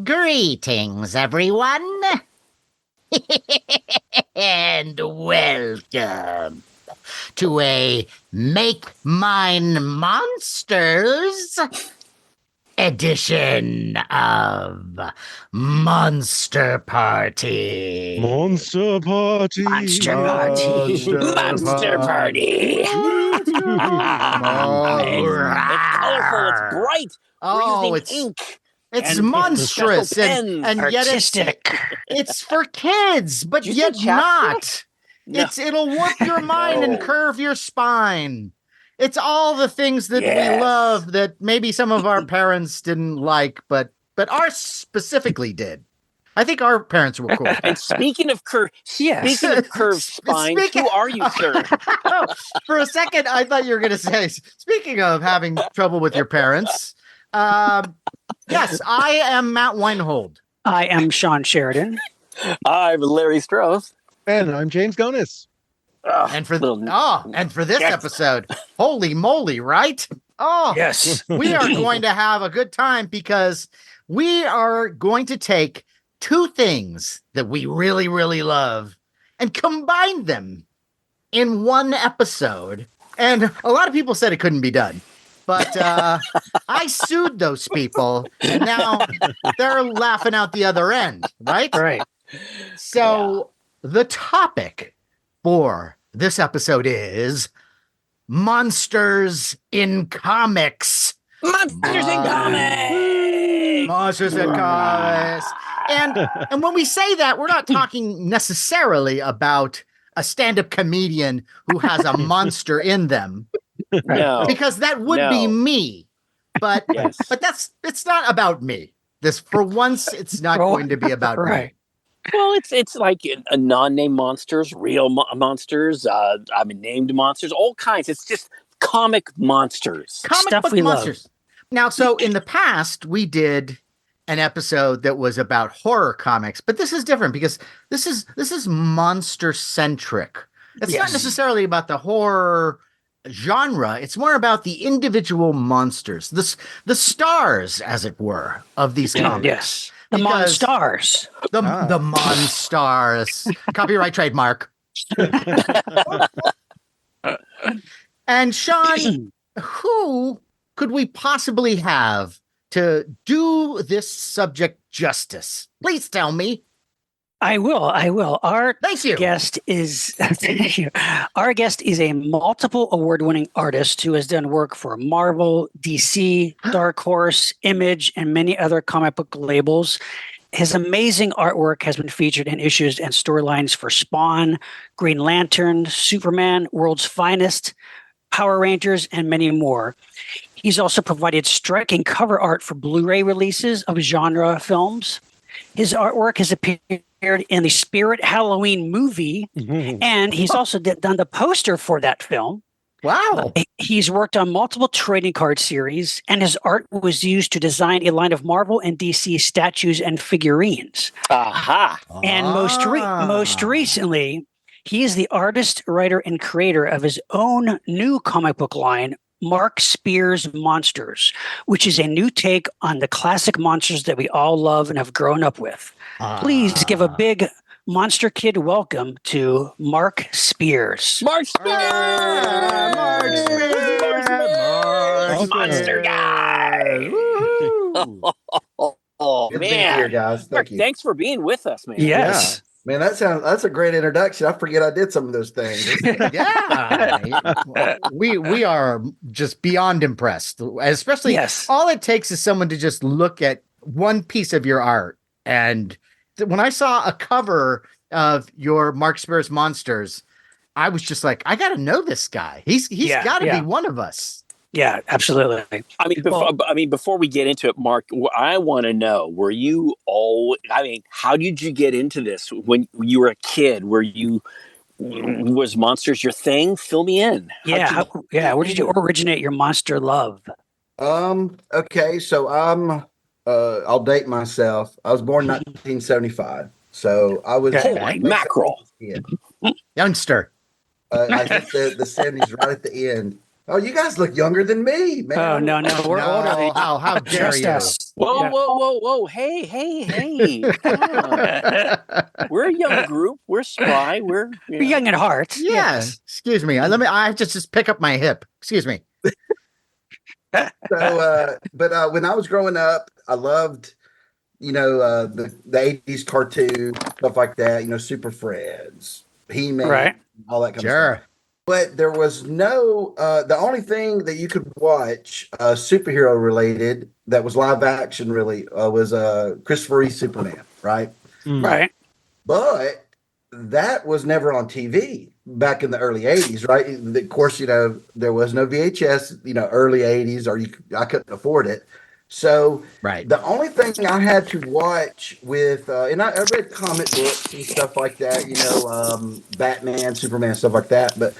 Greetings, everyone, and welcome to a Make Mine Monsters edition of Monster Party. Monster Party. Monster Party. Monster Party. It's colorful. It's bright. Oh, breathing ink. It's and monstrous special and yet Artistic. it's for kids, but Did you yet say chapstick? not. No. It'll warp your mind and No. curve your spine. It's all the things that we Yes. love that maybe some of our parents didn't like, but ours specifically did. I think our parents were cool. And speaking of curved spines, Speaking- who are you, sir? Oh, for a second, I thought you were going to say, speaking of having trouble with your parents, yes, I am Matt Weinhold. I am SHAWN SHERIDAN. I'm Larry Strothe. And I'm James Gonis. And for this Yes. episode, holy moly, right? Oh, Yes. we are going to have a good time because we are going to take two things that we really, really love and combine them in one episode. And a lot of people said it couldn't be done. But I sued those people, and now they're laughing out the other end, right? Right. So the topic for this episode is monsters in comics. Monsters in comics. Monsters in comics. And when we say that, we're not talking necessarily about a stand-up comedian who has a monster in them, No. because that would be No. me. But Yes. but it's not about me. This, for once, it's not For going to be about me. Right. Well, it's like a non-named monsters, real monsters, named monsters, all kinds. It's just comic monsters. Comic Stuff book we love. monsters. Now, so in the past, we did an episode that was about horror comics, but this is different because this is monster centric. It's not Yes. necessarily about the horror genre. It's more about the individual monsters, the stars, as it were, of these comics. Yes. The Because- Monstars. The Ah. monstars. Copyright trademark. And Sean, who could we possibly have to do this subject justice? Please tell me. I will. Our Thank you. guest is thank you. Our guest is a multiple award-winning artist who has done work for Marvel, DC, Dark Horse, Image, and many other comic book labels. His amazing artwork has been featured in issues and storylines for Spawn, Green Lantern, Superman, World's Finest, Power Rangers, and many more. He's also provided striking cover art for Blu-ray releases of genre films. His artwork has appeared in the Spirit Halloween movie, and he's also done the poster for that film. Wow. He's worked on multiple trading card series, and his art was used to design a line of Marvel and DC statues and figurines. Aha. And most recently, he is the artist, writer, and creator of his own new comic book line, Mark Spears Monsters, which is a new take on the classic monsters that we all love and have grown up with. Please give a big Monster Kid welcome to Mark Spears. Mark Spears. Mark Spears. Mark Monster guy. Woo. Oh, Good to be here, man. guys. Thank Mark, you. thanks for being with us, man. Yes. Man, that's a great introduction. I forget I did some of those things. Yeah. we are just beyond impressed. Especially Yes. all it takes is someone to just look at one piece of your art. And when I saw a cover of your Mark Spears Monsters, I was just like, I gotta know this guy. He's Yeah, gotta yeah. be one of us. Yeah, absolutely. Before we get into it, Mark, I want to know, how did you get into this when you were a kid? Was monsters your thing? Fill me in. Where did you originate your monster love? Okay, so I'll date myself. I was born in 1975. So I was Holy mackerel. Yeah. Youngster. I hit the 70s right at the end. Oh, you guys look younger than me, man. Oh no, we're older than No, you. how dare Trust you? us. Whoa, Yeah. whoa. Hey. Come on. We're a young group. We're spry. We're We're young at heart. Yeah, Yes. excuse me. I just pick up my hip. Excuse me. So, but when I was growing up, I loved, the 80s cartoon, stuff like that, Super Friends, He-Man, Right. all that kind of Sure. stuff. But there was no, the only thing that you could watch superhero related that was live action really was Christopher Reeve Superman, right? Right. But that was never on TV back in the early 80s, right? Of course, there was no VHS, early 80s, or I couldn't afford it. So Right. the only thing I had to watch with, and I read comic books and stuff like that, Batman, Superman, stuff like that. But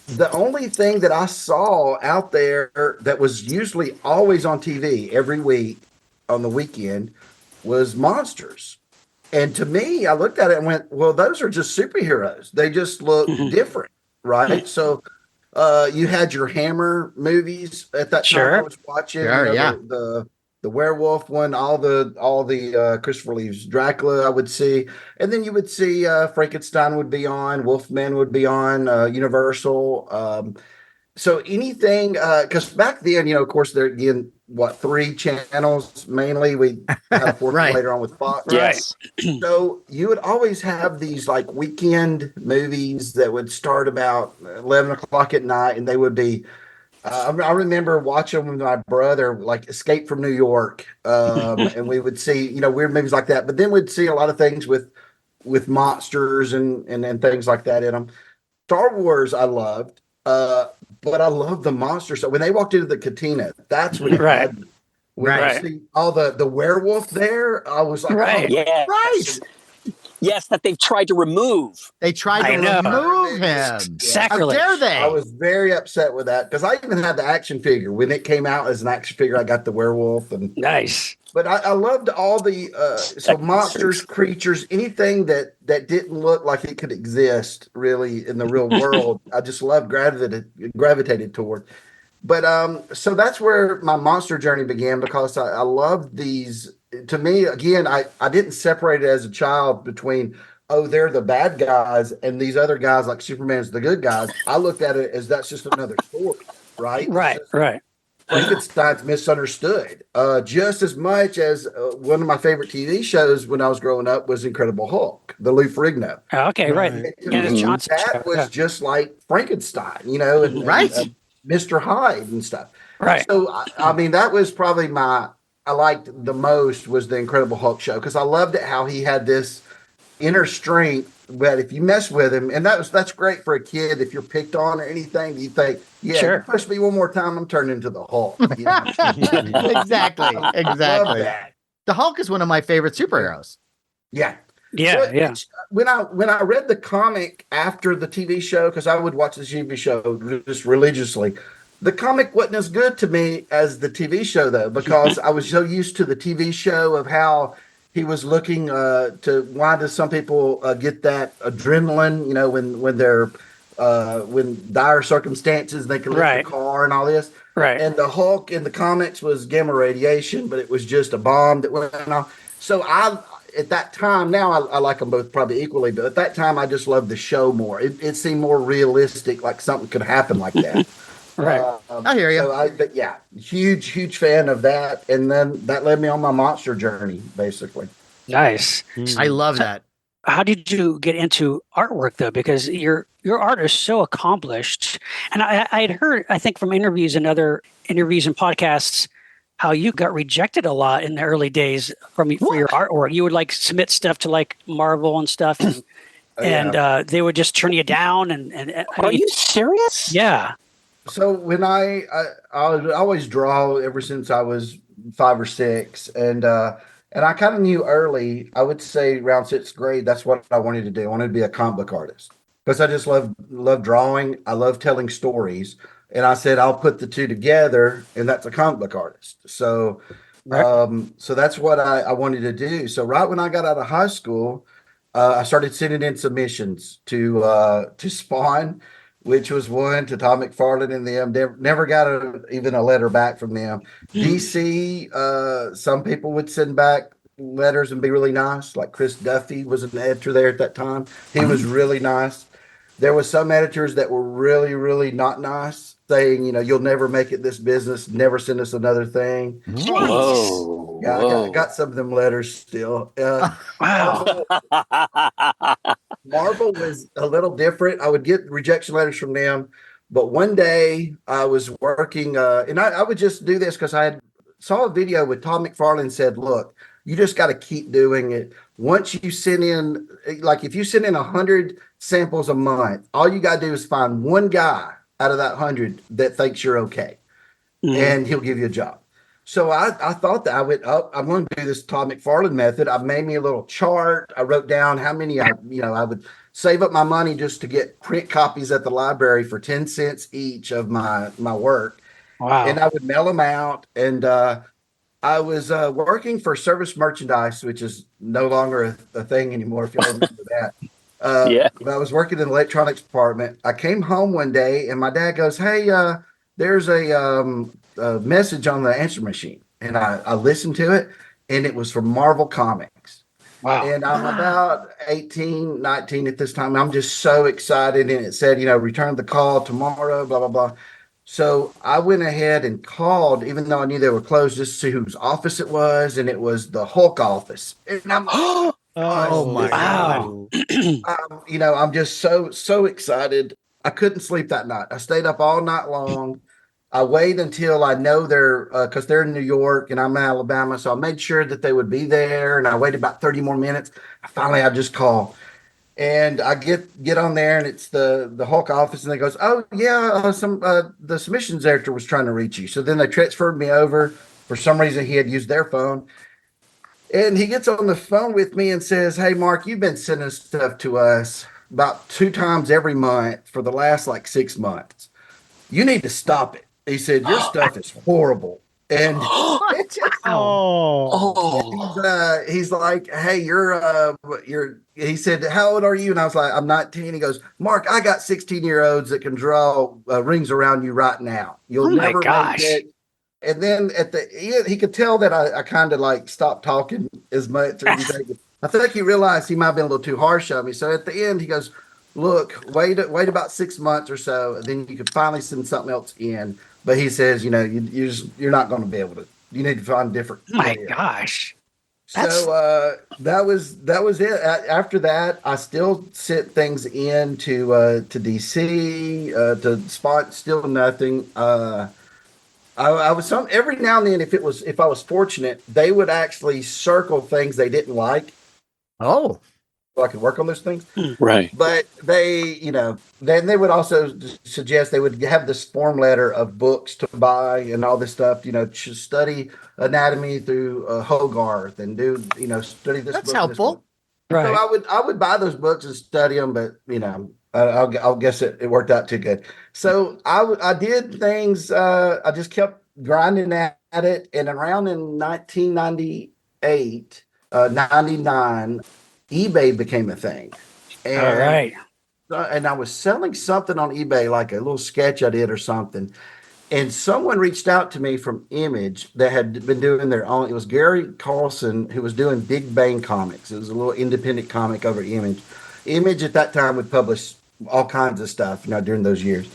the only thing that I saw out there that was usually always on TV every week on the weekend was Monsters. And to me, I looked at it and went, well, those are just superheroes. They just look different, right? So you had your Hammer movies at that time I Sure. was watching. Sure, yeah. The werewolf one, all the Christopher Reeve's Dracula I would see. And then you would see Frankenstein would be on, Wolfman would be on, Universal. So anything, because back then, of course, there again, what, three channels mainly. We had a fourth one Right. later on with Fox. Yes. So you would always have these like weekend movies that would start about 11 o'clock at night, and they would be. I remember watching with my brother, like Escape from New York, and we would see, weird movies like that. But then we'd see a lot of things with monsters and things like that in them. Star Wars, I loved. But I love the monsters. So when they walked into the cantina, that's when it Right. had me. When Right. I see all the werewolf there, I was like, Right. oh, Yes. Right. Yes, that they've tried to remove. They tried I to know. remove him. Yeah. How Sacrilege. dare they? I was very upset with that because I even had the action figure when it came out as an action figure. I got the werewolf, Nice. but I loved all the so monsters, creatures, anything that didn't look like it could exist really in the real world. I just loved gravitated toward. But so that's where my monster journey began because I loved these. To me, again, I didn't separate it as a child between, oh, they're the bad guys and these other guys like Superman's the good guys. I looked at it as that's just another story, right? Right. Right. Frankenstein's misunderstood just as much as one of my favorite TV shows when I was growing up was Incredible Hulk, the Lou Ferrigno. Okay. Right. Right. To Dennis me, Johnson that show, was yeah. just like Frankenstein, and Right. Mr. Hyde and stuff. Right. So, I mean, that was probably I liked the most was the Incredible Hulk show because I loved it how he had this inner strength. But if you mess with him, and that's great for a kid if you're picked on or anything, you think, yeah, Sure. you push me one more time, I'm turning into the Hulk. Exactly. Love Exactly. that. The Hulk is one of my favorite superheroes. Yeah. Yeah. Well, Yeah. when I read the comic after the TV show, because I would watch the TV show just religiously, the comic wasn't as good to me as the TV show though, because I was so used to the TV show of how he was looking to why do some people get that adrenaline, when they're when dire circumstances they can lift Right. the car and all this. Right. And the Hulk in the comics was gamma radiation, but it was just a bomb that went off. So at that time, now I like them both probably equally, but at that time I just loved the show more. It seemed more realistic, like something could happen like that. Right. I hear you. But yeah, huge fan of that, and then that led me on my monster journey, basically. Nice. I love that. How did you get into artwork though? Because your art is so accomplished, and I had heard, I think, from interviews and other interviews and podcasts, how you got rejected a lot in the early days for your artwork. You would like submit stuff to like Marvel and stuff, and they would just turn you down. And I Are mean, you serious? yeah, So when I always draw ever since I was 5 or 6, and I kind of knew early. I would say around 6th grade. That's what I wanted to do. I wanted to be a comic book artist because I just love drawing. I love telling stories, and I said I'll put the two together, and that's a comic book artist. So, so that's what I wanted to do. So right when I got out of high school, I started sending in submissions to Spawn. which was one to Todd McFarlane and them. Never got even a letter back from them. DC, some people would send back letters and be really nice. Like Chris Duffy was an editor there at that time. He was really nice. There was some editors that were really, really not nice, saying, you'll never make it this business. Never send us another thing. Whoa. Yeah, I got some of them letters still. Wow. Marvel was a little different. I would get rejection letters from them, but one day I was working, and I would just do this because I saw a video with Todd McFarlane said, "Look, you just got to keep doing it. Once you send in, like if you send in 100 samples a month, all you got to do is find one guy out of that 100 that thinks you're okay, and he'll give you a job." So I thought that I went up. I'm going to do this Todd McFarlane method. I made me a little chart. I wrote down how many I would save up my money just to get print copies at the library for 10 cents each of my work. Wow. And I would mail them out. And I was working for Service Merchandise, which is no longer a thing anymore, if y'all remember that. Yeah. I was working in the electronics department. I came home one day and my dad goes, "Hey, there's a message on the answer machine." And I listened to it, and it was from Marvel Comics. Wow. And I'm about 18, 19 at this time. I'm just so excited. And it said, return the call tomorrow, blah, blah, blah. So I went ahead and called, even though I knew they were closed, just to see whose office it was. And it was the Hulk office. And I'm Oh my Wow. I'm just so excited. I couldn't sleep that night. I stayed up all night long. I waited until I know they're because they're in New York and I'm in Alabama, so I made sure that they would be there. And I waited about 30 more minutes. Finally, I just call, and I get on there, and it's the Hulk office, and they goes, "Oh yeah, the submissions editor was trying to reach you." So then they transferred me over. For some reason, he had used their phone. And he gets on the phone with me and says, "Hey, Mark, you've been sending stuff to us about 2 times every month for the last like 6 months. You need to stop it." He said, "Your stuff is horrible." And Oh. he's like, "Hey, he said, "How old are you?" And I was like, "I'm 19. He goes, "Mark, I got 16-year-olds that can draw rings around you right now. You'll Oh my never gosh. make it." And then at the end, he could tell that I kind of like stopped talking as much or anything. I think he realized he might have been a little too harsh on me. So at the end, he goes, "Look, wait about 6 months or so, and then you could finally send something else in." But he says, you're not going to be able to. You need to find a different. Oh my career." gosh. So that was it. After that, I still sent things in to DC to Spot. Still nothing. I was every now and then, if I was fortunate, they would actually circle things they didn't like, Oh, so I could work on those things. Right. But they, then they would also suggest they would have this form letter of books to buy and all this stuff, to study anatomy through Hogarth and do, study this that's book. helpful. So Right. I would buy those books and study them, but I'll guess it worked out too good. So I did things. I just kept grinding at it, and around in 1998, 99, eBay became a thing, All right. and I was selling something on eBay, like a little sketch I did or something. And someone reached out to me from Image that had been doing their own. It was Gary Carlson, who was doing Big Bang Comics. It was a little independent comic over Image. Image at that time would publish all kinds of stuff, during those years.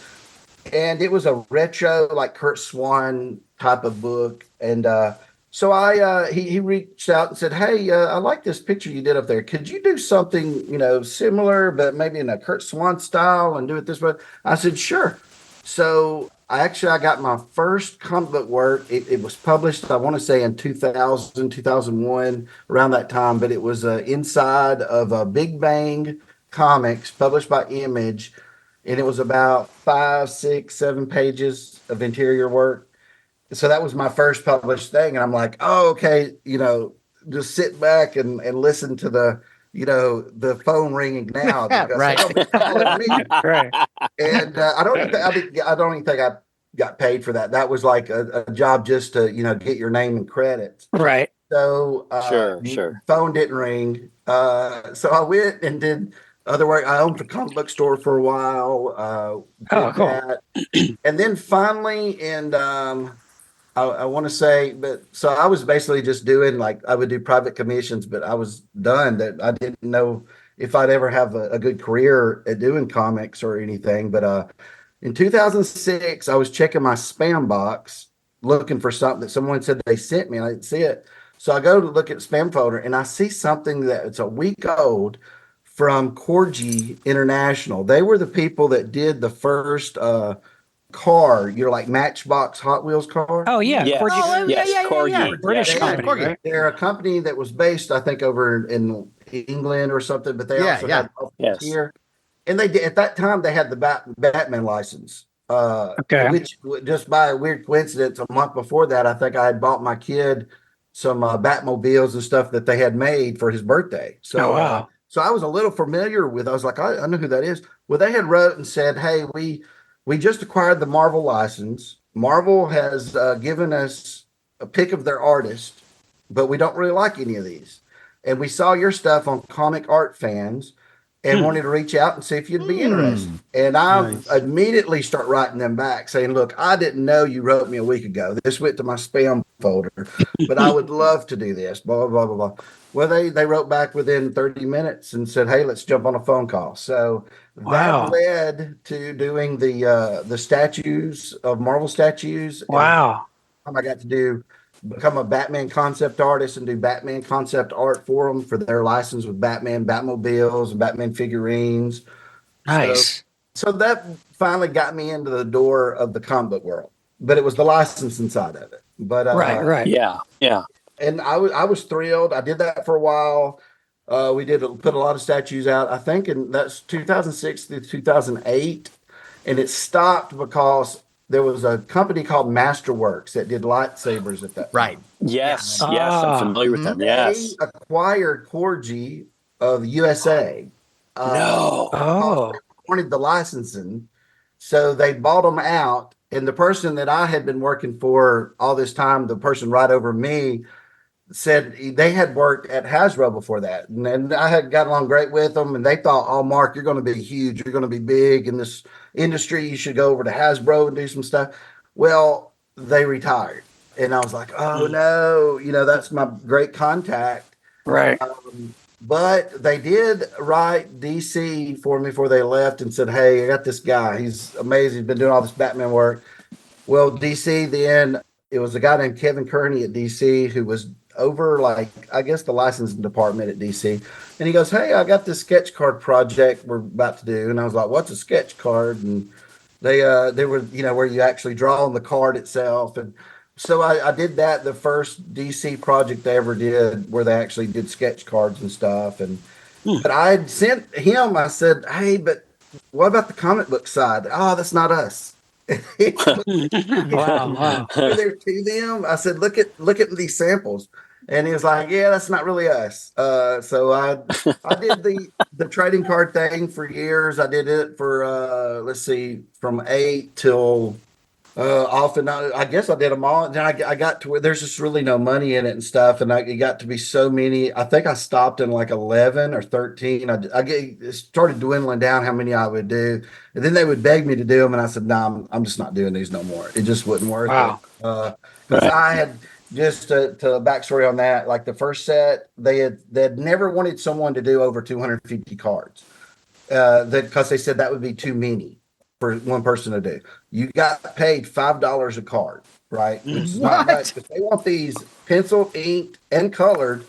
And it was a retro, like Kurt Swan type of book. And so he reached out and said, "Hey, I like this picture you did up there. Could you do something, similar, but maybe in a Kurt Swan style and do it this way?" I said, "Sure." So I got my first comic book work. It was published, I want to say in 2000, 2001, around that time, but it was inside of a Big Bang Comics published by Image. And it was about 5, 6, 7 pages of interior work. So that was my first published thing. And I'm like, "Oh, okay, just sit back and listen to the phone ringing now." Yeah, Because right. somebody's calling me. Right. And I don't even think I got paid for that. That was like a job just to, get your name and credits. Right. So Sure. phone didn't ring. So I went and did other work. I owned a comic book store for a while. Oh, cool. That. And then finally, and I want to say, but so I was basically just doing like I would do private commissions, but I was done. That I didn't know if I'd ever have a good career at doing comics or anything. But in 2006, I was checking my spam box looking for something that someone said they sent me, and I didn't see it. So I go to look at spam folder, and I see something that it's a week old from Corgi International. They were the people that did the first car, like Matchbox Hot Wheels car. Oh yeah, Yes. Corgi. Oh, Yes, Corgi. British Yes. company, Corgi. right? They're a company that was based, I think, over in England or something, but they also had offices Yes. here. And they did at that time they had the Batman license. Okay. Which just by a weird coincidence, a month before that, I think I had bought my kid some Batmobiles and stuff that they had made for his birthday. So, Oh, wow. So I was a little familiar with. I was like, I know who that is. Well, they had wrote and said, "Hey, we just acquired the Marvel license. Marvel has given us a pick of their artist, but we don't really like any of these. And we saw your stuff on Comic Art Fans." And wanted to reach out and see if you'd be interested. And I immediately start writing them back saying, look, I didn't know you wrote me a week ago. This went to my spam folder, but I would love to do this, blah, blah, blah, blah. Well, they wrote back within 30 minutes and said, hey, let's jump on a phone call. So Wow. that led to doing the statues of Marvel statues. Wow. And I got to become a Batman concept artist and do Batman concept art for them for their license with Batman, Batmobiles, and Batman figurines. Nice. So that finally got me into the door of the comic book world, but it was the license inside of it. But Right. Yeah. and I was thrilled. I did that for a while. We put a lot of statues out. I think, and that's 2006 to 2008, and it stopped because there was a company called Masterworks that did lightsabers at that Right. time. Yes. Ah. Yes. I'm familiar with them. They Yes. acquired Corgi of USA. No. Oh. Wanted the licensing, so they bought them out. And the person that I had been working for all this time, the person right over me, said they had worked at Hasbro before that, and I had got along great with them. And they thought, "Oh, Mark, you're going to be huge. You're going to be big in this industry. You should go over to Hasbro and do some stuff." Well, they retired, and I was like, "Oh no, that's my great contact." Right. But they did write DC for me before they left and said, "Hey, I got this guy. He's amazing. He's been doing all this Batman work." Well, DC then it was a guy named Kevin Kearney at DC who was over I guess the licensing department at DC. And he goes, "Hey, I got this sketch card project we're about to do." And I was like, "What's a sketch card?" And they were, where you actually draw on the card itself. And so I did that, the first DC project they ever did where they actually did sketch cards and stuff. And but I had sent him, I said, "Hey, but what about the comic book side?" "Oh, that's not us." Wow. There to them, I said, look at these samples, and he was like, "Yeah, that's not really us." So I did the trading card thing for years. I did it for let's see, from 8 till often. I guess I did them all. And then I got to where there's just really no money in it and stuff, and it got to be so many. I think I stopped in like 11 or 13. It started dwindling down how many I would do, and then they would beg me to do them, and I said, "No, I'm just not doing these no more. It just wasn't worth Wow. it." Because I had just to backstory on that, like the first set, they had never wanted someone to do over 250 cards, because they said that would be too many for one person to do. You got paid $5 a card, right? Which is not much, but they want these penciled, inked, and colored.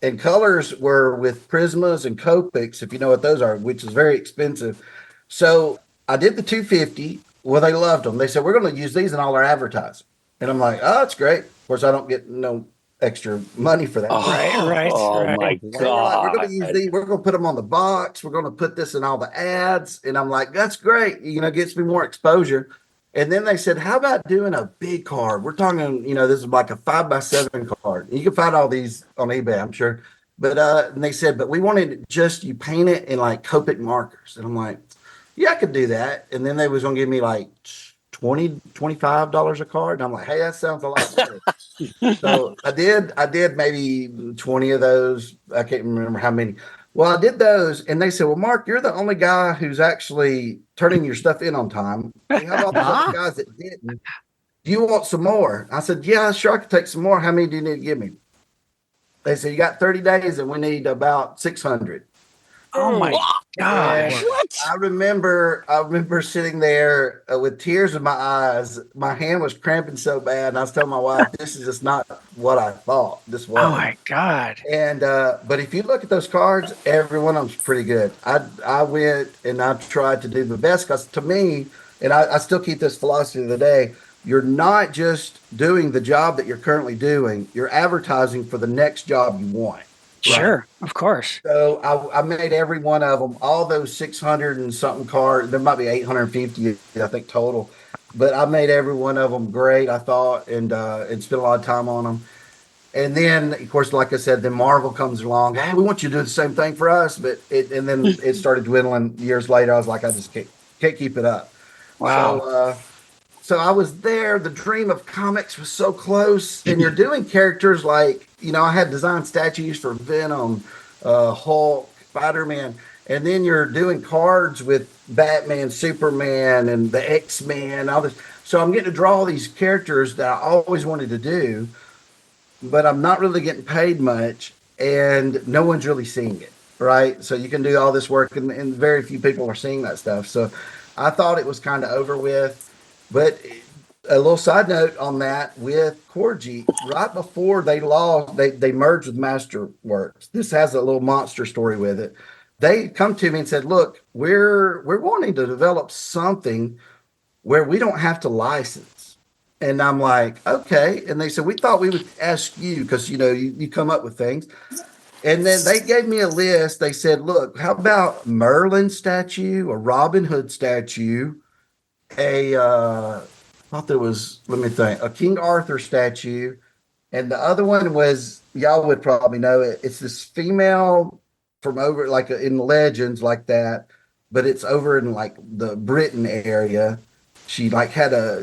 And colors were with Prismas and Copics, if you know what those are, which is very expensive. So I did the 250. Well, they loved them. They said, "We're going to use these in all our advertising." And I'm like, "Oh, that's great." Of course, I don't get no extra money for that. Right. Oh Right. my They were like, "We're going God. to use these. We're going to put them on the box. We're going to put this in all the ads." And I'm like, "That's great. Gets me more exposure." And then they said, "How about doing a big card?" We're talking, this is like a 5x7 card. You can find all these on eBay, I'm sure. But and they said, "But we wanted just you paint it in like Copic markers." And I'm like, "Yeah, I could do that." And then they was going to give me like $25 a card. And I'm like, "Hey, that sounds a lot better." So I did maybe 20 of those. I can't remember how many, Well, I did those, and they said, "Well, Mark, you're the only guy who's actually turning your stuff in on time. We have all these other guys that didn't. Do you want some more?" I said, "Yeah, sure, I could take some more. How many do you need to give me?" They said, "You got 30 days, and we need about 600." Oh my gosh. And What? I remember sitting there with tears in my eyes. My hand was cramping so bad, and I was telling my wife, "This is just not what I thought this was." Oh my God. And but if you look at those cards, every one of them's pretty good. I went and I tried to do the best because to me, and I still keep this philosophy of the day: you're not just doing the job that you're currently doing; you're advertising for the next job you want. Sure, of course. So I made every one of them, all those 600 and something cards. There might be 850, I think, total. But I made every one of them great, I thought, and spent a lot of time on them. And then, of course, like I said, then Marvel comes along. Hey, we want you to do the same thing for us. And then it started dwindling years later. I was like, I just can't keep it up. Wow. So I was there. The dream of comics was so close. And you're doing characters like, I had designed statues for Venom, Hulk, Spider-Man. And then you're doing cards with Batman, Superman, and the X-Men, all this. So I'm getting to draw all these characters that I always wanted to do, but I'm not really getting paid much, and no one's really seeing it, right? So you can do all this work, and very few people are seeing that stuff. So I thought it was kind of over with. But a little side note on that with Corgi, right before they lost, they merged with Masterworks. This has a little monster story with it. They come to me and said, "Look, we're wanting to develop something where we don't have to license." And I'm like, "Okay." And they said, "We thought we would ask you because you come up with things." And then they gave me a list. They said, "Look, how about Merlin statue, a Robin Hood statue, I thought there was, let me think, a King Arthur statue, and the other one was, y'all would probably know it. It's this female from over like in legends like that, but it's over in like the Britain area. She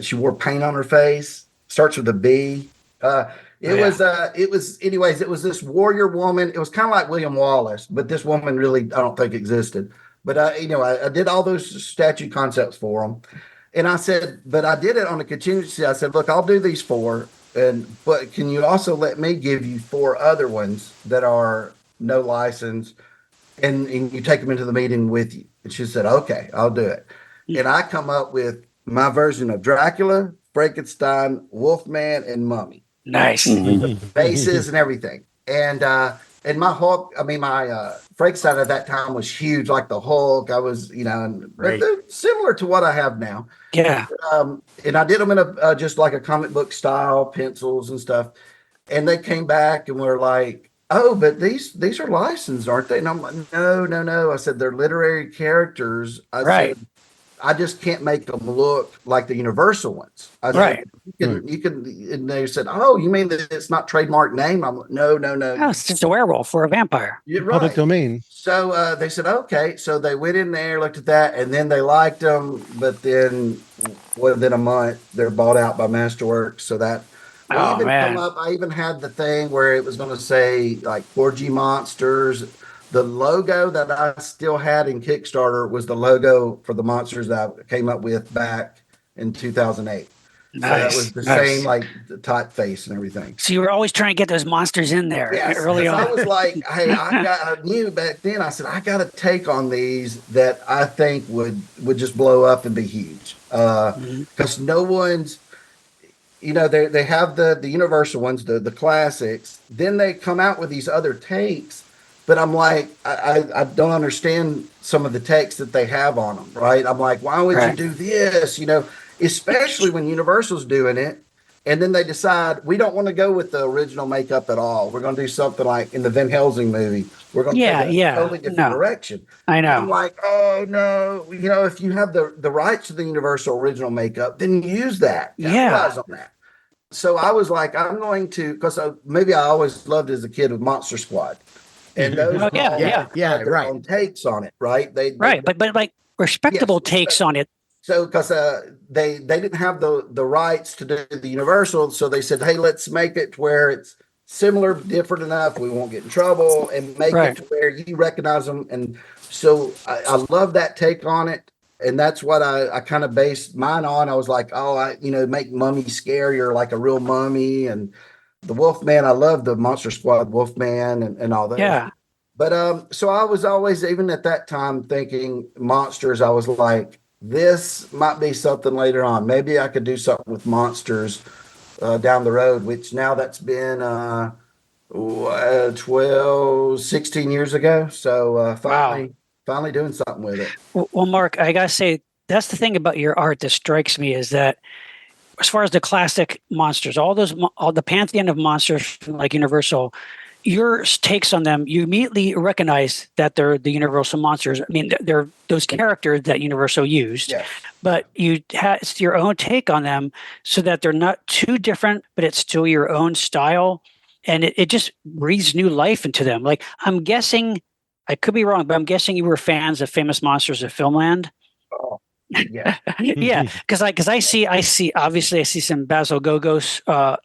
she wore paint on her face. Starts with a B. It was anyways. It was this warrior woman. It was kind of like William Wallace, but this woman really I don't think existed. But I did all those statue concepts for them. And I said, but I did it on a contingency. I said, "Look, I'll do these 4, but can you also let me give you 4 other ones that are no license, and you take them into the meeting with you?" And she said, "Okay, I'll do it." And I come up with my version of Dracula, Frankenstein, Wolfman, and Mummy. Nice. Faces and everything. And my Hulk, my Frankenstein at that time was huge, like the Hulk. I was, but they're similar to what I have now. Yeah. And I did them in a just like a comic book style, pencils and stuff. And they came back and were like, "Oh, but these are licensed, aren't they?" And I'm like, No. I said, "They're literary characters." I Right. said, "I just can't make them look like the Universal ones." I Right. said, you can, and they said, "Oh, you mean that it's not trademark name?" I'm like, No. Oh, it's just a werewolf or a vampire. You're Public right. domain. So they said, "Okay." So they went in there, looked at that, and then they liked them. But then within a month, they're bought out by Masterworks. So that Oh, man. I even had the thing where it was going to say like 4G monsters. The logo that I still had in Kickstarter was the logo for the monsters that I came up with back in 2008. So that Nice. was the Nice. same like the typeface and everything. So you were always trying to get those monsters in there early 'Cause on. I was like, "Hey, I knew back then." I said, "I got to take on these that I think would just blow up and be huge." Because no one's, they have the universal ones, the classics. Then they come out with these other takes, but I'm like, I don't understand some of the takes that they have on them. Right? I'm like, why would you do this? Especially when Universal's doing it. And then they decide we don't want to go with the original makeup at all. We're going to do something like in the Van Helsing movie. We're going to take a totally different direction. I know. I'm like, oh no, if you have the rights to the Universal original makeup, then use that. Capitalize on that. So I was like, I'm going to, because maybe I always loved as a kid with Monster Squad, and those had their own takes on it, right? They but like respectable takes on it. So because they didn't have the rights to do the Universal, so they said, "Hey, let's make it where it's similar, different enough. We won't get in trouble and make Right. it to where you recognize them. And so I love that take on it. And that's what I kind of based mine on. I was like, make mummy scarier, like a real mummy. And the Wolfman, I love the Monster Squad Wolfman and all that. Yeah. But so I was always, even at that time, thinking monsters. I was like, this might be something later on. Maybe I could do something with monsters down the road, which now that's been 12, 16 years ago. So finally doing something with it. Well, Mark, I gotta say, that's the thing about your art that strikes me is that as far as the classic monsters, all the pantheon of monsters from like Universal, your takes on them, you immediately recognize that they're the Universal monsters. I mean, they're those characters that Universal used, Yes. but it's your own take on them so that they're not too different, but it's still your own style. And it just breathes new life into them. Like, I'm guessing, I could be wrong, but I'm guessing you were fans of Famous Monsters of Filmland. Oh, yeah. Yeah, because I see obviously I see some Basil Gogos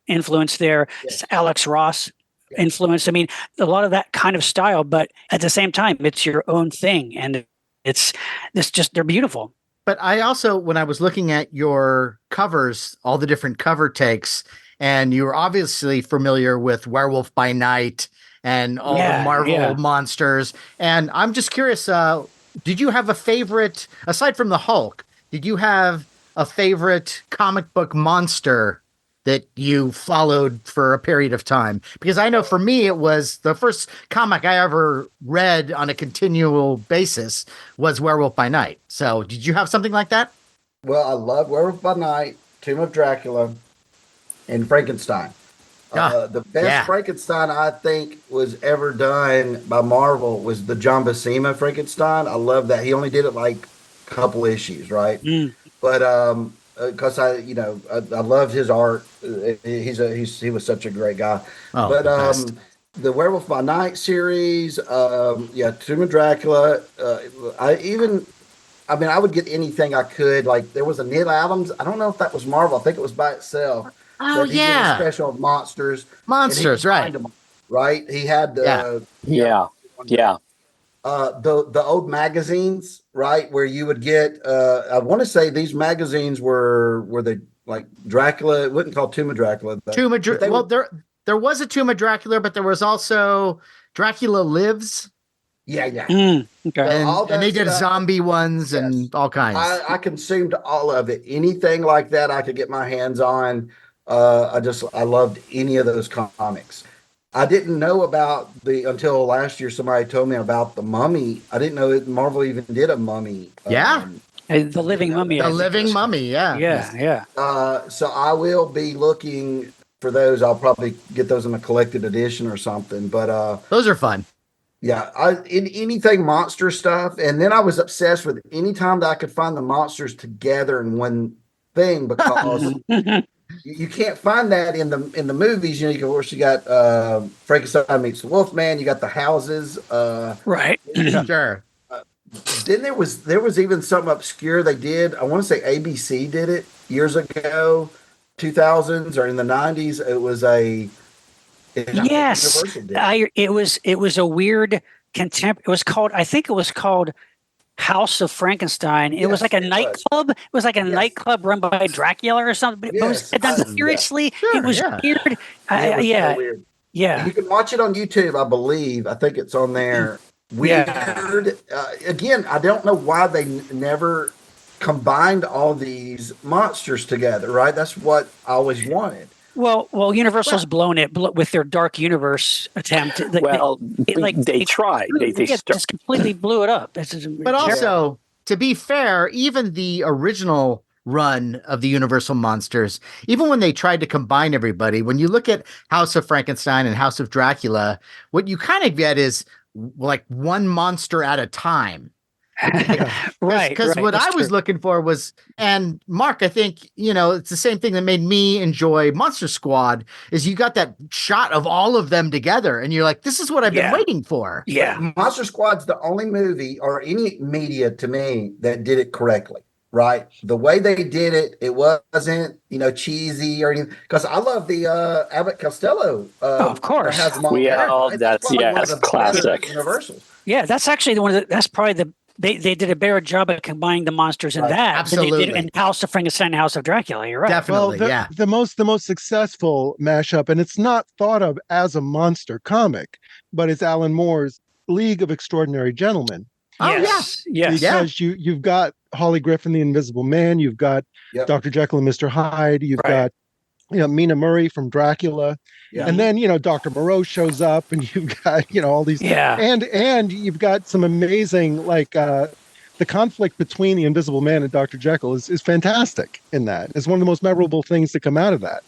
influence there, Yes. Alex Ross influence. I mean, a lot of that kind of style, but at the same time, it's your own thing, and they're beautiful. But I also, when I was looking at your covers, all the different cover takes, and you were obviously familiar with Werewolf by Night and all the Marvel monsters. And I'm just curious, did you have a favorite, aside from the Hulk, did you have a favorite comic book monster that you followed for a period of time? Because I know for me, it was the first comic I ever read on a continual basis was Werewolf by Night. So did you have something like that? Well, I love Werewolf by Night, Tomb of Dracula, and Frankenstein. The best Frankenstein I think was ever done by Marvel was the John Buscema Frankenstein. I love that. He only did it like a couple issues, right? But because I loved his art. He was such a great guy. Oh, but the the Werewolf by Night series, Tomb of Dracula. I would get anything I could. Like there was a Neil Adams. I don't know if that was Marvel. I think it was by itself. Oh, He did a special of monsters. Monsters, right? Right. He had the the old magazines, right, where you would get. I want to say these magazines were they like Dracula? It wasn't called Tomb of Dracula. There was a Tomb of Dracula, but there was also Dracula Lives. Yeah. Okay. And they did zombie ones and all kinds. I consumed all of it. Anything like that I could get my hands on. I loved any of those comics. I didn't know about until last year. Somebody told me about the Mummy. I didn't know Marvel even did a Mummy. The Living Mummy. The Living Mummy. Yeah. So I will be looking for those. I'll probably get those in a collected edition or something. But those are fun. Yeah, in anything monster stuff, and then I was obsessed with any time that I could find the monsters together in one thing because you can't find that in the movies. Of course, you got Frankenstein meets the Wolfman. You got the houses, right? Sure. Then there was even something obscure they did. I want to say ABC did it years ago, 2000s or in the 90s. It was a Yes, it was a weird contempt. I think it was called House of Frankenstein. It was like a nightclub. It was like a nightclub run by Dracula or something. But it was done seriously. Sure, it was weird. So weird. Yeah. You can watch it on YouTube, I believe. I think it's on there. Weird. Again, I don't know why they never combined all these monsters together. Right? That's what I always wanted. Well, Universal's blown it with their Dark Universe attempt. They tried. They just completely blew it up. But also, to be fair, even the original run of the Universal monsters, even when they tried to combine everybody, when you look at House of Frankenstein and House of Dracula, what you kind of get is like one monster at a time. Right. Because what I was looking for was, and Mark, I think, it's the same thing that made me enjoy Monster Squad is you got that shot of all of them together and you're like, this is what I've been waiting for. Yeah. Monster Squad's the only movie or any media to me that did it correctly. right? The way they did it, it wasn't, cheesy or anything. Because I love the Abbott Costello. Of course. Has them all We there, all, right? that's probably one of yes, the better classic. Universals. Yeah, that's actually the one that's probably they did a better job of combining the monsters in Right. that than they did Absolutely. in House of Frankenstein and House of Dracula. You're right. Definitely, Well, yeah. the most successful mashup, and it's not thought of as a monster comic, but it's Alan Moore's League of Extraordinary Gentlemen. Oh, yes. Yes. Because you've got Holly Griffin, the Invisible Man, you've got Yep. Dr. Jekyll and Mr. Hyde, you've Right. got Mina Murray from Dracula, Yeah. and then Dr. Moreau shows up, and you've got all these, Yeah. and you've got some amazing the conflict between the Invisible Man and Dr. Jekyll is fantastic in that. It's one of the most memorable things to come out of that.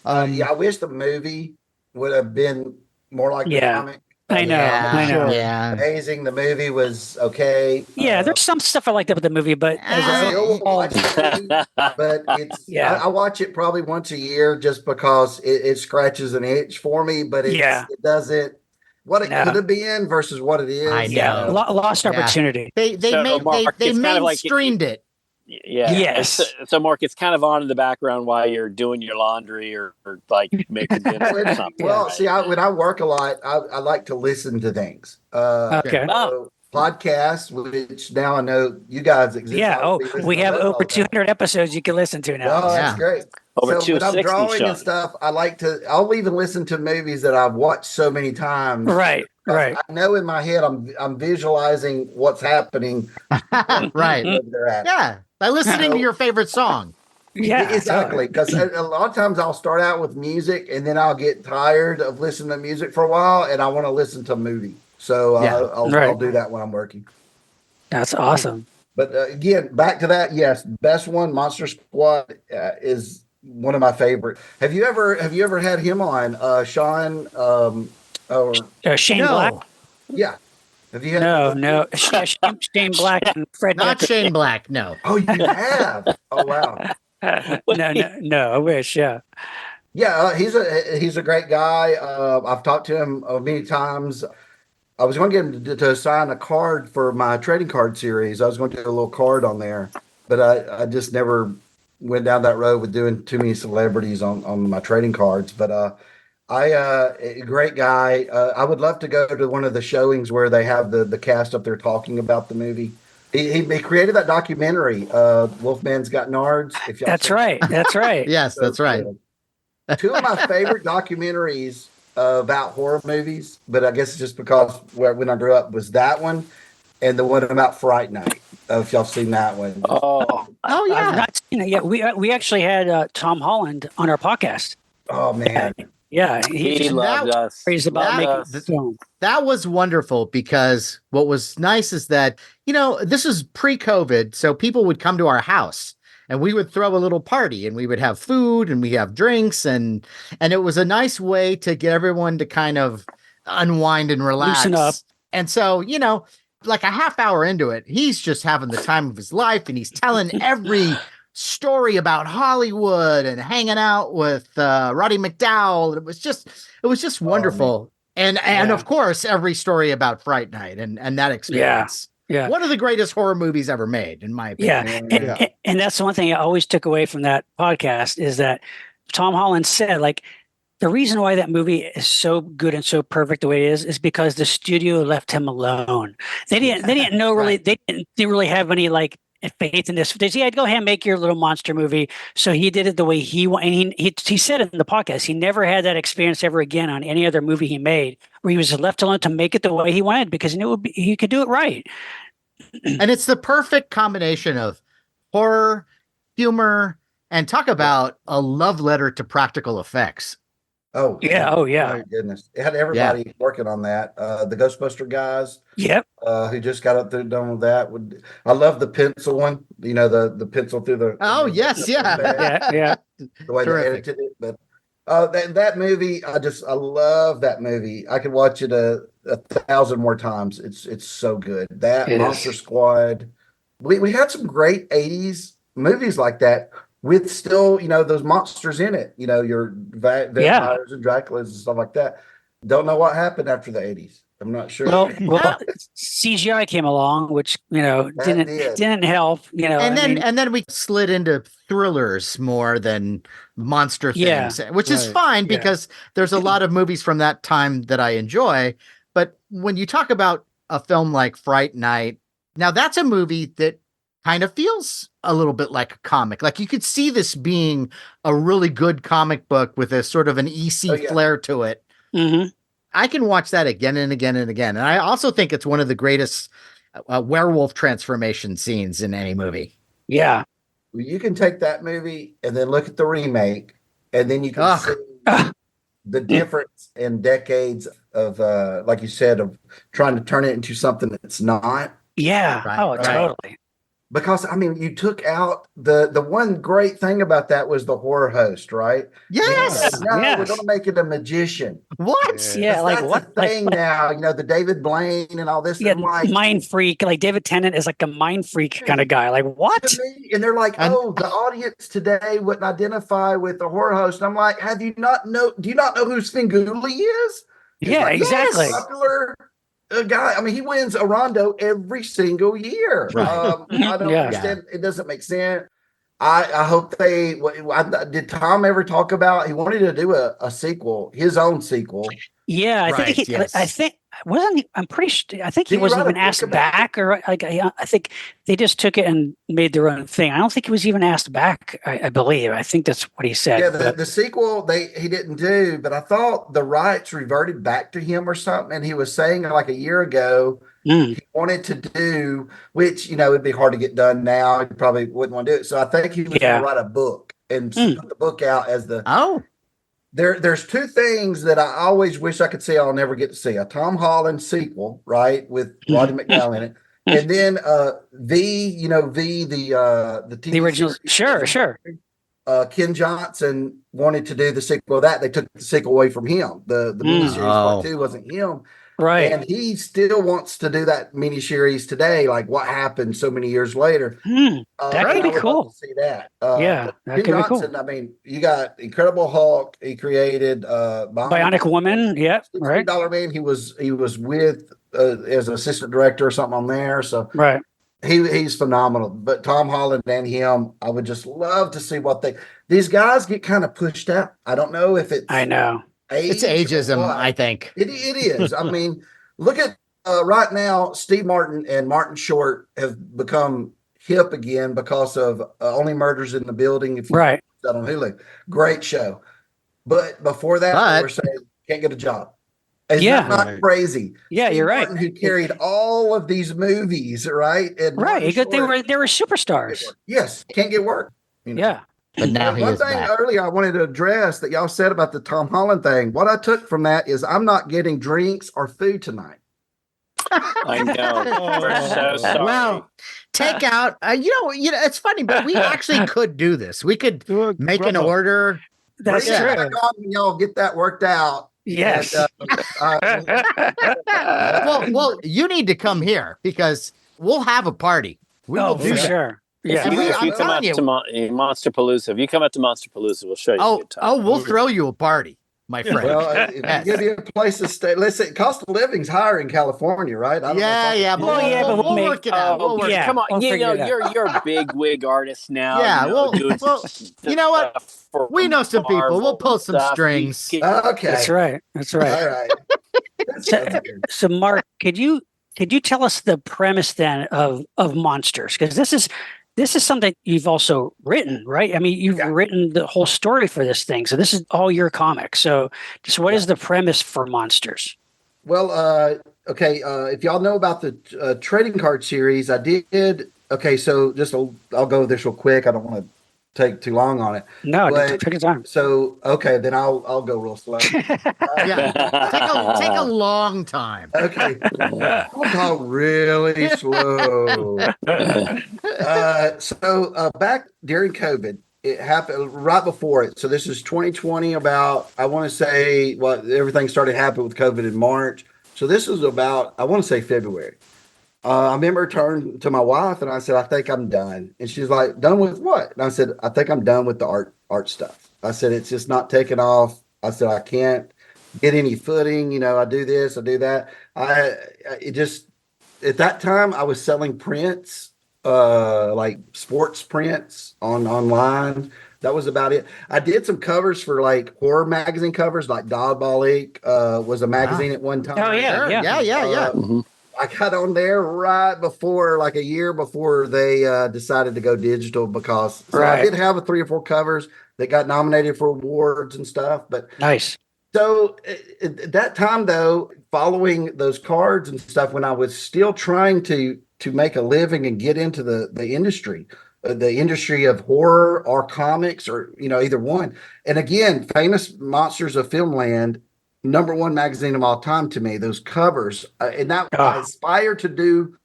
I wish the movie would have been more like the Yeah. comic. I know. Yeah, I know. yeah. Amazing. The movie was okay. Yeah, there's some stuff I like that with the movie, but as I a still will whole, watch the movie, but it's Yeah. I watch it probably once a year just because it scratches an itch for me, but it doesn't what it No. could have been versus what it is. I yeah, know. lost Yeah. opportunity. They So, Mark, they it's kind of like mainstreamed it. Yeah. Yes. So, Mark, it's kind of on in the background while you're doing your laundry or like making dinner or something. Well, right? see, when I work a lot, I like to listen to things. Okay. So podcasts, which now I know you guys exist. Yeah. I'll Oh, be listening we to have those all over the time. 200 episodes you can listen to now. Oh, that's Yeah. great. Over So when I'm 260, drawing Sean. and stuff, I'll even listen to movies that I've watched so many times. Right. Right. I know in my head I'm visualizing what's happening. Right. Where they're at. Yeah. By listening to So- your favorite song. Yeah. Exactly. Because a lot of times I'll start out with music and then I'll get tired of listening to music for a while and I want to listen to a movie. So Yeah. I'll do that when I'm working. That's awesome. But again, back to that. Yes, best one, Monster Squad, is one of my favorite. Have you ever had him on, Sean? Or Shane No, Black? yeah, have you had? No. Shane Black and Fred. not Decker. Shane Black. No. Oh, you have. Oh, wow. No. I wish. Yeah. Yeah, he's a great guy. I've talked to him many times. I was going to get him to sign a card for my trading card series. I was going to do a little card on there, but I just never went down that road with doing too many celebrities on my trading cards. But a great guy. I would love to go to one of the showings where they have the cast up there talking about the movie. He created that documentary, Wolfman's Got Nards. If y'all That's seen right. That's right. Yes, that's right. it. Two of my favorite documentaries about horror movies, but I guess it's just because when I grew up was that one and the one about Fright Night. If y'all seen that one. Oh, Oh I've yeah. not seen it yet. We actually had Tom Holland on our podcast. Oh man. Yeah, he he just loved us. praised about that- making Us. film. That was wonderful because what was nice is that, this is pre-COVID, so people would come to our house and we would throw a little party and we would have food and we have drinks and it was a nice way to get everyone to kind of unwind and relax. Loosen up. And so, like a half hour into it, he's just having the time of his life and he's telling every story about Hollywood and hanging out with Roddy McDowell. It was just wonderful. And Yeah. of course, every story about Fright Night and that experience. Yeah. One of the greatest horror movies ever made, in my opinion. Yeah. And that's the one thing I always took away from that podcast is that Tom Holland said, like, the reason why that movie is so good and so perfect the way it is because the studio left him alone. They didn't know really, Right. they didn't really have any like faith in this. They said, go ahead and make your little monster movie. So he did it the way he wanted. And he said it in the podcast. He never had that experience ever again on any other movie he made where he was left alone to make it the way he wanted because he knew he could do it right. And it's the perfect combination of horror, humor, and talk about a love letter to practical effects. Oh Yeah. Oh, yeah. My goodness. It had everybody working on that. The Ghostbuster guys, Yep. who just got up there done with that. I love the pencil one, the pencil through the Oh, yes, yeah. Yeah. the way Terrific. they edited it. But that movie, I love that movie. I could watch it a 1,000 more times. It's so good. That It is. Monster Squad. We had some great 80s movies like that with still, those monsters in it. Your vampires and Draculas and stuff like that. Don't know what happened after the 80s. I'm not sure. Well, CGI came along, which That didn't did. didn't help. And then we slid into thrillers more than monster Yeah. things, which is Right. fine Yeah. because there's a lot of movies from that time that I enjoy. But when you talk about a film like Fright Night, now that's a movie that kind of feels a little bit like a comic. Like you could see this being a really good comic book with a sort of an EC Oh, yeah. flair to it. hmm I can watch that again and again and again. And I also think it's one of the greatest werewolf transformation scenes in any movie. Yeah. You can take that movie and then look at the remake, and then you can Ugh. see the difference in decades of, like you said, of trying to turn it into something that's not. Yeah. Right, Oh, right. totally. Because I mean, you took out the one great thing about that was the horror host, right? Yes. No, we're Yes. going to make it a magician. What? Yeah, like That's what? a thing now. The David Blaine and all this. Yeah, I'm like, mind freak. Like David Tennant is like a mind freak kind of guy. Like what? to me, and they're like, And- oh, the audience today wouldn't identify with the horror host. And I'm like, do you not know who Svengoolie is? He's Yeah, like, exactly. popular guy. I mean, he wins a rondo every single year. Right. I don't Yeah. understand. It doesn't make sense. I hope they. Did Tom ever talk about? He wanted to do a sequel, his own sequel. Yeah, I Right, think yes. I think wasn't he, I'm pretty sure I think he Did he wasn't write a even book asked about back or like I think they just took it and made their own thing. I don't think he was even asked back, I believe. I think that's what he said. Yeah, but- the sequel he didn't do, but I thought the rights reverted back to him or something, and he was saying like a year ago Mm, he wanted to do, which it'd be hard to get done now. He probably wouldn't want to do it. So I think he was Yeah. going to write a book and put the book out as the. Oh, There's two things that I always wish I could see. I'll never get to see a Tom Holland sequel, right, with Roddy McDowell in it, and then the TV the original series. sure. Ken Johnson wanted to do the sequel of that. They took the sequel away from him. The miniseries part 2 wasn't him. Right. And he still wants to do that miniseries today, like what happened so many years later. That And could I be would love cool. to see that. Yeah, but that Ken could be cool. Johnson, I mean, you got Incredible Hulk. He created Bionic Woman, yeah, right. $60 Man. He was with as an assistant director or something on there. So Right. he's phenomenal. But Tom Holland and him, I would just love to see what these guys get kind of pushed out. I don't know if it's I know. it's age or ageism, what. I think. It is. I mean, look at right now, Steve Martin and Martin Short have become hip again because of Only Murders in the Building. If you Right. watch that on Hulu, great show. But before that, they were saying can't get a job. Is Yeah. that not Right. crazy? Yeah, Steve you're right. Martin, who carried all of these movies, right? And Right. Martin Because they Short were can't get superstars. work. Yes, can't get work. Yeah. But now And he one is thing back. earlier I wanted to address that y'all said about the Tom Holland thing. What I took from that is I'm not getting drinks or food tonight. I know. We're so sorry. Well, take out. It's funny, but we actually could do this. We could make an order. That's Bring it true. back on when y'all get that worked out. Yes. And, Well, you need to come here because we'll have a party. We will Oh, do for that. sure. Yeah. And If you I'm come out telling to Monster Palooza, if you come out to Monster Palooza, we'll show you. a good time. We'll throw you a party, my friend. well, if Yes. you give you a place to stay, listen, cost of living's higher in California, right? I don't know if I Yeah, can- but Well, we'll, yeah, but we'll we'll make- work it out. We'll work yeah. it Come on, we'll figure it out. you're a big wig artist now. Yeah, doing you know what? stuff for We know some people. We'll Marvel pull some stuff. strings. Okay. That's right. That's right. All right. That sounds good. So, Mark, could you tell us the premise then of Monsters? Because this is something you've also written, right? I mean, you've written the whole story for this thing. So this is all your comics. So just what is the premise for Monsters? Well, okay. If y'all know about the trading card series, I did. Okay, so I'll go with this real quick. I don't want to take too long on it. No, But- take your time. So, okay, then I'll go real slow. Yeah, take a long time. Okay, I'll talk really slow. So back during COVID, it happened right before it. So this is 2020. About I want to say everything started happening with COVID in March. So this is about I want to say February. I remember turning to my wife and I said, I think I'm done. And she's like, done with what? And I said, I think I'm done with the art stuff. I said, it's just not taking off. I said, I can't get any footing. You know, I do this, I do that. It just, at that time I was selling prints, like sports prints online. That was about it. I did some covers for like horror magazine covers, like Diabolique, was a magazine at one time. Oh, yeah. Sure. Yeah. Mhm. I got on there right before, like a year before they decided to go digital, because so I Right. did have 3 or 4 covers that got nominated for awards and stuff. But Nice. so at that time, though, following those cards and stuff, when I was still trying to make a living and get into the industry, the industry of horror or comics, or either one. And again, Famous Monsters of Filmland, #1 magazine of all time to me. Those covers, and that I aspired to do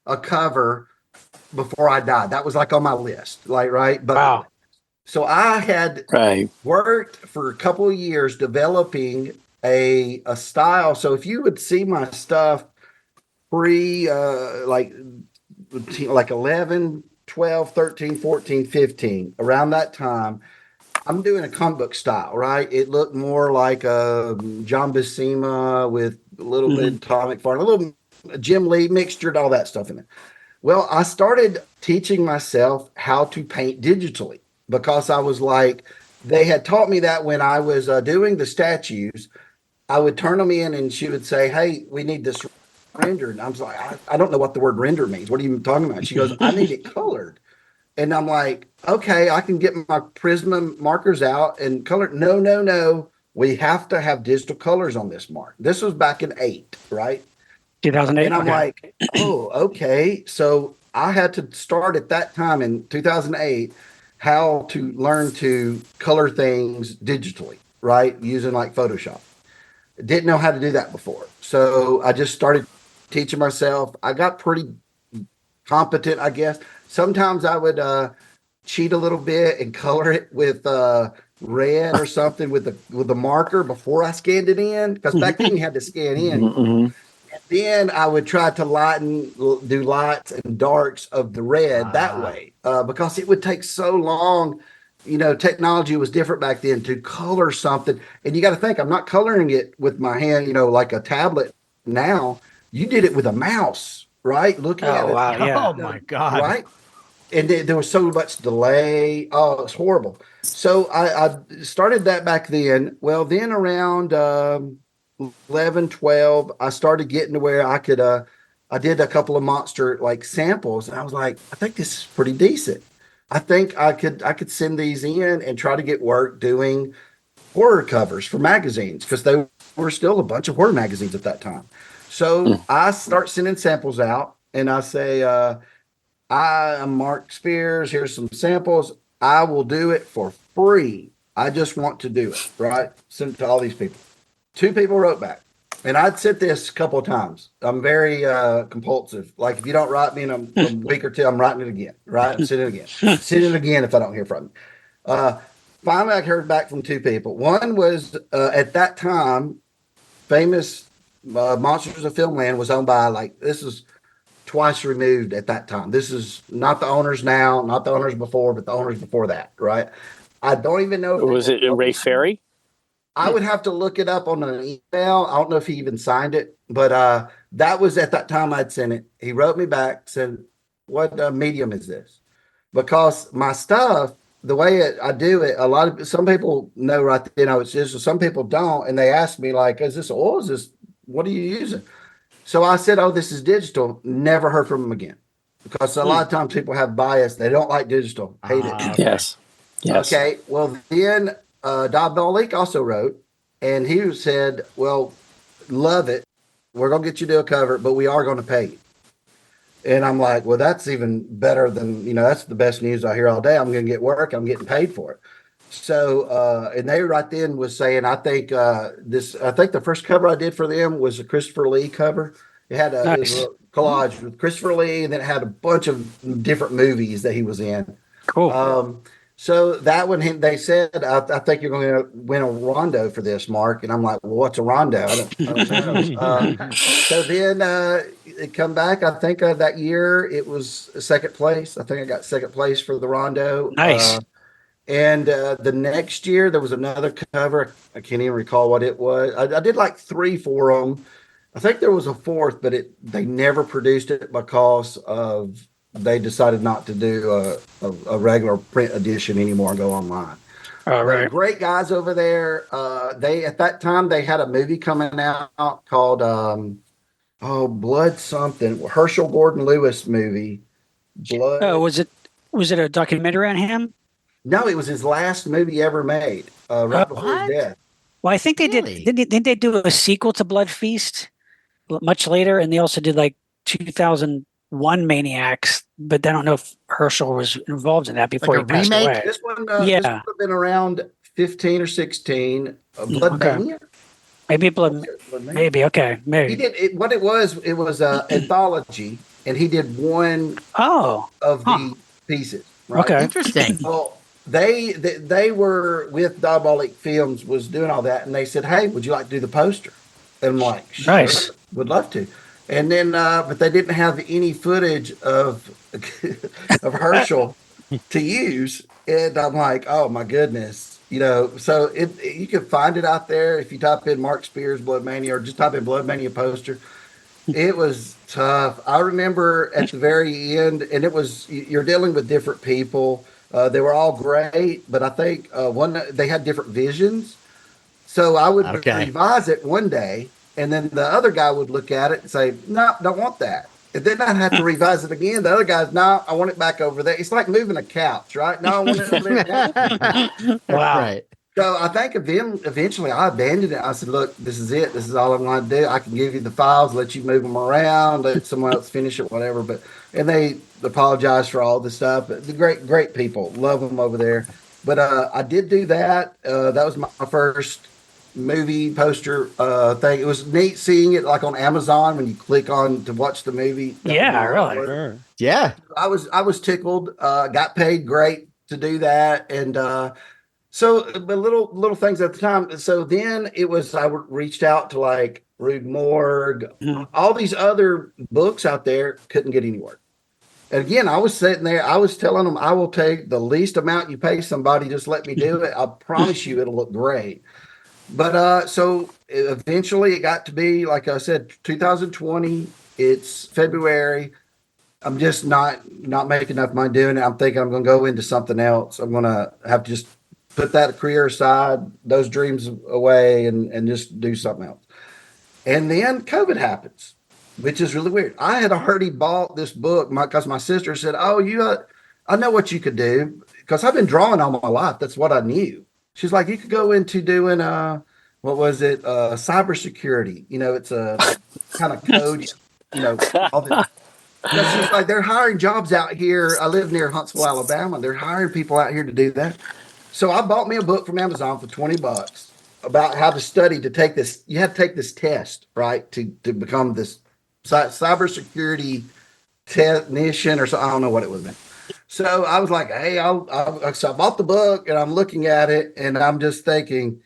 a cover before I died. That was like on my list, like right. But Wow. so I had Right. worked for a couple of years developing a style. So if you would see my stuff pre like 11, 12, 13, 14, 15, around that time, I'm doing a comic book style, right? It looked more like John Buscema with a little bit of Tom McFarlane, a little Jim Lee mixtured, all that stuff in it. Well, I started teaching myself how to paint digitally, because I was like, they had taught me that when I was doing the statues, I would turn them in and she would say, "Hey, we need this rendered." And I was like, I don't know what the word render means. What are you talking about? She goes, "I need it colored." And I'm like, okay, I can get my Prisma markers out and color. No. We have to have digital colors on this mark. This was back in 8, right? 2008. And I'm Okay. like, oh, okay. So I had to start at that time in 2008 how to learn to color things digitally, right? Using like Photoshop. Didn't know how to do that before. So I just started teaching myself. I got pretty competent, I guess. Sometimes I would cheat a little bit and color it with red or something with the marker before I scanned it in, because back then you had to scan in. Mm-hmm. Then I would try to do lights and darks of the red that way, because it would take so long. Technology was different back then to color something. And you got to think, I'm not coloring it with my hand, like a tablet now. You did it with a mouse, right? Looking at it. Wow. Yeah. Oh my God. Right? And there was so much delay. Oh, it's horrible. So I started that back then. Well, then around 11, 12, I started getting to where I could, I did a couple of monster like samples, and I was like, I think this is pretty decent. I think I could send these in and try to get work doing horror covers for magazines, because they were still a bunch of horror magazines at that time. So I start sending samples out, and I say, I'm Mark Spears. Here's some samples. I will do it for free. I just want to do it, right? Send it to all these people. 2 people wrote back. And I'd said this a couple of times. I'm very compulsive. Like, if you don't write me in a week or 2, I'm writing it again, right? Send it again. Send it again if I don't hear from you. Finally, I heard back from 2 people. One was, at that time, Famous Monsters of Filmland was owned by, like, this is twice removed at that time. This is not the owners now, not the owners before, but the owners before that, right? I don't even know if Was it Ray Ferry? I would have to look it up on an email. I don't know if he even signed it, but that was at that time I'd sent it. He wrote me back, said, "What medium is this?" Because my stuff, the way I do it, some people know right then, it's just, some people don't, and they ask me like, "Is this oil? Is this, what are you using?" So I said, "Oh, this is digital." Never heard from them again, because a lot of times people have bias. They don't like digital, hate it. Okay. Yes. Okay. Well, then Diabolique also wrote, and he said, "Well, love it. We're going to get you to do a cover, but we are going to pay you." And I'm like, well, that's even better than, that's the best news I hear all day. I'm going to get work. I'm getting paid for it. So, and they right then was saying, I think the first cover I did for them was a Christopher Lee cover. It had it was a collage with Christopher Lee, and then it had a bunch of different movies that he was in. Cool. So that one, they said, I think you're going to win a rondo for this, Mark. And I'm like, well, what's a rondo? I don't know. So then it come back. I think that year it was second place. I think I got second place for the rondo. Nice. And the next year, there was another cover. I can't even recall what it was. I did like 3 for them. I think there was a fourth, but they never produced it because of they decided not to do a regular print edition anymore and go online. All But right. great guys over there. They at that time they had a movie coming out called Blood something, Herschel Gordon Lewis movie. Blood. Oh, was it a documentary on him? No, it was his last movie ever made, right before his What? death. Well, I think they Really? didn't they do a sequel to Blood Feast much later, and they also did like 2001 Maniacs, but I don't know if Herschel was involved in that before Like he a passed remake? away. This one, Yeah. this would have been around 15 or 16. Blood Okay. Mania? Maybe Blood, Blood Mania? maybe okay, He maybe. did it. What it was anthology, and he did one Oh, of Huh. the pieces. Right? okay. Interesting. Well, they were with Diabolic Films was doing all that, and they said, "Hey, would you like to do the poster?" And I'm like, "Sure, Nice. would love to." And then, but they didn't have any footage of of Herschel to use, and I'm like, "Oh my goodness." So you can find it out there if you type in Mark Spears Blood Mania or just type in Blood Mania poster. It was tough. I remember at the very end, and you're dealing with different people. They were all great, but I think they had different visions. So I would Okay. revise it one day, and then the other guy would look at it and say, "No, don't want that." And then I'd have to revise it again. The other guy's, "No, I want it back over there." It's like moving a couch, right? No, I want it over there. Wow. Right. So I think eventually I abandoned it. I said, "Look, this is it. This is all I'm going to do. I can give you the files, let you move them around, let someone else finish it, whatever." And they apologized for all the stuff. But the great people, love them over there. But I did do that. That was my first movie poster thing. It was neat seeing it like on Amazon when you click on to watch the movie. That Yeah, was really. Sure. Yeah. I was tickled. Got paid great to do that, and so, but little things at the time. So then it was I reached out to like Rude Morgue, Mhm. all these other books out there couldn't get anywhere. And again, I was sitting there. I was telling them, I will take the least amount you pay somebody. Just let me do it. I promise you, it'll look great. But so eventually, it got to be like I said, 2020. It's February. I'm just not making enough money doing it. I'm thinking I'm going to go into something else. I'm going to have to just put that career aside, those dreams away, and just do something else. And then COVID happens, which is really weird. I had already bought this book because my sister said, "Oh, I know what you could do," because I've been drawing all my life. That's what I knew. She's like, "You could go into doing what was it? Cybersecurity. It's a kind of code. All this." Because she's like, they're hiring jobs out here. I live near Huntsville, Alabama. They're hiring people out here to do that. So I bought me a book from Amazon for $20 about how to study to take this. You have to take this test, right, to become this cybersecurity technician or so. I don't know what it was. So I was like, hey, so I bought the book and I'm looking at it and I'm just thinking,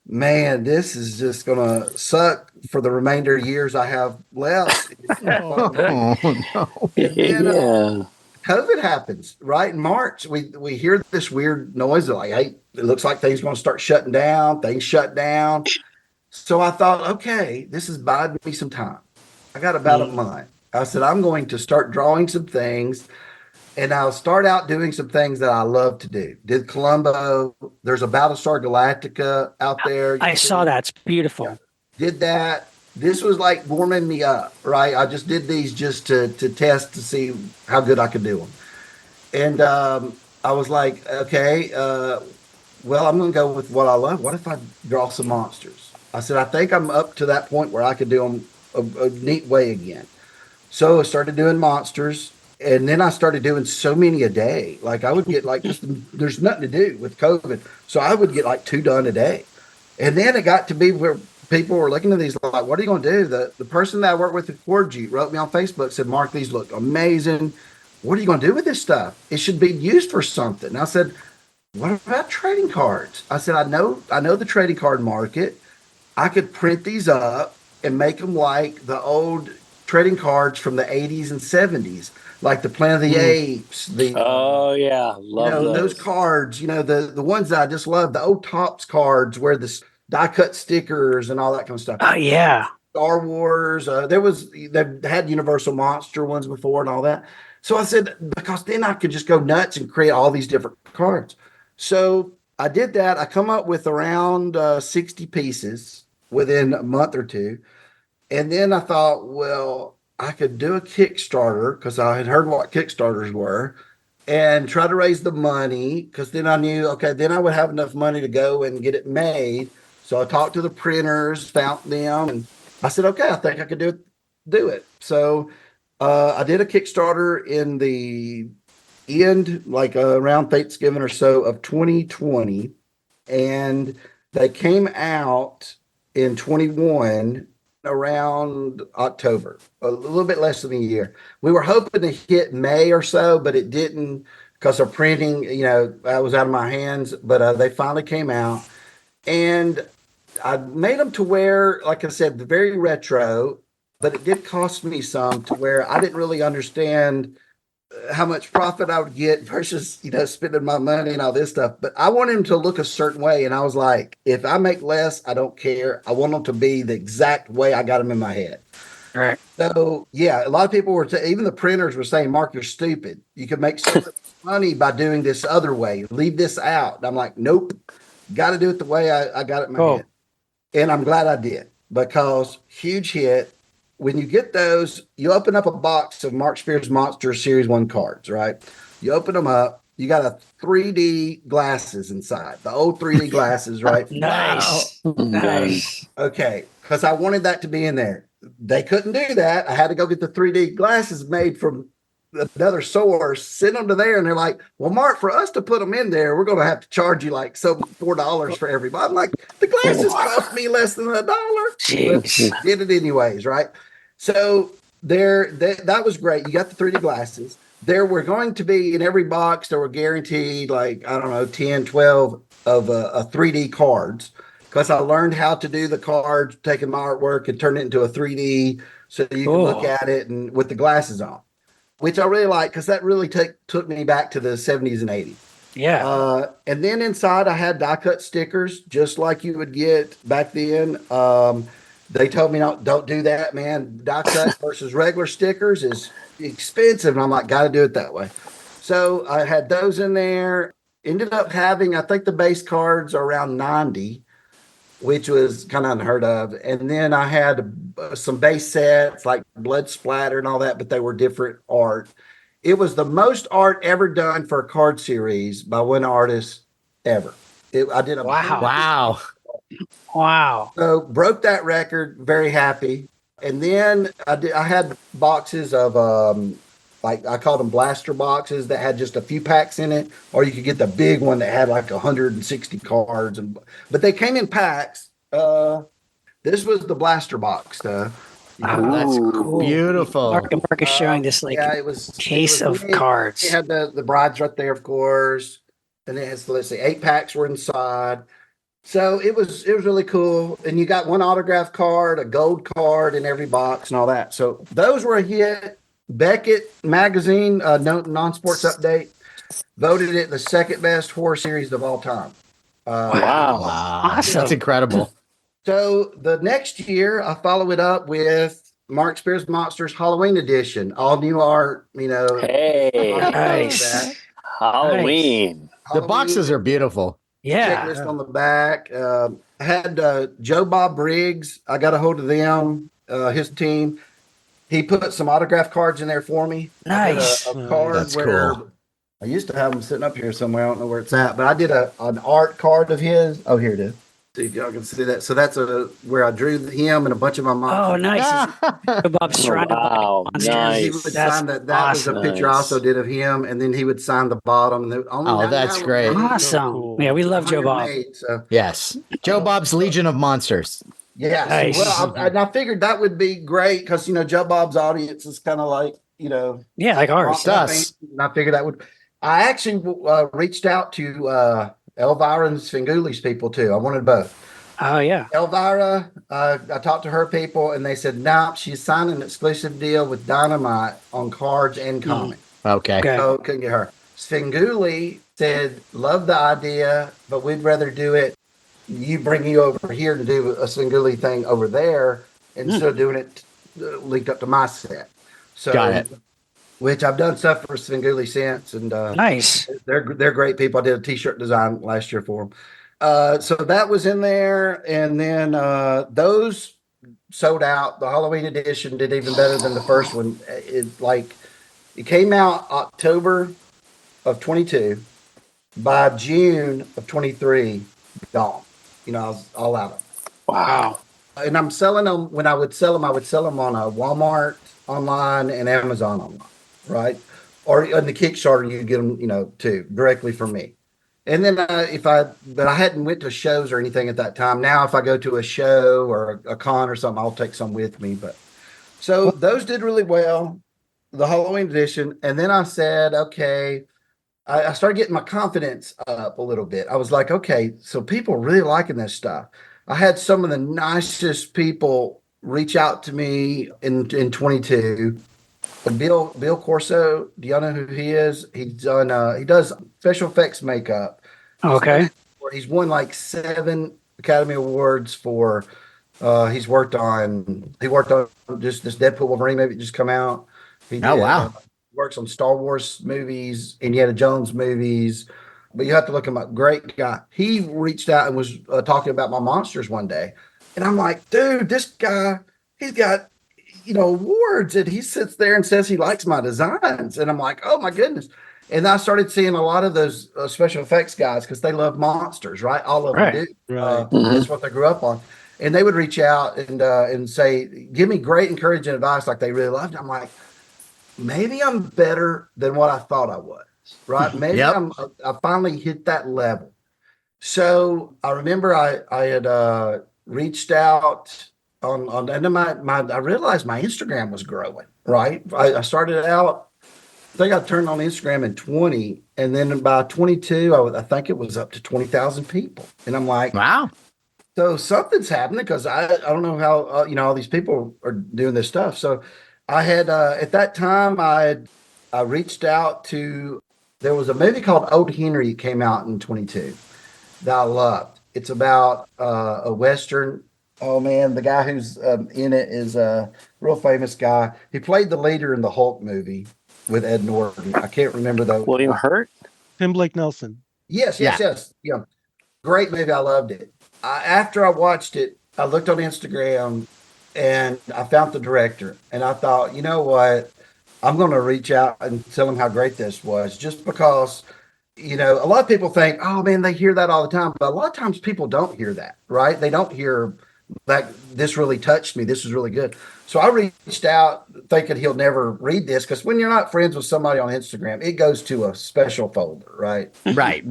man, this is just gonna suck for the remainder of years I have left. Oh, no. And then Yeah. COVID happens right in March. We hear this weird noise like, hey, it looks like things are going to start shutting down. Things shut down. So I thought, okay, this is biding me some time. I got about a month. I said, I'm going to start drawing some things and I'll start out doing some things that I love to do. Did Columbo. There's a Battlestar Galactica out there. I saw that. It's beautiful. Did that. This was like warming me up, right? I just did these just to test to see how good I could do them. And I was like, okay, well, I'm going to go with what I love. What if I draw some monsters? I said, I think I'm up to that point where I could do them a neat way again. So I started doing monsters. And then I started doing so many a day. Like I would get like, there's nothing to do with COVID. So I would get like 2 done a day. And then it got to be where people were looking at these like, what are you going to do? The person that I worked with at Corgi wrote me on Facebook, said, Mark, these look amazing. What are you going to do with this stuff? It should be used for something. And I said, what about trading cards? I said, I know the trading card market. I could print these up and make them like the old trading cards from the 80s and 70s. like the Planet of the Apes, the Oh yeah, love those those. cards, the ones that I just love, the old Tops cards where the die cut stickers and all that kind of stuff. Oh yeah. Star Wars, they've had Universal Monster ones before and all that. So I said, because then I could just go nuts and create all these different cards. So I did that. I come up with around 60 pieces within a month or two. And then I thought, well, I could do a Kickstarter because I had heard what Kickstarters were and try to raise the money because then I knew, okay, then I would have enough money to go and get it made. So I talked to the printers, found them, and I said, okay, I think I could do it. So I did a Kickstarter in the end, like around Thanksgiving or so of 2020, and they came out in 21 around October, a little bit less than a year. We were hoping to hit May or so, but it didn't because of printing. That was out of my hands. But they finally came out, and I made them to where, like I said, very retro. But it did cost me some to where I didn't really understand how much profit I would get versus, spending my money and all this stuff. But I wanted them to look a certain way. And I was like, if I make less, I don't care. I want them to be the exact way I got them in my head. Right. So, yeah, a lot of people were, even the printers were saying, Mark, you're stupid. You could make so much money by doing this other way. Leave this out. And I'm like, nope, got to do it the way I got it in my head. And I'm glad I did because huge hit. When you get those, you open up a box of Mark Spears Monsters Series 1 cards, right? You open them up. You got a 3D glasses inside, the old 3D glasses, right? Nice. Nice. Okay, because I wanted that to be in there. They couldn't do that. I had to go get the 3D glasses made from another source, send them to there, and they're like, well, Mark, for us to put them in there, we're going to have to charge you like $4 for everybody. I'm like, the glasses cost me less than $1. Jeez. But did it anyways, right? So that was great. You got the 3D glasses. There were going to be in every box, there were guaranteed like, I don't know, 10, 12 of a 3D cards because I learned how to do the cards, taking my artwork and turn it into a 3D so you can look at it and with the glasses on, which I really like because that really took me back to the 70s and 80s. Yeah. And then inside I had die cut stickers just like you would get back then. They told me, don't do that, man. Die cut versus regular stickers is expensive. And I'm like, got to do it that way. So I had those in there. Ended up having, I think the base cards are around 90, which was kind of unheard of. And then I had some base sets like blood splatter and all that, but they were different art. It was the most art ever done for a card series by one artist ever. I did a Wow. Wow. So broke that record, very happy. And then I had boxes of like I called them blaster boxes that had just a few packs in it, or you could get the big one that had like 160 cards. But they came in packs. This was the blaster box. That's Cool. beautiful. Mark is showing this it was case of neat. cards. It had the brides right there, of course. And it has, let's see, 8 packs were inside. So it was really cool. And you got one autograph card, a gold card in every box and all that. So those were a hit. Beckett Magazine, non-sports update, voted it the second best horror series of all time. Wow. Awesome. That's incredible. So the next year, I follow it up with Mark Spears Monsters Halloween edition, all new art, Hey, Nice. Halloween. The boxes are beautiful. Yeah. Checklist on the back. I had Joe Bob Briggs. I got a hold of them, his team. He put some autograph cards in there for me. Nice. I did a card That's where cool. I used to have them sitting up here somewhere. I don't know where it's at, but I did an art card of his. Oh, here it is. See if y'all can see that. So that's where I drew him and a bunch of my monsters. Oh, nice. Bob's surrounded by Wow, monsters. He nice. would That's sign that. That was a awesome. picture I also did of him, and then he would sign the bottom. Oh, that's great. Awesome. cool. Yeah, we love Joe Bob. So Yes. Joe Bob's Legion of Monsters. yeah, Nice. well, I figured that would be great because Joe Bob's audience is kind of like Yeah, like ours. Us. And I figured that would. I actually reached out to Elvira and Svenguli's people too. I wanted both. Oh yeah. Elvira, I talked to her people, and they said, "Nah, she's signed an exclusive deal with Dynamite on cards and comics." Okay. Okay. So couldn't get her. Svengoolie said, "Love the idea, but we'd rather do it. You bring you over here to do a Svengoolie thing over there instead of doing it linked up to my set." So, Got it. which I've done stuff for Svengoolie since, and Nice. they're great people. I did a T-shirt design last year for them. So that was in there, and then those sold out. The Halloween edition did even better than the first one. It came out October of 22. By June of 23, gone. You know, I was all out of them. Wow. And I'm selling them. When I would sell them on a Walmart online and Amazon online, right? Or on the Kickstarter, you get them, too, directly from me. And then but I hadn't went to shows or anything at that time. Now, if I go to a show or a con or something, I'll take some with me. But so those did really well, the Halloween edition. And then I said, okay, I started getting my confidence up a little bit. I was like, okay, so people are really liking this stuff. I had some of the nicest people reach out to me in 22. Bill Corso, do y'all know who he is? He does special effects makeup. Okay. He's won like 7 Academy Awards for. He worked on just this Deadpool Wolverine movie that just come out. Oh, wow. Works on Star Wars movies, Indiana Jones movies, but you have to look him up. Great guy. He reached out and was talking about my monsters one day, and I'm like, dude, this guy, he's got awards, and he sits there and says he likes my designs, and I'm like, oh my goodness. And I started seeing a lot of those special effects guys because they love monsters, right? All of them do. Right. That's what they grew up on. And they would reach out and say, give me great encouraging advice, like they really loved it. I'm like, maybe I'm better than what I thought I was, right? Maybe Yep. I finally hit that level. So I remember I had reached out on and then I realized my Instagram was growing, right? I started out, I think I turned on Instagram in 20, and then by 22, I think it was up to 20,000 people. And I'm like, Wow. so something's happening, because I don't know how all these people are doing this stuff. So I had at that time I reached out to, there was a movie called Old Henry that came out in 22 that I loved. It's about a Western. Oh man, the guy who's in it is a real famous guy. He played the leader in the Hulk movie with Ed Norton. I can't remember though. William Hurt? Tim Blake Nelson. Yes. Yeah. Great movie. I loved it. After I watched it, I looked on Instagram and I found the director, and I thought, you know what? I'm going to reach out and tell him how great this was, just because, a lot of people think, oh man, they hear that all the time. But a lot of times people don't hear that, right? They don't hear that this really touched me. This is really good. So I reached out thinking he'll never read this, because when you're not friends with somebody on Instagram, it goes to a special folder, right? Right.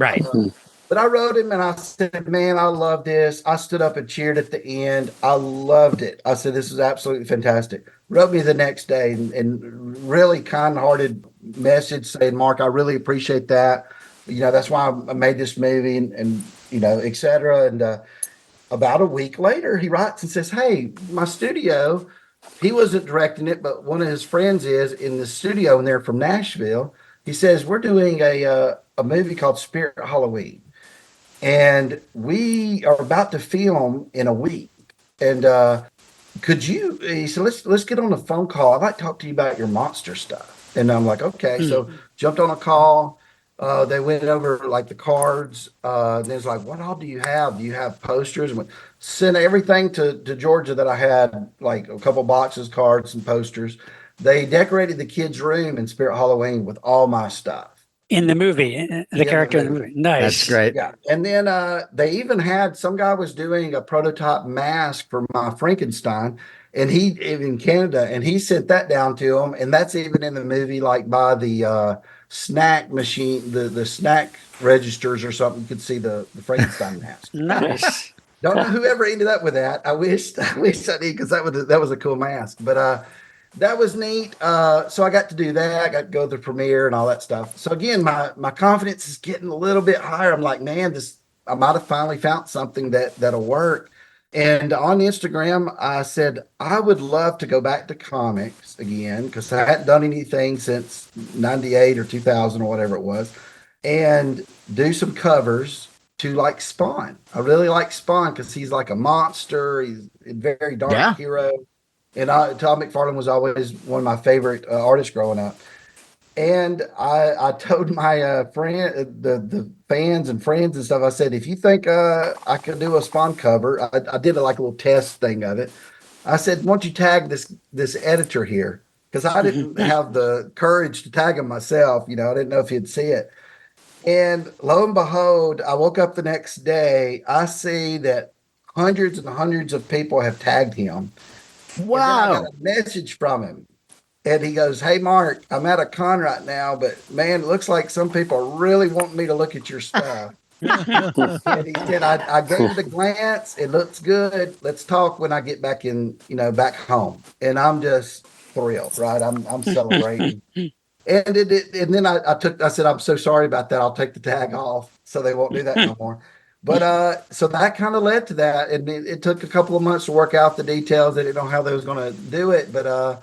But I wrote him and I said, man, I love this. I stood up and cheered at the end. I loved it. I said, this is absolutely fantastic. Wrote me the next day and really kind-hearted message saying, Mark, I really appreciate that. That's why I made this movie and et cetera. And about a week later, he writes and says, hey, my studio, he wasn't directing it, but one of his friends is in the studio, and they're from Nashville. He says, we're doing a movie called Spirit Halloween. And we are about to film in a week. And he said, let's get on a phone call. I'd like to talk to you about your monster stuff. And I'm like, okay. So jumped on a call. They went over like the cards. And it's like, what all do you have? Do you have posters? And sent everything to Georgia that I had, like a couple boxes, cards, and posters. They decorated the kids' room in Spirit Halloween with all my stuff. In the movie, the character in the movie. Nice. That's great. Yeah. And then they even had, some guy was doing a prototype mask for my Frankenstein, and he in Canada, and he sent that down to him. And that's even in the movie, like by the snack machine, the snack registers or something. You could see the Frankenstein mask. Nice. Don't know whoever ended up with that. I wish I did, because that was a cool mask. But that was neat. So I got to do that. I got to go to the premiere and all that stuff. So again, my confidence is getting a little bit higher. I'm like, man, I might have finally found something that'll work. And on Instagram, I said, I would love to go back to comics again because I hadn't done anything since 98 or 2000 or whatever it was, and do some covers to like Spawn. I really like Spawn because he's like a monster. He's a very dark Yeah. hero. And Todd MacFarlane was always one of my favorite artists growing up. And I told my friend, the fans and friends and stuff, I said, if you think I could do a Spawn cover, I did like a little test thing of it. I said, why don't you tag this editor here? Because I didn't have the courage to tag him myself. You know, I didn't know if he'd see it. And lo and behold, I woke up the next day. I see that hundreds and hundreds of people have tagged him. And then I Wow. got a message from him. And he goes, hey, Mark, I'm at a con right now, but man, it looks like some people really want me to look at your stuff. And he said, I gave it a glance. It looks good. Let's talk when I get back in, back home. And I'm just thrilled, right? I'm celebrating. And and then I said, I'm so sorry about that. I'll take the tag off so they won't do that no more. But so that kind of led to that. And it took a couple of months to work out the details. They didn't know how they was going to do it. But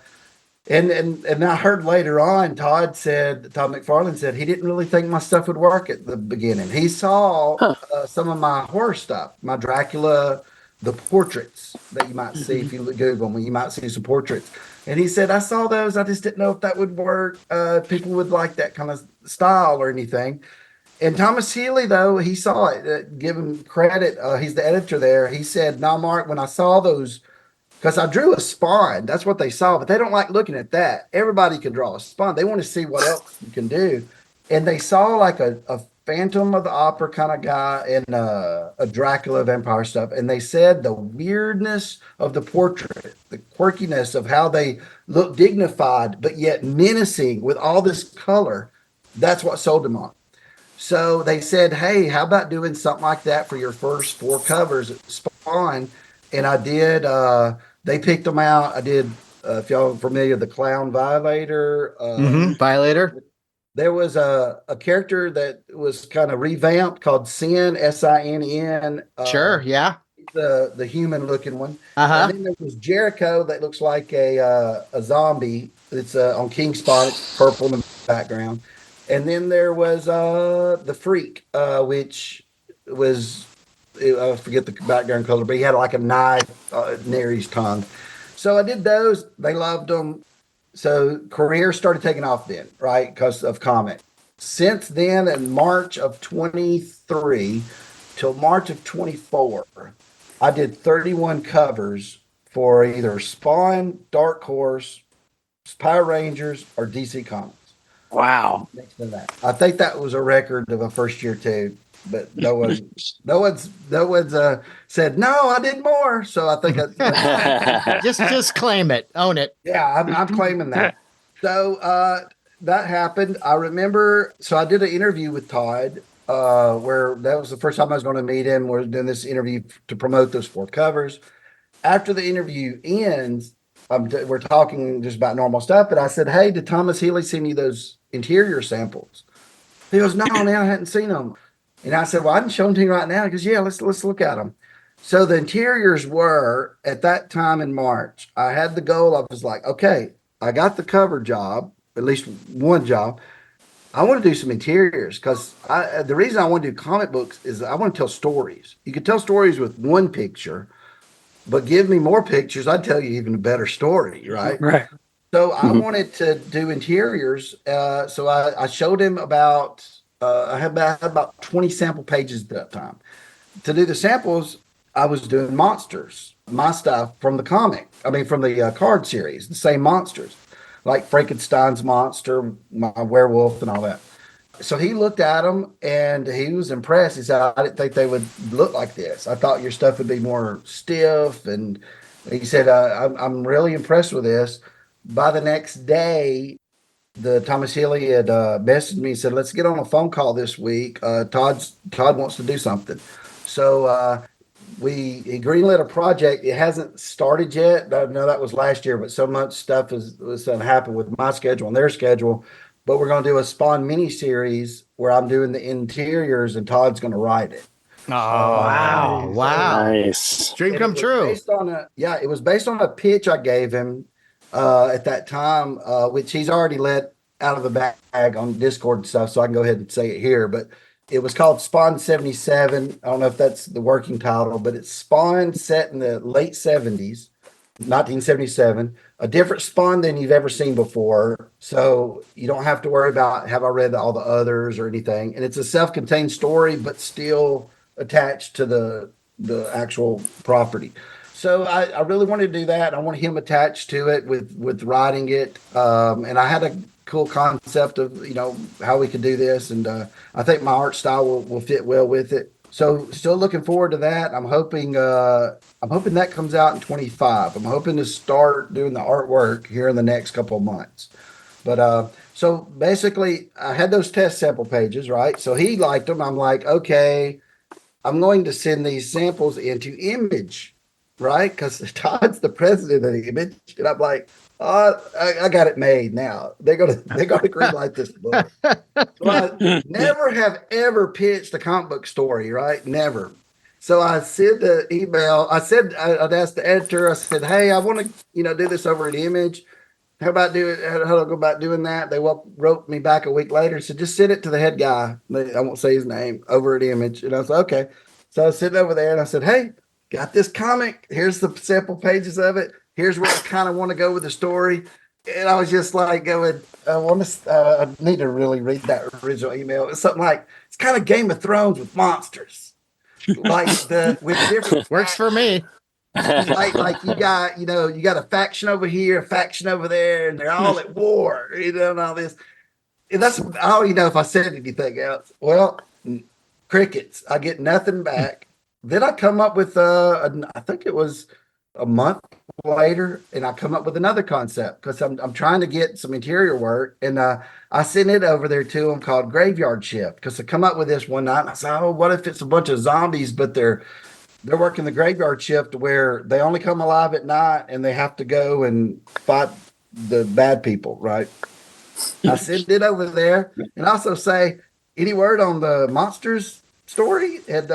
and I heard later on, Todd MacFarlane said he didn't really think my stuff would work at the beginning. He saw some of my horror stuff, my Dracula, the portraits that you might see if you Google them, you might see some portraits. And he said, I saw those. I just didn't know if that would work. People would like that kind of style or anything. And Thomas Healy, though, he saw it. Give him credit. He's the editor there. He said, no, Mark, when I saw those, because I drew a Spawn, that's what they saw, but they don't like looking at that. Everybody can draw a Spawn. They want to see what else you can do. And they saw like a Phantom of the Opera kind of guy and a Dracula vampire stuff. And they said the weirdness of the portrait, the quirkiness of how they look dignified, but yet menacing with all this color, that's what sold them on. So they said, hey, how about doing something like that for your first 4 covers at Spawn? And I did. They picked them out. I did. If y'all are familiar, the Clown Violator. Violator. There was a character that was kind of revamped called Sin, Sinn. Sure. Yeah. The human looking one. Uh-huh. And then there was Jericho that looks like a zombie. It's on King Spot. It's purple in the background. And then there was the Freak, which was, I forget the background color, but he had like a knife near his tongue. So I did those. They loved them. So career started taking off then, right? Because of comic. Since then, in March of 23 till March of 24, I did 31 covers for either Spawn, Dark Horse, Power Rangers, or DC Comics. Wow. Next to that, I think that was a record of a first year too, but no one's said no. I did more, so I think just claim it, own it. yeah, I'm claiming that. So that happened. I remember. So I did an interview with Todd, where that was the first time I was going to meet him. We're doing this interview to promote those 4 covers. After the interview ends, we're talking just about normal stuff. But I said, "Hey, did Thomas Healy send you those interior samples?" He goes, "No, man, I hadn't seen them." And I said, "Well, I can show them to you right now." He goes, "Yeah, let's look at them." So the interiors were at that time in March. I had the goal. I was like, okay, I got the cover job, at least one job. I want to do some interiors because the reason I want to do comic books is I want to tell stories. You could tell stories with one picture, but give me more pictures, I'd tell you even a better story, right? Right. So I wanted to do interiors. So I showed him about, I had about 20 sample pages at that time. To do the samples, I was doing monsters, my stuff from the comic. I mean, from the card series, the same monsters, like Frankenstein's monster, my werewolf, and all that. So he looked at them and he was impressed. He said, I didn't think they would look like this. I thought your stuff would be more stiff. And he said, I'm really impressed with this. By the next day, the Thomas Healy had messaged me and said, let's get on a phone call this week. Todd wants to do something. So he greenlit a project. It hasn't started yet. I know that was last year, but so much stuff was going to happen with my schedule and their schedule. But we're going to do a Spawn mini series where I'm doing the interiors and Todd's going to write it. Wow. Nice. Wow. Nice. Dream And come it was true. based on it was based on a pitch I gave him at that time, which he's already let out of the bag on Discord and stuff, so I can go ahead and say it here. But it was called Spawn 77. I don't know if that's the working title, but it's Spawn set in the late 70s, 1977. A different Spawn than you've ever seen before. So you don't have to worry about have I read all the others or anything. And it's a self-contained story, but still attached to the actual property. So I really wanted to do that. I wanted him attached to it with writing it. And I had a cool concept of, how we could do this. And I think my art style will fit well with it. So still looking forward to that. I'm hoping that comes out in 25. I'm hoping to start doing the artwork here in the next couple of months. But so basically I had those test sample pages, right? So he liked them. I'm like, okay, I'm going to send these samples into Image, right? Because Todd's the president of the Image, and I'm like, oh, I got it made now. They're gonna greenlight this book. So I never have ever pitched a comic book story, right? Never. So I sent the email. I'd asked the editor. I said, hey, I want to do this over an Image. How do I go about doing that? They wrote me back a week later and said, just send it to the head guy. I won't say his name, over at Image. And I was like, okay. So I was sitting over there and I said, hey, got this comic. Here's the sample pages of it. Here's where I kind of want to go with the story. And I was just like going, I need to really read that original email. It's something like, it's kind of Game of Thrones with monsters. With different Works for me. like you got a faction over here, a faction over there, and they're all at war, and all this. And that's I don't even know if I said anything else. Well, crickets. I get nothing back. Then I come up with I think it was a month later, and I come up with another concept because I'm trying to get some interior work, and I sent it over there to them called Graveyard Shift because I come up with this one night. And I said, oh, what if it's a bunch of zombies, but they're working the graveyard shift where they only come alive at night and they have to go and fight the bad people, right? I send it over there and also say, any word on the monsters story? And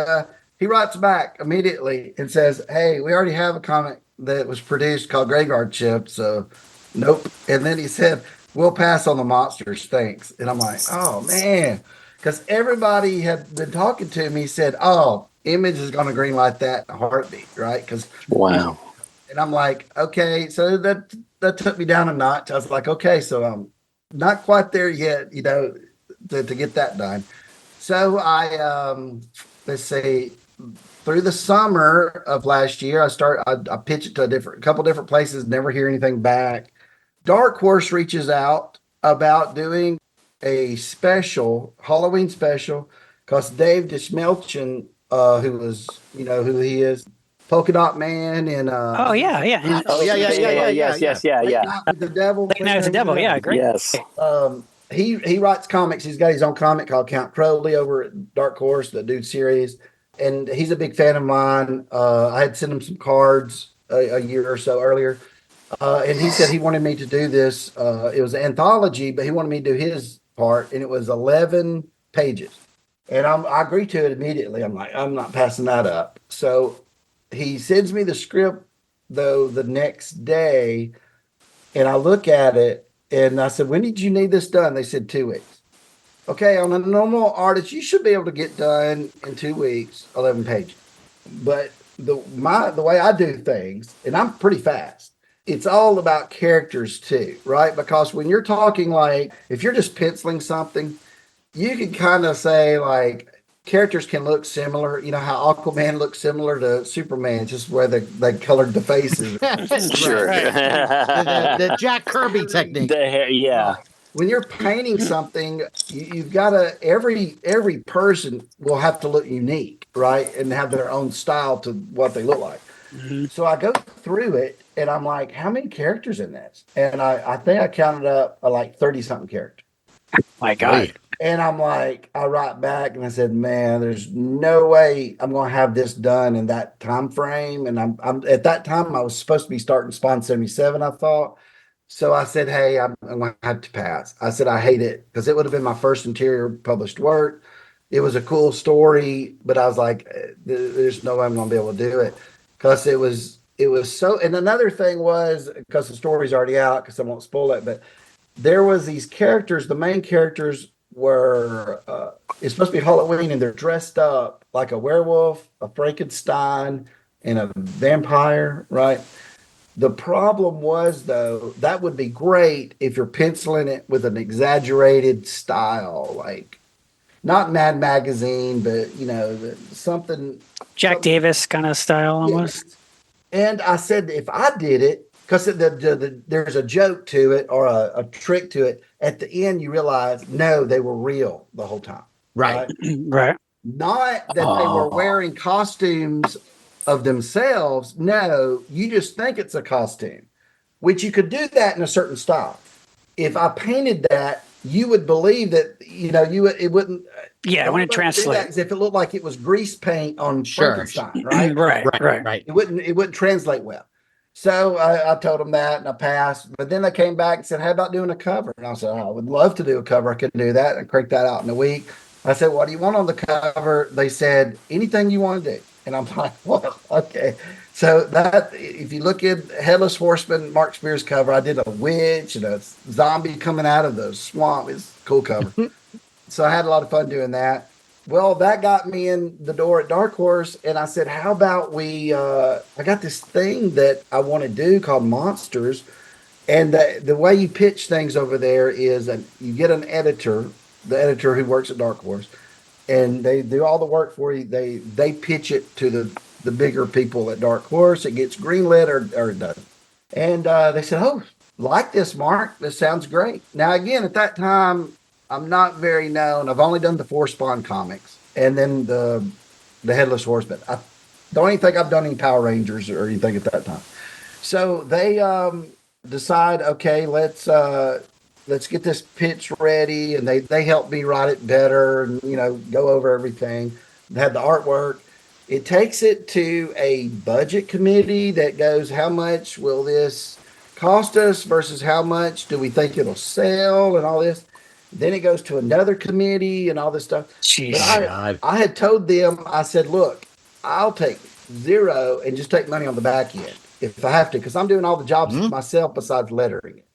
he writes back immediately and says, hey, we already have a comic that was produced called Graveyard Shift, so nope. And then he said, we'll pass on the monsters, thanks. And I'm like, oh, man. Because everybody had been talking to me, said, oh, Image is going to greenlight that in a heartbeat, right? Because Wow. And I'm like, okay, so that took me down a notch. I was like, okay, so I'm not quite there yet, to get that done. So I let's say through the summer of last year, I pitched it to a couple different places, never hear anything back. Dark Horse reaches out about doing a special Halloween special because Dave DeSmelchin, who was, who he is, Polka Dot Man, and Oh yeah. Yes. Late Night with the Devil. Late Night with the Devil. Yeah, great. Yes. He writes comics. He's got his own comic called Count Crowley over at Dark Horse, the dude series, and he's a big fan of mine. I had sent him some cards a year or so earlier, and he said he wanted me to do this. It was an anthology, but he wanted me to do his part, and it was 11 pages. And I agreed to it immediately. I'm like, I'm not passing that up. So he sends me the script, though, the next day, and I look at it, and I said, when did you need this done? They said 2 weeks. Okay, on a normal artist, you should be able to get done in 2 weeks, 11 pages. But the way I do things, and I'm pretty fast, it's all about characters too, right? Because when you're talking, like, if you're just penciling something, you can kind of say, like, characters can look similar. You know how Aquaman looks similar to Superman, just where they colored the faces. Sure. Right. The Jack Kirby technique. The hair, yeah. When you're painting something, you've got to every person will have to look unique, right, and have their own style to what they look like. Mm-hmm. So I go through it, and I'm like, how many characters in this? And I think I counted up like 30 something characters. My God. And I'm like, I write back and I said, man, there's no way I'm going to have this done in that time frame. And I'm at that time, I was supposed to be starting Spawn 77, I thought. So I said, hey, I'm going to have to pass. I said, I hate it because it would have been my first interior published work. it was a cool story, but I was like, there's no way I'm going to be able to do it because it was so. And another thing was because the story's already out, because I won't spoil it, but there was these characters. The main characters were it's supposed to be Halloween, and they're dressed up like a werewolf, a Frankenstein, and a vampire, right? The problem was, though, that would be great if you're penciling it with an exaggerated style, like not Mad Magazine, but something. Jack Davis kind of style almost. Yes. And I said, if I did it, because there's a joke to it or a trick to it. At the end, you realize, no, they were real the whole time. Right. Right. Not that they were wearing costumes of themselves. No, you just think it's a costume, which you could do that in a certain style. If I painted that, you would believe that, it wouldn't. Yeah, it wouldn't translate. As if it looked like it was grease paint on Sure. Frankenstein, right? Right. It wouldn't translate well. So I told them that and I passed. But then they came back and said, how about doing a cover? And I said, I would love to do a cover. I couldn't do that. I cranked that out in a week. I said, what do you want on the cover? They said, anything you want to do. And I'm like, well, okay. So that, if you look at Headless Horseman, Mark Spears cover, I did a witch and a zombie coming out of the swamp. It's a cool cover. So I had a lot of fun doing that. Well, that got me in the door at Dark Horse, and I said, how about I got this thing that I want to do called Monsters, and the way you pitch things over there is that you get an editor, the editor who works at Dark Horse, and they do all the work for you. They pitch it to the bigger people at Dark Horse. It gets greenlit or it doesn't. And they said, oh, like this, Mark. This sounds great. Now, again, at that time, I'm not very known. I've only done the 4 Spawn comics and then the Headless Horseman. I don't even think I've done any Power Rangers or anything at that time. So they decide, okay, let's get this pitch ready, and they help me write it better and go over everything. They have the artwork. It takes it to a budget committee that goes, how much will this cost us versus how much do we think it'll sell and all this. Then it goes to another committee and all this stuff. Jeez. But I had told them, I said, look, I'll take 0 and just take money on the back end if I have to, because I'm doing all the jobs myself besides lettering it.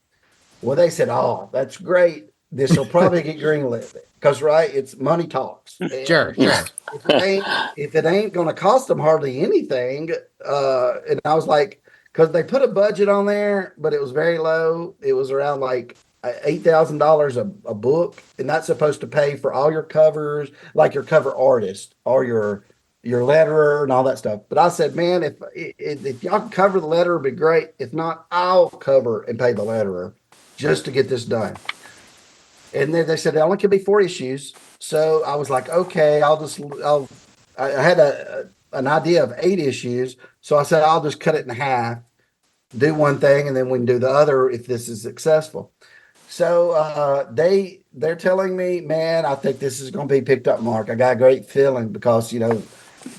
Well, they said, oh, that's great. This will probably get greenlit because, right, it's money talks. Sure. If it ain't going to cost them hardly anything, and I was like, because they put a budget on there, but it was very low. It was around like $8,000 a book, and that's supposed to pay for all your covers, like your cover artist or your letterer and all that stuff. But I said, man, if y'all can cover the letterer, it'd be great. If not, I'll cover and pay the letterer just to get this done. And then they said it only could be 4 issues. So I was like, okay, I had an idea of 8 issues. So I said, I'll just cut it in half, do one thing, and then we can do the other if this is successful. So they're telling me, man, I think this is going to be picked up, Mark. I got a great feeling because,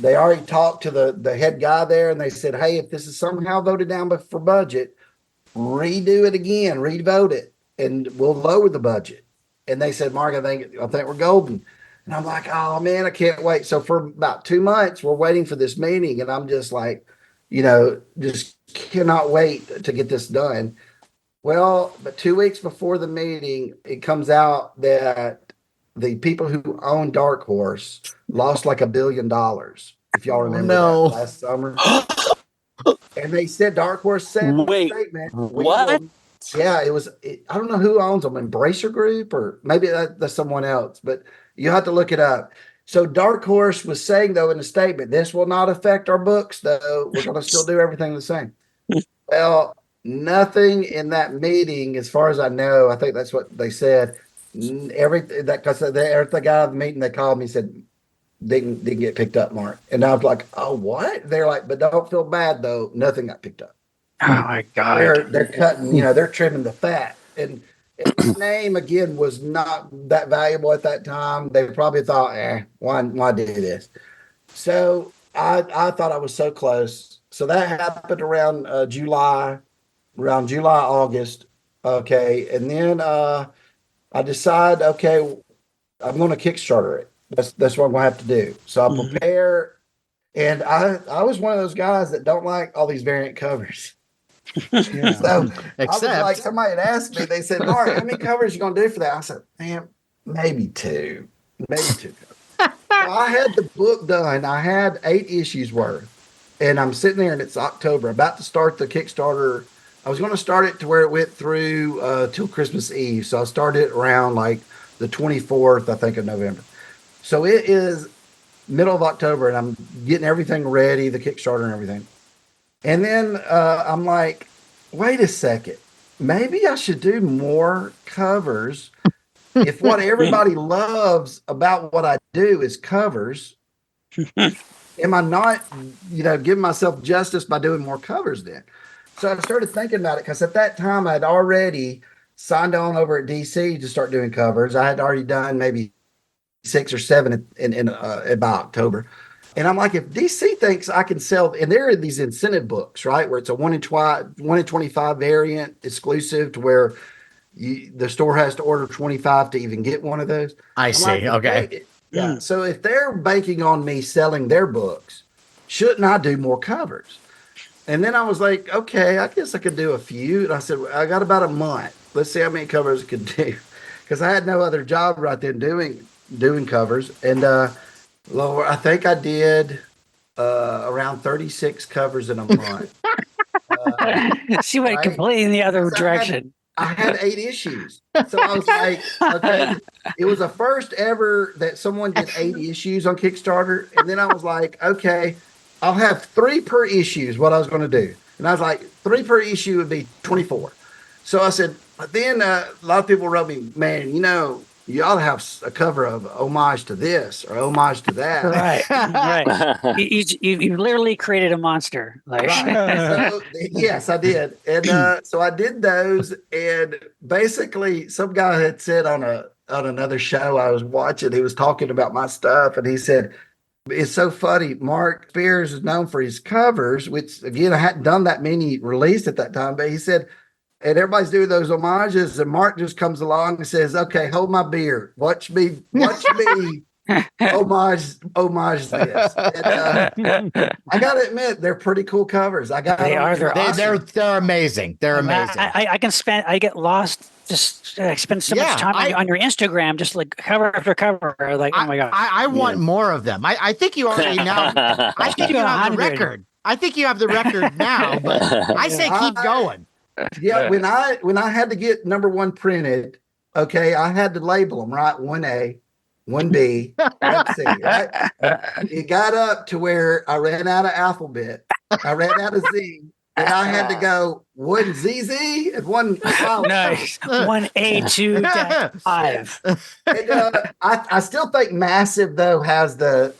they already talked to the head guy there, and they said, hey, if this is somehow voted down for budget, redo it again, revote it, and we'll lower the budget. And they said, Mark, I think we're golden. And I'm like, oh, man, I can't wait. So for about 2 months, we're waiting for this meeting, and I'm just like, just cannot wait to get this done. Well, but 2 weeks before the meeting, it comes out that the people who own Dark Horse lost like $1 billion. If y'all remember that last summer. And they said Dark Horse said in the statement. What? Yeah, I don't know who owns them, Embracer Group, or maybe that's someone else, but you have to look it up. So Dark Horse was saying, though, in the statement, this will not affect our books, though. We're going to still do everything the same. Well, nothing in that meeting, as far as I know, I think that's what they said. Everything that because the guy at the meeting, they called me and said didn't get picked up, Mark. And I was like, oh, what? They're like, but don't feel bad though. Nothing got picked up. Oh my God. They're cutting, they're trimming the fat. And his name again was not that valuable at that time. They probably thought, why do this? So I thought I was so close. So that happened around July, August. Okay. And then I decide, okay, I'm going to Kickstarter it That's what I'm gonna have to do. So I'll Mhm. prepare. And I was one of those guys that don't like all these variant covers. Yeah. So I was Except like, somebody had asked me, they said, Mark, how many covers you gonna do for that? I said, man, maybe two. Maybe two. So I had the book done. I had 8 issues worth. And I'm sitting there and it's October, about to start the Kickstarter. I was gonna start it to where it went through till Christmas Eve. So I started around like the 24th, I think, of November. So it is middle of October and I'm getting everything ready, the Kickstarter and everything. And then I'm like, wait a second, maybe I should do more covers. If what everybody loves about what I do is covers, am I not, giving myself justice by doing more covers then? So I started thinking about it because at that time I'd already signed on over at DC to start doing covers. I had already done maybe 6 or 7 in by October. And I'm like, if DC thinks I can sell, and there are these incentive books, right, where it's a 1 in 25 variant exclusive to where the store has to order 25 to even get one of those. I I'm see. like, Okay. yeah. So if they're banking on me selling their books, shouldn't I do more covers? And then I was like, okay, I guess I could do a few. And I said, I got about a month. Let's see how many covers I could do. Because I had no other job right then doing covers. And Lord, I think I did around 36 covers in a month. She went right? completely in the other Because direction. I had 8 issues. So I was like, okay, it was the first ever that someone did 8 issues on Kickstarter. And then I was like, okay, I'll have 3 per issue is what I was going to do. And I was like, 3 per issue would be 24. So I said, but then a lot of people wrote me, man, you ought to have a cover of homage to this or homage to that. Right, right. You literally created a monster. Like, Right. So yes, I did. And so I did those. And basically some guy had said on another show I was watching, he was talking about my stuff and he said, it's so funny. Mark Spears is known for his covers, which again, I hadn't done that many released at that time, but he said, and everybody's doing those homages, and Mark just comes along and says, okay, hold my beer. Watch me homage this. And, I gotta admit, they're pretty cool covers. I got They them. are. They're They're amazing. They're amazing. I get lost. Just I spend so much Yeah, time on your Instagram, just like cover after cover. Like, oh my god, I want more of them. I think you already now. I think you have the 100. record. I think you have the record now, but I say keep going. Yeah, when I had to get number 1 printed, okay, I had to label them, right? 1A, 1B, 1C, right? It got up to where I ran out of alphabet. I ran out of Z. And I had to go 1 ZZ and 1 nice. 1A2-5. And, I still think Massive though has they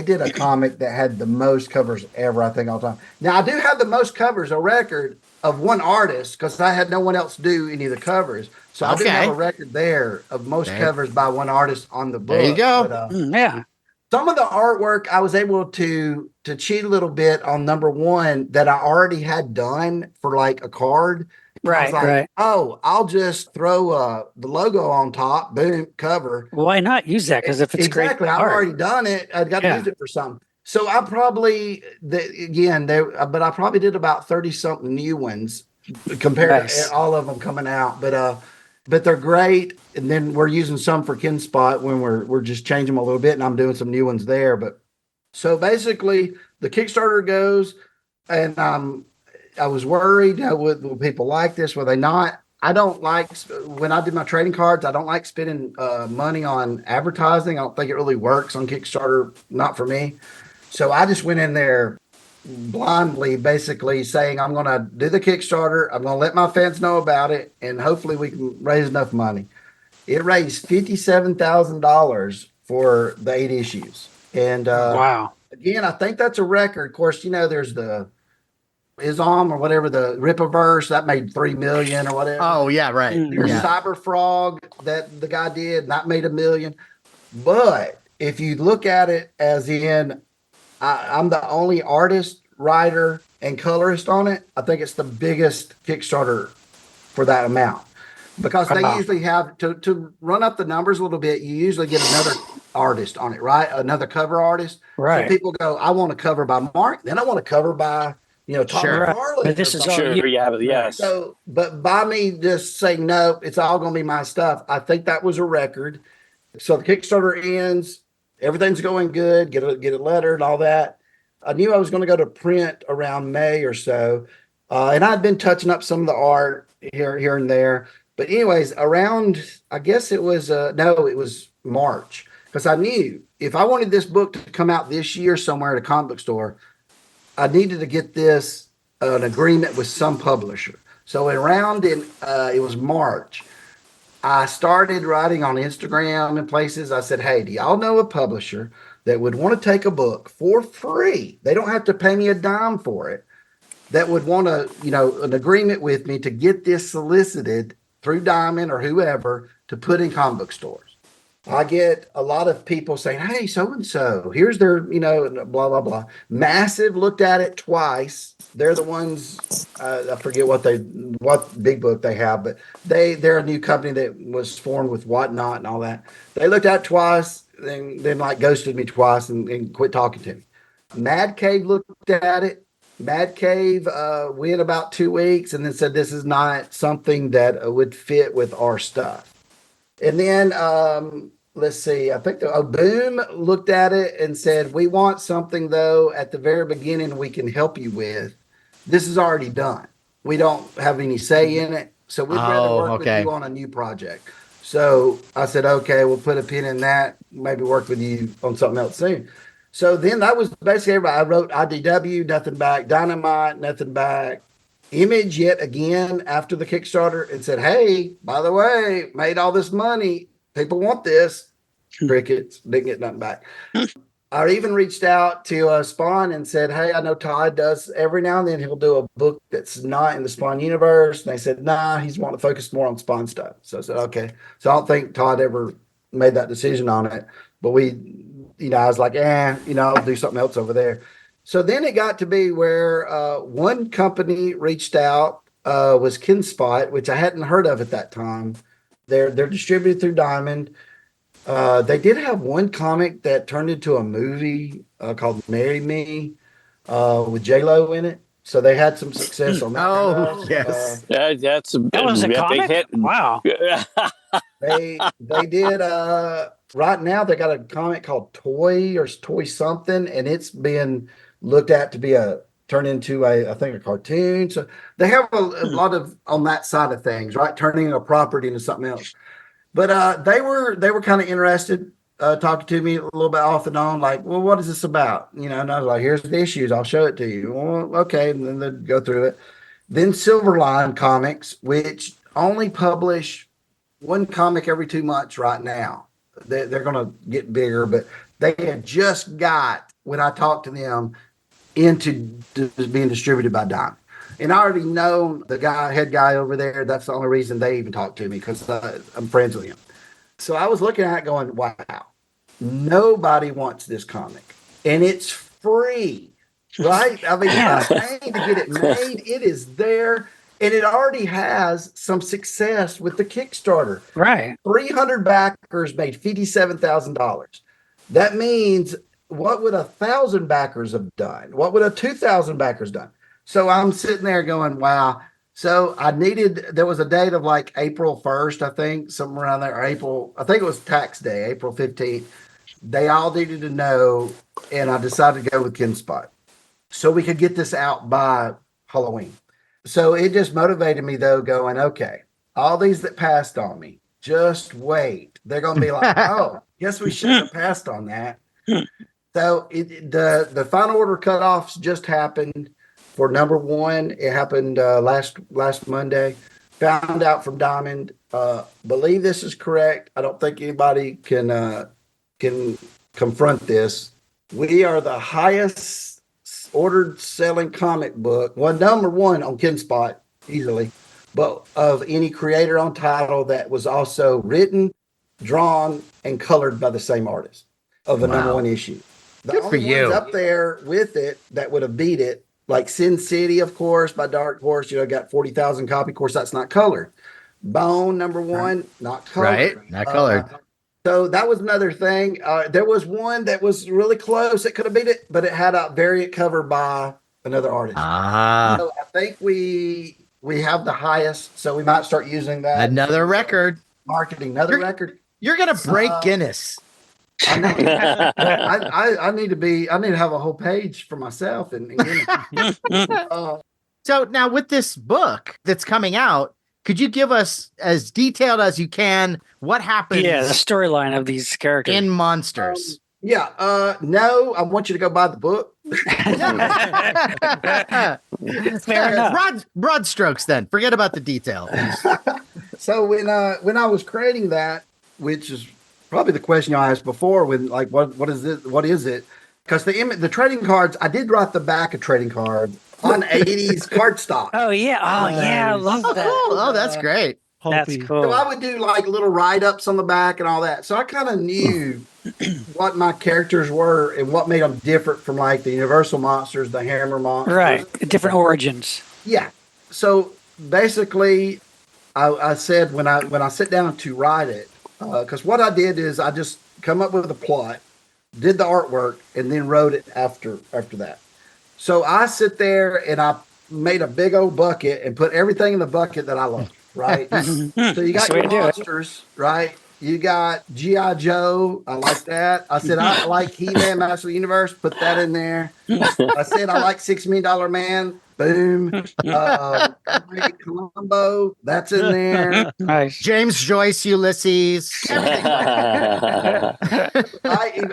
did a comic that had the most covers ever, I think, all the time. Now I do have the most covers, a record of one artist, because I had no one else do any of the covers. So I do have a record there of most covers by one artist on the book. There you go. But, Yeah. some of the artwork I was able to cheat a little bit on number 1 that I already had done for like a card. Right, I was like, right. oh, I'll just throw the logo on top, boom, cover. Why not use that? Because if it's Exactly, great I've art. already done it. I've got to use it for something. So I probably, but I probably did about 30 something new ones compared to all of them coming out. But they're great. And then we're using some for KinSpot when we're just changing them a little bit, and I'm doing some new ones there. But so basically, the Kickstarter goes, and I was worried, will people like this? Will they not? I don't like, when I did my trading cards, I don't like spending money on advertising. I don't think it really works on Kickstarter, not for me. So I just went in there blindly, basically saying, I'm going to do the Kickstarter. I'm going to let my fans know about it, and hopefully we can raise enough money. It raised $57,000 for the 8 issues. And wow. Again, I think that's a record. Of course, there's the Islam or whatever, the Rippaverse that made 3 million or whatever. Oh yeah, right. There's Cyber Frog that the guy did, and that made $1 million. But if you look at it as in, I'm the only artist, writer, and colorist on it, I think it's the biggest Kickstarter for that amount. Because they usually have to run up the numbers a little bit. You usually get artist on it, right? Another cover artist. Right. So people go, I want a cover by Mark, then I want a cover by, Todd Sure. McFarlane. But this or is something. all Sure, you have it. Yes. So, but by me just saying no, it's all going to be my stuff. I think that was a record. So the Kickstarter ends, everything's going good. Get a letter and all that. I knew I was going to go to print around May or so, and I'd been touching up some of the art here and there. But anyways, around I guess it was no, it was March, because I knew if I wanted this book to come out this year somewhere at a comic book store, I needed to get this an agreement with some publisher. So around it was March. I started writing on Instagram and places. I said, hey, do y'all know a publisher that would want to take a book for free? They don't have to pay me a dime for it. That would want to, an agreement with me to get this solicited through Diamond or whoever to put in comic book stores. I get a lot of people saying, hey, so-and-so, here's their, blah, blah, blah. Massive looked at it twice. They're the ones, I forget what big book they have, but they're a new company that was formed with Whatnot and all that. They looked at it twice, then like ghosted me twice and quit talking to me. Mad Cave looked at it. Mad Cave went about 2 weeks and then said, this is not something that would fit with our stuff. And then, let's see, I think Boom looked at it and said, we want something, though, at the very beginning we can help you with. This is already done. We don't have any say in it. So we'd rather work with you on a new project. So I said, okay, we'll put a pin in that, maybe work with you on something else soon. So then that was basically everybody. I wrote IDW, nothing back, Dynamite, nothing back. Image yet again after the Kickstarter and said, hey, by the way, made all this money. People want this. Crickets, didn't get nothing back. I even reached out to Spawn and said, hey, I know Todd does every now and then he'll do a book that's not in the Spawn universe. And they said, nah, he's wanting to focus more on Spawn stuff. So I said, okay. So I don't think Todd ever made that decision on it. But I was like, I'll do something else over there. So then it got to be where one company reached out, was Kinspot, which I hadn't heard of at that time. They're distributed through Diamond. They did have one comic that turned into a movie called Marry Me with J-Lo in it. So they had some success on that. Oh, yes. That was a big comic? hit. Wow. They did right now they got a comic called Toy or Toy something, and it's been looked at to be turned into I think a cartoon. So they have a lot of on that side of things, right? Turning a property into something else. But they were kind of interested, talking to me a little bit off and on, like, well, what is this about? And I was like, here's the issues, I'll show it to you. Well, okay, and then they'd go through it. Then Silverline Comics, which only publish one comic every 2 months right now. They're going to get bigger, but they had just got, when I talked to them, into being distributed by Diamond. And I already know the head guy over there. That's the only reason they even talked to me, because I'm friends with him. So I was looking at it going, wow, nobody wants this comic. And it's free, right? I mean, you're not paying to get it made. It is there. And it already has some success with the Kickstarter. Right. 300 backers made $57,000. That means, what would 1,000 backers have done? What would 2,000 backers done? So I'm sitting there going, wow. So there was a date of like April 1st, I think, somewhere around there, or April, I think it was tax day, April 15th. They all needed to know, and I decided to go with Kinspot so we could get this out by Halloween. So it just motivated me, though, going, okay, all these that passed on me, just wait. They're going to be like, oh, guess we shouldn't have passed on that. So the final order cutoffs just happened for number one. It happened last Monday. Found out from Diamond. Believe this is correct. I don't think anybody can confront this. We are the highest ordered selling comic book, number one on Kinspot easily, but of any creator on title that was also written, drawn, and colored by the same artist of a number one issue. The Good for only you. ones up there with it that would have beat it, like Sin City, of course, by Dark Horse, got 40,000 copy. Of course, that's not colored. Bone, number one, not colored. Right, not colored. So that was another thing. There was one that was really close. It could have beat it, but it had a variant cover by another artist. Ah, So I think we have the highest, so we might start using that. another record. Marketing, another You're- record. You're gonna break Guinness. I know. I need to have a whole page for myself and So now with this book that's coming out, could you give us as detailed as you can what happens Yeah, the storyline of these characters. in Monsters? no, I want you to go buy the book. Fair enough. Broad strokes then. Forget about the detail. So when I was creating that, which is probably the question you asked before, when like what is it? What is it? Because the trading cards, I did write the back of trading cards on 80s cardstock. Oh yeah. Oh yeah. I love Oh, that. cool. Oh, that's great. That's Pulpy. cool. So I would do like little write-ups on the back and all that. So I kind of knew what my characters were and what made them different from like the Universal monsters, the Hammer monsters. Right. Different origins. Yeah. So basically, I said when I sit down to write it, because what I did is I just come up with a plot, did the artwork, and then wrote it after that. So I sit there and I made a big old bucket and put everything in the bucket that I love. Right. So you got That's the way your to do it. monsters, right? You got G.I. Joe. I like that. I said I like He-Man, Master of the Universe. Put that in there. I said I like $6 Million Man. Boom. Columbo. That's in there. Nice. James Joyce, Ulysses.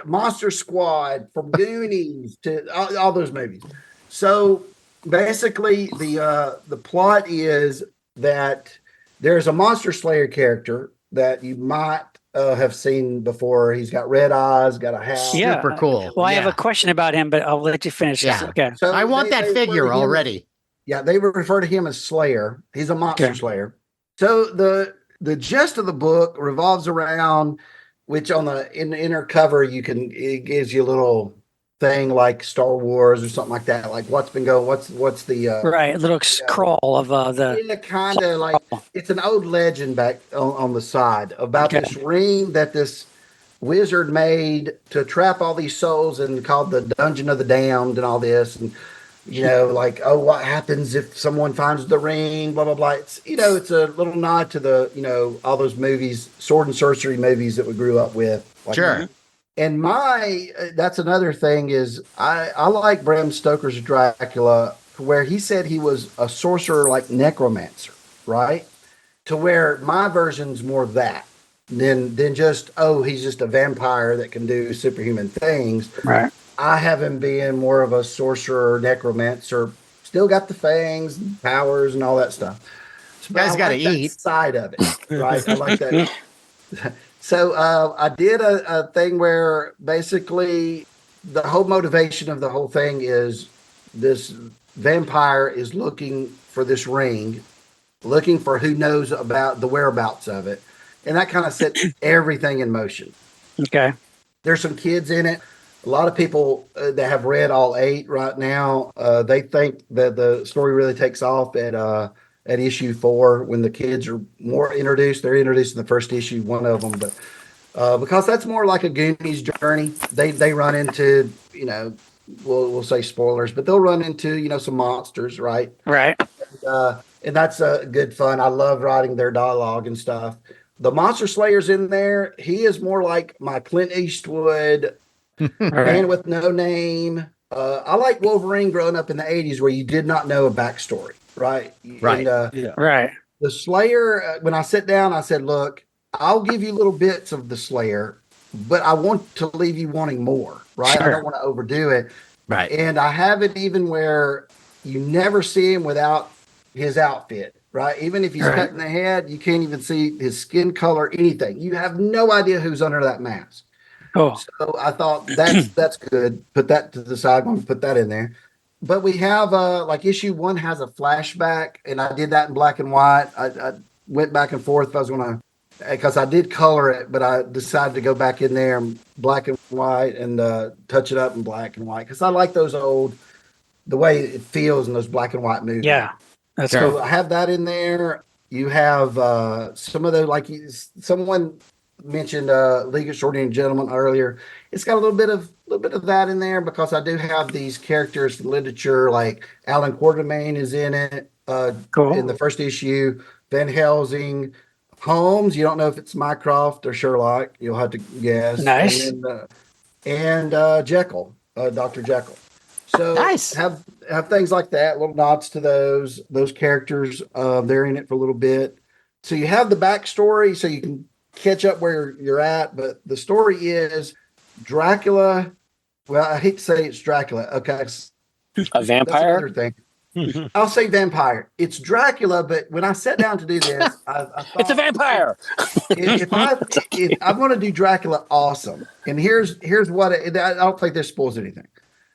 Monster Squad, from Goonies to all those movies. So basically, the plot is that there's a Monster Slayer character that you might have seen before. He's got red eyes, got a hat. Yeah. Super cool. Well, I have Yeah. a question about him, but I'll let you finish. Yeah. Okay. So I want that refer to figure him already. They refer to him as Slayer. He's a monster Okay. slayer. So the gist of the book revolves around, which on in the inner cover it gives you a little thing like Star Wars or something like that, like what's been going, what's the Right. A little scroll of the. kind of like it's an old legend back on the side about Okay. this ring that this wizard made to trap all these souls and called the Dungeon of the Damned and all this, and like, oh, what happens if someone finds the ring, blah blah blah. It's it's a little nod to the all those movies, sword and sorcery movies that we grew up with. Like, Sure. and that's another thing is I like Bram Stoker's Dracula, where he said he was a sorcerer, like necromancer, right? To where my version's more of that than just, oh, he's just a vampire that can do superhuman things. Right. I have him being more of a sorcerer, necromancer, still got the fangs and powers and all that stuff. You guys I got to like that eat. side of it, right? I like that. So I did a thing where basically the whole motivation of the whole thing is this vampire is looking for this ring, looking for who knows about the whereabouts of it. And that kind of sets everything in motion. Okay. There's some kids in it. A lot of people that have read all 8 right now, they think that the story really takes off at issue 4 when the kids are more introduced. They're introduced in the first issue, one of them, but because that's more like a Goonies journey. They run into, we'll say spoilers, but they'll run into some monsters, right? Right. And that's good fun. I love writing their dialogue and stuff. The Monster Slayer's in there. He is more like my Clint Eastwood, Man with No Name. I like Wolverine growing up in the 80s where you did not know a backstory, right? Right. And, Right. the Slayer, when I sit down, I said, look, I'll give you little bits of the Slayer, but I want to leave you wanting more, right? Sure. I don't want to overdo it. Right. And I have it even where you never see him without his outfit, right? Even if he's Right. cut in the head, you can't even see his skin color, anything. You have no idea who's under that mask. Oh. So I thought that's good. Put that to the side. I'm going to put that in there. But we have like issue 1 has a flashback, and I did that in black and white. I went back and forth if I was going to, because I did color it, but I decided to go back in there in black and white and touch it up in black and white because I like those old, the way it feels in those black and white movies. Yeah. That's Sure. cool. So I have that in there. You have some of the, like someone mentioned League of Extraordinary Gentlemen earlier. It's got a little bit of that in there because I do have these characters from literature, like Alan Quatermain is in it Cool. in the first issue. Van Helsing, Holmes. You don't know if it's Mycroft or Sherlock. You'll have to guess. Nice. And Jekyll, Dr. Jekyll. So Nice. have things like that, little nods to those characters. They're in it for a little bit. So you have the backstory so you can catch up where you're at. But the story is Dracula. Well, I hate to say it's Dracula. Okay. A vampire? That's another thing. I'll say vampire. It's Dracula, but when I sat down to do this, I thought It's a vampire. if I'm going to do Dracula, awesome. And here's what I don't think this spoils anything.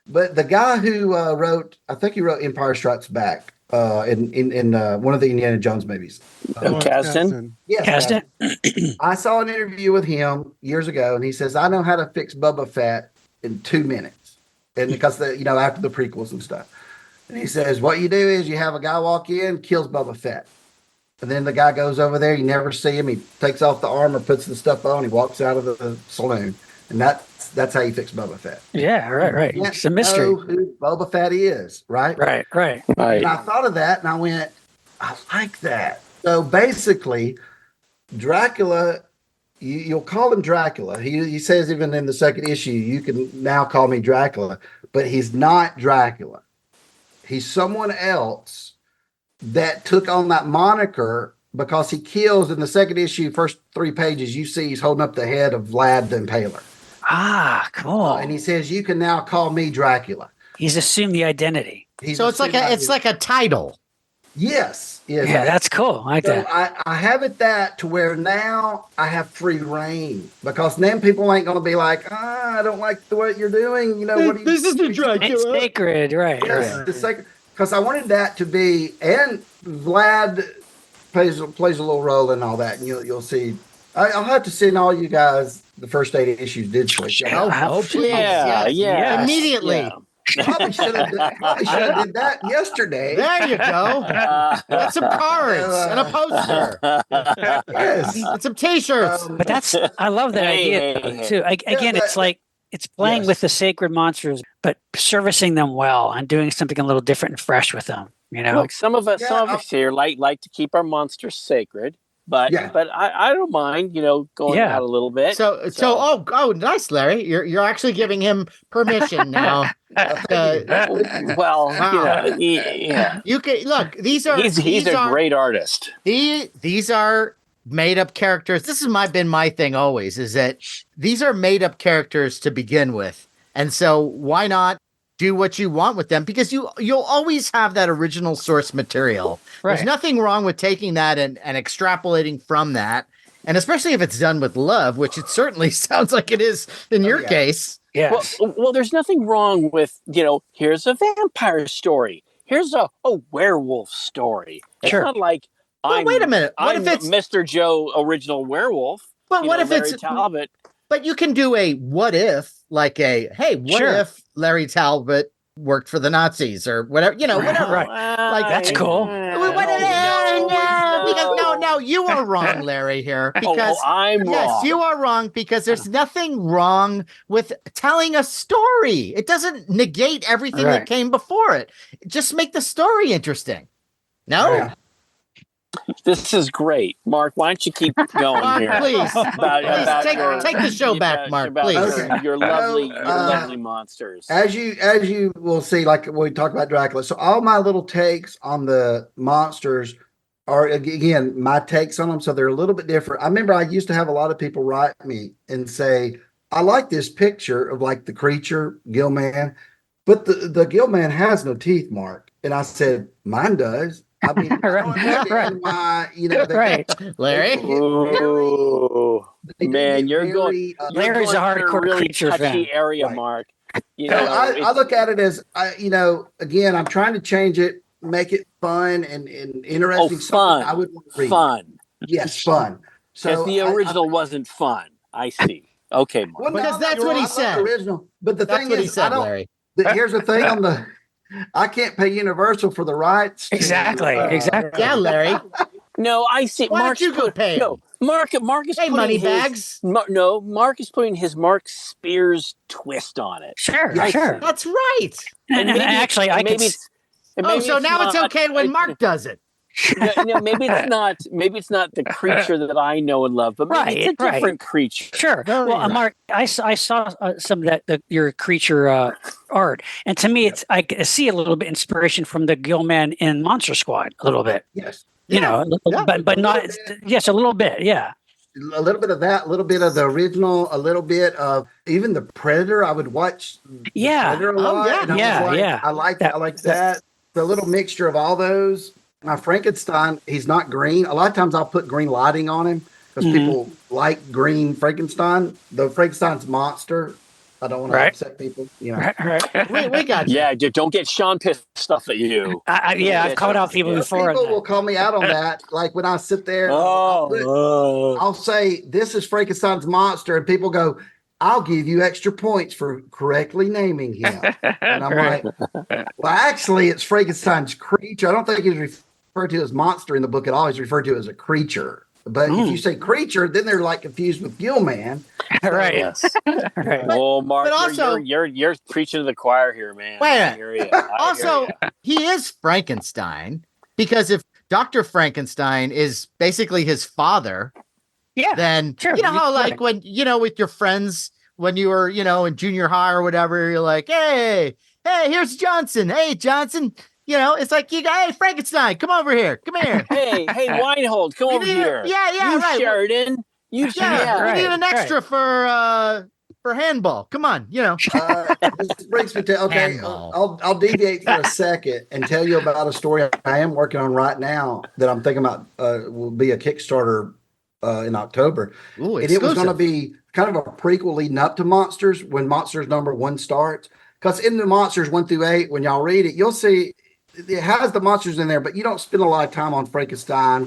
But the guy who I think he wrote Empire Strikes Back in one of the Indiana Jones movies. Kasdan? Yes, Kasdan? I saw an interview with him years ago, and he says, "I know how to fix Boba Fett in 2 minutes," and because after the prequels and stuff. And he says, "What you do is you have a guy walk in, kills Boba Fett, and then the guy goes over there. You never see him. He takes off the armor, puts the stuff on, he walks out of the saloon, and that's how you fix Boba Fett." Yeah, right. You It's a mystery. know who Boba Fett is, right? Right. Right. And I thought of that, and I went, I like that. So basically, Dracula, you'll call him Dracula. He says even in the second issue, you can now call me Dracula, but he's not Dracula. He's someone else that took on that moniker because he kills in the second issue, first 3 pages, you see he's holding up the head of Vlad the Impaler. Ah, cool. And he says, "You can now call me Dracula." He's assumed the identity. So it's like a title. Yes. Yeah, that's cool. I like So that. I have it that to where now I have free reign because then people ain't going to be like, I don't like what you're doing. What are you? This is the It's Dracula. sacred, right? Yes, Right. the second, because I wanted that to be, and Vlad plays a little role in all that, and you'll see. I'll have to send all you guys the first 8 issues digitally. Oh, please. Yeah, yes. yeah. Immediately. Yeah. Probably should have did that yesterday. There you go. Get some cards and a poster Yes. and some t-shirts. But I love that Hey, idea hey, too. Again, that- it's like it's playing Yes. with the sacred monsters, but servicing them well and doing something a little different and fresh with them. Look, some of us Yeah, here like to keep our monsters sacred, but Yeah. I don't mind, going Yeah. out a little bit. So oh nice, Larry. You're actually giving him permission now. Well, Wow. yeah. You can look, these are He's a great artist. these are made up characters. This has been my thing always, is that these are made up characters to begin with. And so why not do what you want with them? Because you'll always have that original source material. Right. There's nothing wrong with taking that and extrapolating from that. And especially if it's done with love, which it certainly sounds like it is in your yeah. case. Yes. Well, there's nothing wrong with, here's a vampire story. Here's a werewolf story. It's Sure. not like Well, wait a minute. What I'm if it's Mr. Joe original werewolf? but what if Larry it's Talbot? but you can do a what if, like a hey, what Sure. if Larry Talbot worked for the Nazis or whatever, whatever. Right. Like, that's cool. Because no, you are wrong, Larry, here. Because I'm wrong. yes, you are wrong because there's nothing wrong with telling a story. It doesn't negate everything that Right. came before it. Just make the story interesting. No? Yeah. This is great, Mark. Why don't you keep going Mark, here? please. About take the show back, Mark, please. Your lovely, So, lovely monsters. As you will see, like when we talk about Dracula, so all my little takes on the monsters are again my takes on them, so they're a little bit different. I remember I used to have a lot of people write me and say, "I like this picture of like the creature Gilman, but the Gilman has no teeth, Mark." And I said, "Mine does." I mean, I don't understand why, Right. Larry? Ooh, man, you're going. You're Larry's a going to hardcore really creature touchy fan. area, Right. Mark. I look at it as again, I'm trying to change it, make it fun and interesting. fun. I would want to read. Fun. Yes, fun. Because So the original wasn't fun. I see. Okay, Mark. well, Because no, that's no, what he I love the said. Original, but the That's thing what is, he said, I don't. Larry. Here's the thing on the. I can't pay Universal for the rights. Exactly. Exactly. Yeah, Larry. No, I see. Why Mark's don't you go pay him? No, Mark is Hey, putting money his, bags. No, Mark is putting his Mark Spears twist on it. Sure, Yes. sure. That's right. And actually, I could. Oh, so now it's okay when Mark does it. No, maybe it's not. Maybe it's not the creature that I know and love, but maybe it's a Right. different creature. Sure. No, Well, you're right. Mark, I saw some of your creature art, and to me, it's I see a little bit inspiration from the Gillman in Monster Squad, a little bit. Yes. You know, yeah. but not. Yes, a little bit. Yeah. A little bit of that, a little bit of the original, a little bit of even the Predator. I would watch the Yeah. Predator a Oh, lot. yeah. And I was Yeah, like, yeah. I like That- that. The little mixture of all those. My Frankenstein, he's not green. A lot of times I'll put green lighting on him because Mhm. people like green Frankenstein. The Frankenstein's monster. I don't want to Right. upset people, you know. Right. We got you. Yeah, don't get Sean pissed off at you. I've called out people Some before. people on will that. call me out on that. Like when I sit there, Oh, I'll say, this is Frankenstein's monster. And people go, I'll give you extra points for correctly naming him. And I'm Right. like, well, actually, it's Frankenstein's creature. I don't think he's referred to as monster in the book at all. He's referred to as a creature. But if you say creature, then they're like confused with Gillman. Right. yes. Right. Oh, Mark, but also- you're preaching to the choir here, man. Wait a I minute. hear you. Also, he is Frankenstein because if Dr. Frankenstein is basically his father, Yeah. then Sure, you know how right. like when with your friends when you were in junior high or whatever, you're like, hey, here's Johnson. Hey, Johnson. It's like hey, Frankenstein, come over here. Come here. Hey, Weinhold, come We over need here. yeah, you right. Sheridan. You Yeah, we right, need an extra for handball. Come on, This brings me to, okay, Handball. I'll deviate for a second and tell you about a story I am working on right now that I'm thinking about will be a Kickstarter in October. Ooh, And it was exclusive. going to be kind of a prequel leading up to Monsters when Monsters #1 starts. Because in the Monsters 1 through 8, when y'all read it, you'll see it has the monsters in there, but you don't spend a lot of time on Frankenstein.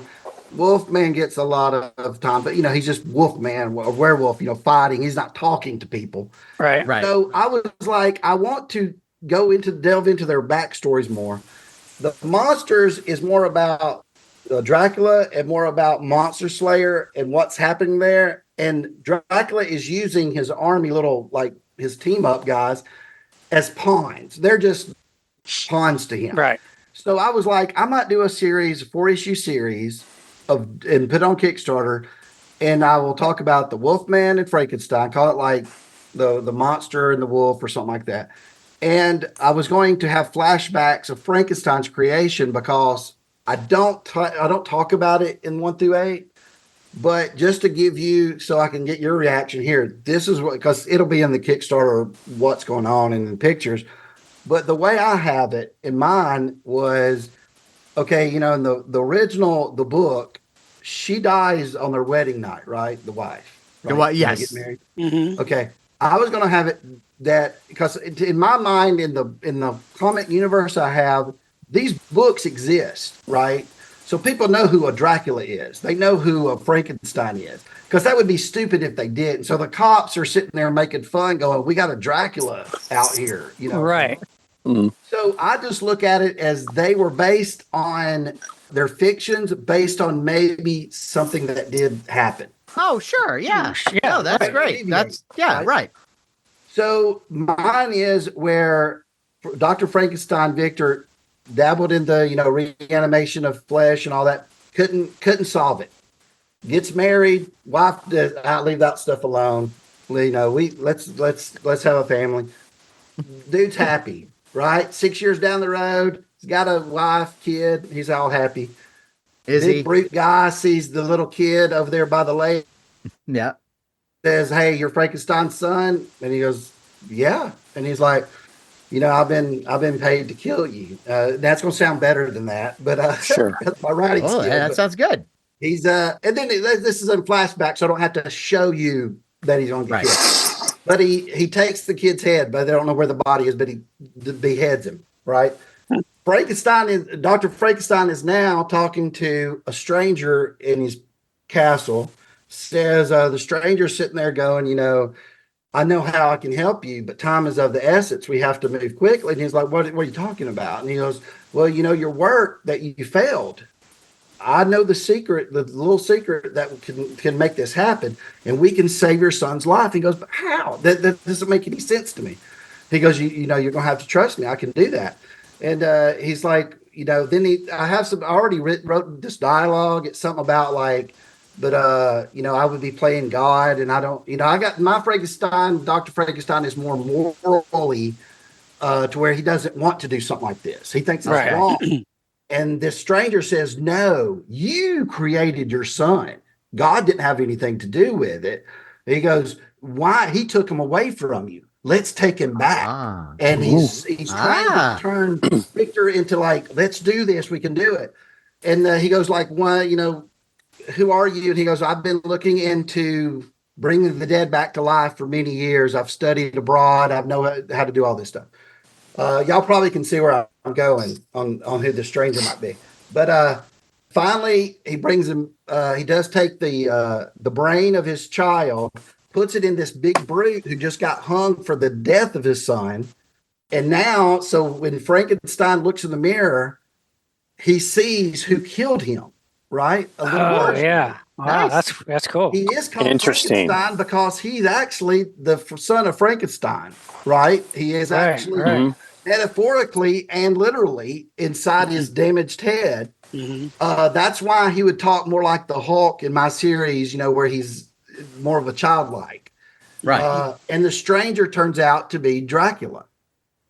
Wolfman gets a lot of time, but he's just Wolfman, a werewolf, fighting. He's not talking to people. Right. Right. So I was like, I want to delve into their backstories more. The Monsters is more about Dracula and more about Monster Slayer and what's happening there. And Dracula is using his army, his team up guys, as pawns. They're just pawns to him. Right. So I was like, I might do a 4-issue series and put it on Kickstarter, and I will talk about the Wolfman and Frankenstein, call it like the monster and the wolf or something like that. And I was going to have flashbacks of Frankenstein's creation because I don't talk about it in 1 through 8, but just to give you, so I can get your reaction here. This is what, because it'll be in the Kickstarter, what's going on in the pictures. But the way I have it in mind was, okay, in the original, the book, she dies on their wedding night, right? The wife. Right? When they Yes. get married. Mm-hmm. Okay. I was going to have it that, because in my mind, in the comic universe I have, these books exist, right? So people know who a Dracula is. They know who a Frankenstein is. Because that would be stupid if they didn't. So the cops are sitting there making fun, going, we got a Dracula out here, Right. So I just look at it as they were based on their fictions, based on maybe something that did happen. Oh, sure. Yeah. Yeah, No, that's right. great. That's Right. right. So mine is where Dr. Frankenstein Victor dabbled in the reanimation of flesh and all that. Couldn't solve it. Gets married. Wife does. I leave that stuff alone. Let's have a family. Dude's happy, right? 6 years down the road, he's got a wife, kid. He's all happy. Is Big he? brute guy sees the little kid over there by the lake. Yeah. Says, "Hey, you're Frankenstein's son," and he goes, "Yeah," and he's like, I've been paid to kill you. That's gonna sound better than that, but Sure. that's my writing Oh, skill. that But sounds good. he's and then this is in flashback, so I don't have to show you that he's gonna get Right. killed. But he takes the kid's head, but they don't know where the body is, but he beheads him. Right. Dr. Frankenstein is now talking to a stranger in his castle. Says the stranger's sitting there going, I know how I can help you, but time is of the essence. We have to move quickly. And he's like, what are you talking about? And he goes, well, your work that you failed. I know the secret, the little secret that can make this happen, and we can save your son's life. He goes, but how? That doesn't make any sense to me. He goes, you know, you're gonna have to trust me. I can do that. And he's like, you know, I have some. I already wrote this dialogue. It's something about like, but you know, I would be playing God, and I don't, you know, I got my Frankenstein. Dr. Frankenstein is more morally to where he doesn't want to do something like this. He thinks it's Right. wrong. And this stranger says, no, you created your son. God didn't have anything to do with it. He goes, why? He took him away from you. Let's take him back. And he's trying to turn Victor into like, let's do this. We can do it. And he goes like, why, you know, who are you? And he goes, I've been looking into bringing the dead back to life for many years. I've studied abroad. I know how to do all this stuff. Y'all probably can see where I'm going on who the stranger might be. But finally, he brings him. He does take the brain of his child, puts it in this big brute who just got hung for the death of his son. And now, so when Frankenstein looks in the mirror, he sees who killed him. Right? A little version. Yeah. Wow, Nice. that's cool. He is called Interesting. Frankenstein because he's actually the son of Frankenstein, right? He is actually metaphorically and literally inside his damaged head. That's why he would talk more like the Hulk in my series, you know, where he's more of a childlike. Right. And the stranger turns out to be Dracula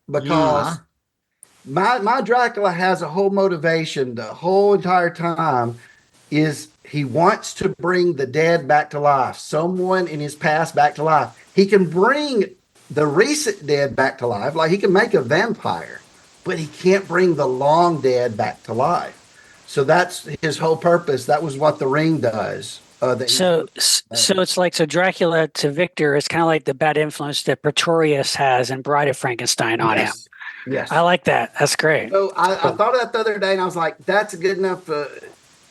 because my Dracula has a whole motivation the whole entire time is he wants to bring the dead back to life, someone in his past back to life. He can bring the recent dead back to life, like he can make a vampire, but he can't bring the long dead back to life. So that's his whole purpose. That was what the ring does. So it's like, so Dracula to Victor is kind of like the bad influence that Pretorius has in Bride of Frankenstein on him. Yes. I like that. That's great. So I thought of that the other day, and I was like, that's good enough.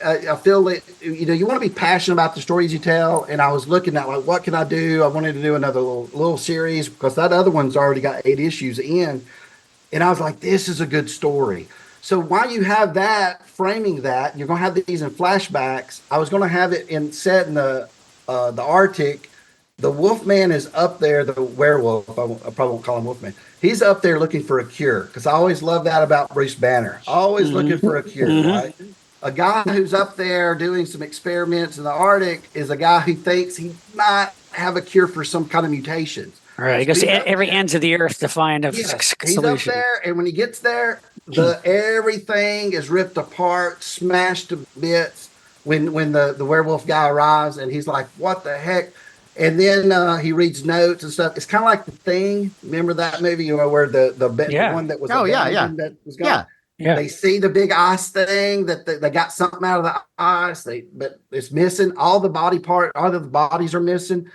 I feel that, you know, you want to be passionate about the stories you tell. And I was looking at like, what can I do? I wanted to do another little series because that other one's already got 8 issues in. And I was like, this is a good story. So while you have that, framing that, you're going to have these in flashbacks. I was going to have it set in the Arctic. The Wolfman is up there, the werewolf. I probably won't call him Wolfman. He's up there looking for a cure because I always love that about Bruce Banner. Always looking for a cure, right? A guy who's up there doing some experiments in the Arctic is a guy who thinks he might have a cure for some kind of mutations. All right. He goes to every ends of the earth to find a He's solution. up there, and when he gets there, everything is ripped apart, smashed to bits. When the werewolf guy arrives, and he's like, "What the heck?" And then he reads notes and stuff. It's kind of like The Thing. Remember that movie, you know, where the one that was that was gone. Yeah. They see the big ice thing that they got something out of the ice, but it's missing. All the bodies are missing.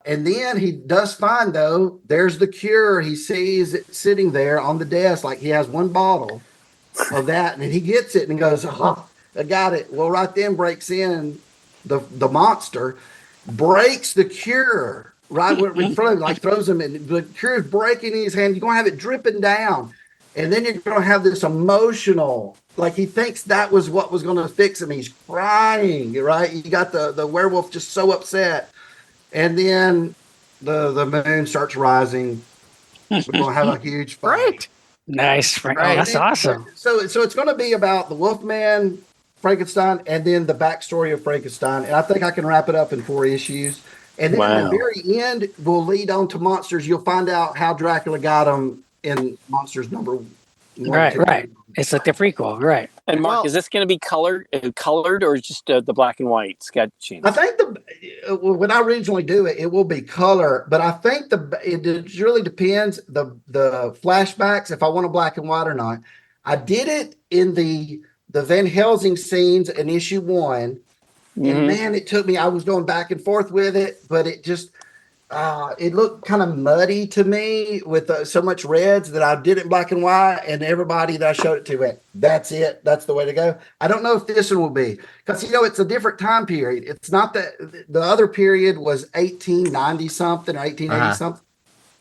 And then he does find, though, there's the cure. He sees it sitting there on the desk, like he has one bottle of that, and he gets it and goes, "Oh, I got it." Well, right then breaks in the monster, breaks the cure right in front of him, like throws him in. The cure is breaking in his hand. You're going to have it dripping down. And then you're going to have this emotional, like he thinks that was what was going to fix him. He's crying, right? You got the werewolf just so upset. And then the moon starts rising. We're going to have a huge fight. Great. Nice. Frank. Oh, that's awesome. So it's going to be about the Wolfman, Frankenstein, and then the backstory of Frankenstein. And I think I can wrap it up in 4 issues. And then at the very end, we'll lead on to monsters. You'll find out how Dracula got them in Monsters number 1. Right. It's like the prequel, right? And Mark, is this going to be colored or just the black and white sketching? I think when I originally do it, it will be color, but I think it really depends the flashbacks if I want a black and white or not. I did it in the Van Helsing scenes in issue 1, and man, it took me. I was going back and forth with it, but it just. It looked kind of muddy to me with so much reds that I did it in black and white, and everybody that I showed it to went, "That's it. That's the way to go." I don't know if this one will be because it's a different time period. It's not that the other period was 1890 something or 1880 something.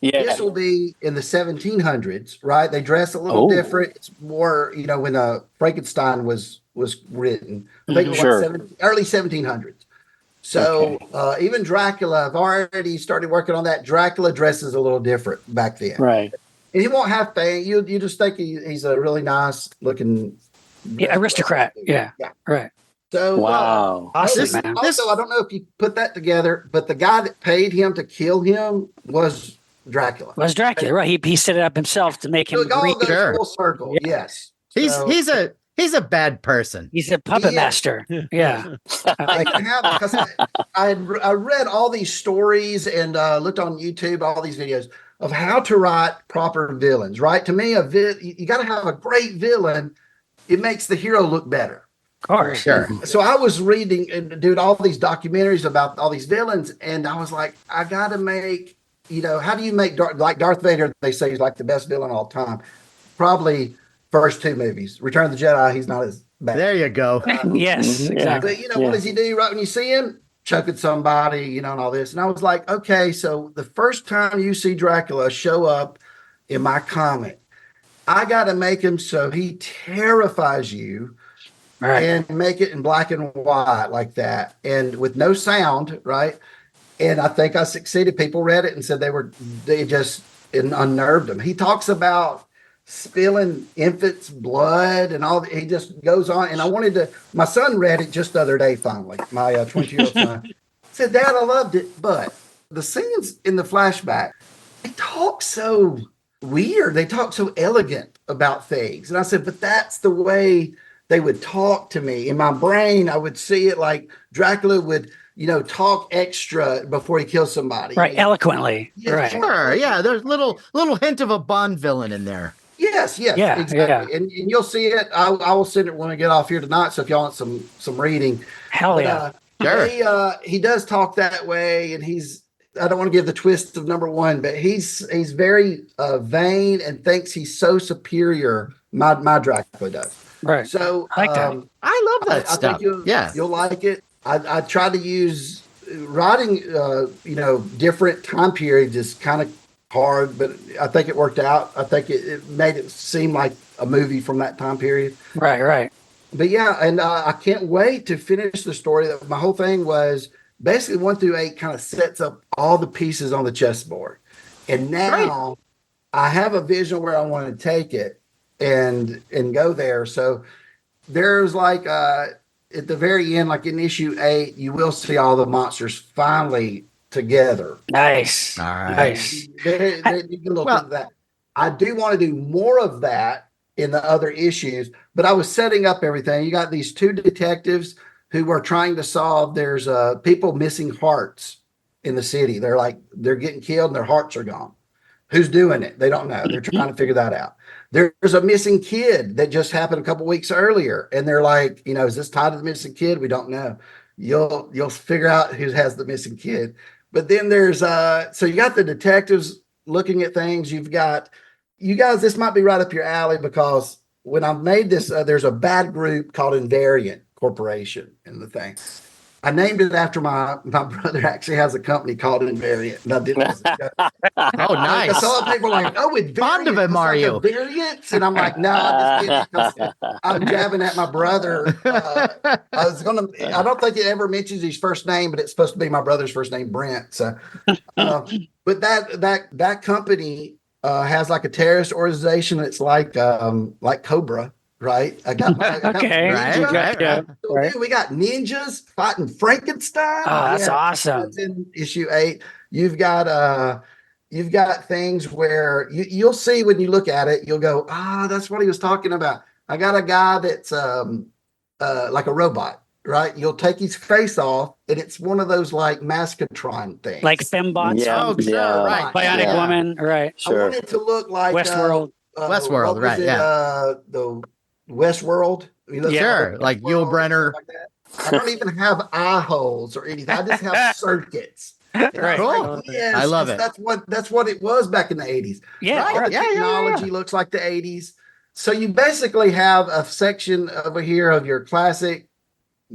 Yeah, this will be in the 1700s, right? They dress a little different. It's more, when Frankenstein was was written. I think it was Sure. early 1700s. So even Dracula, I've already started working on that. Dracula dresses a little different back then. Right. And he won't have fame. You just think he's a really nice looking aristocrat. Yeah. Right. So Wow. Awesome, man. also, I don't know if you put that together, but the guy that paid him to kill him was Dracula. Was Dracula, right? He set it up himself to make So him it all green. goes Sure. full circle. Yeah. Yes. He's So- he's a bad person. He's a puppet He is. master. Yeah. I can have because I read all these stories and looked on YouTube, all these videos of how to write proper villains. Right? To me, you got to have a great villain. It makes the hero look better. Of course. Sure. So I was reading and doing all these documentaries about all these villains, and I was like, I got to make, how do you make like Darth Vader? They say he's like the best villain of all time. Probably first two movies. Return of the Jedi, he's not as bad. There you go. Yes, Yeah. exactly. But what does he do right when you see him? Chucking somebody, and all this. And I was like, okay, so the first time you see Dracula show up in my comic, I got to make him so he terrifies you. Right. And make it in black and white like that, and with no sound, right? And I think I succeeded. People read it and said they just unnerved them. He talks about spilling infants' blood and all. He just goes on. And my son read it just the other day. Finally, my 22-year-old son said, "Dad, I loved it, but the scenes in the flashback, they talk so weird. They talk so elegant about things." And I said, "But that's the way they would talk to me. In my brain, I would see it like Dracula would, talk extra before he kills somebody. Right. Eloquently. Yeah, Right. Sure. Yeah. There's little hint of a Bond villain in there. Yes, Yeah, exactly. yeah. And you'll see it. I will send it when we get off here tonight. So if y'all want some reading. Hell But, yeah. Sure. he does talk that way, and I don't want to give the twist of number one, but he's very vain and thinks he's so superior. My Dracula does. Right. So I like that. I love that I stuff. think Yeah. you'll like it. I tried to use writing, different time periods is kind of hard, but I think it worked out. I think it made it seem like a movie from that time period. Right. Right. But yeah, and I can't wait to finish the story. My whole thing was basically 1 through 8 kind of sets up all the pieces on the chessboard. And now I have a vision where I want to take it and go there. So there's like at the very end, like in issue 8, you will see all the monsters finally together. Nice. All right. Nice. You can look into that. I do want to do more of that in the other issues, but I was setting up everything. You got these 2 detectives who are trying to solve. There's people missing hearts in the city. They're getting killed and their hearts are gone. Who's doing it? They don't know. They're trying to figure that out. There's a missing kid that just happened a couple weeks earlier, and they're like, is this tied to the missing kid? We don't know. You'll figure out who has the missing kid. But then there's so you got the detectives looking at things. You've got you guys. This might be right up your alley because when I made this, there's a bad group called Invariant Corporation in the thing. I named it after my brother actually has a company called Invariant. And I didn't. Oh, nice. Because some people are like, oh, it's Fond of him, are you? Variants? And I'm like, no, I'm just kidding. 'Cause I'm jabbing at my brother. I don't think it ever mentions his first name, but it's supposed to be my brother's first name, Brent. So, but that company has like a terrorist organization that's like Cobra. Right. I got Okay. Right. Right. We got ninjas fighting Frankenstein. Oh, that's awesome. That's in issue 8. You've got things where you'll see when you look at it, you'll go, that's what he was talking about. I got a guy that's like a robot, right? You'll take his face off, and it's one of those like Maskatron things. Like fembots. Yeah. Oh, sure. Yeah. Right. Bionic Yeah. Woman. Right. I want it to look like Westworld. Westworld, what was right, it? yeah. The Westworld. Sure, like Yul Brynner. Like that. I don't even have eye holes or anything. I just have circuits. Right. Cool. Yes, I love it. That's what it was back in the 80s. Yeah. All the Yeah, yeah, technology looks like the 80s. So you basically have a section over here of your classic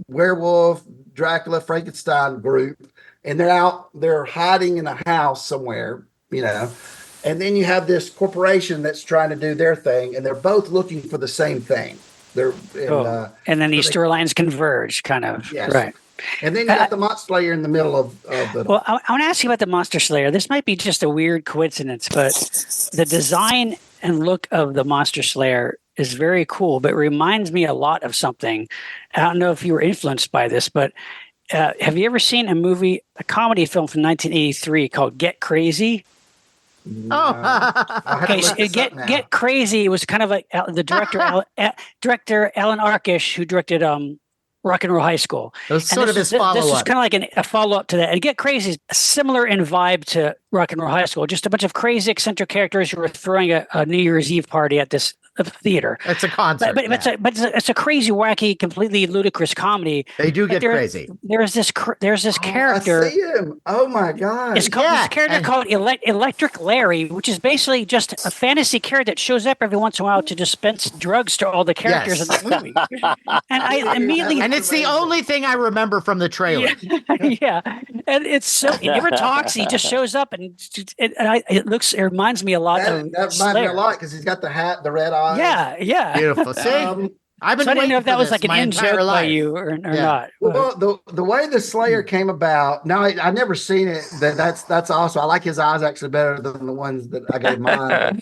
werewolf, Dracula, Frankenstein group, and they're hiding in a house somewhere, And then you have this corporation that's trying to do their thing, and they're both looking for the same thing. They're Cool. And then these they- storylines converge, kind of. Yes. Right. and then you got the Monster Slayer in the middle of the. Well, I want to ask you about the Monster Slayer. This might be just a weird coincidence, but the design and look of the Monster Slayer is very cool, but reminds me a lot of something. I don't know if you were influenced by this, but have you ever seen a comedy film from 1983 called Get Crazy? Okay, so Get Crazy was kind of like the director Alan Arkish, who directed Rock and Roll High School. It was sort of his This is follow-up. kind of like a follow-up to that. And Get Crazy is similar in vibe to Rock and Roll High School. Just a bunch of crazy, eccentric characters who are throwing a New Year's Eve party at this theater. It's a concert. But it's a crazy, wacky, completely ludicrous comedy. They do get But crazy. There's this character. I see him. Oh my god! It's called Yeah, this character and- called Electric Larry, which is basically just a fantasy character that shows up every once in a while to dispense drugs to all the characters Yes. in the movie. And I immediately, And it's the only thing I remember from the trailer. yeah, and it's so he never talks. He just shows up, and it reminds me a lot that of reminds me a Slayer. lot because he's got the hat, the red eyes. Yeah. Beautiful. See, I've been So I didn't waiting know if for that was this like an my in entire joke by life. you or Yeah. not. Well, the way the Slayer came about. Now I never seen it. That's awesome. I like his eyes actually better than the ones that I gave mine.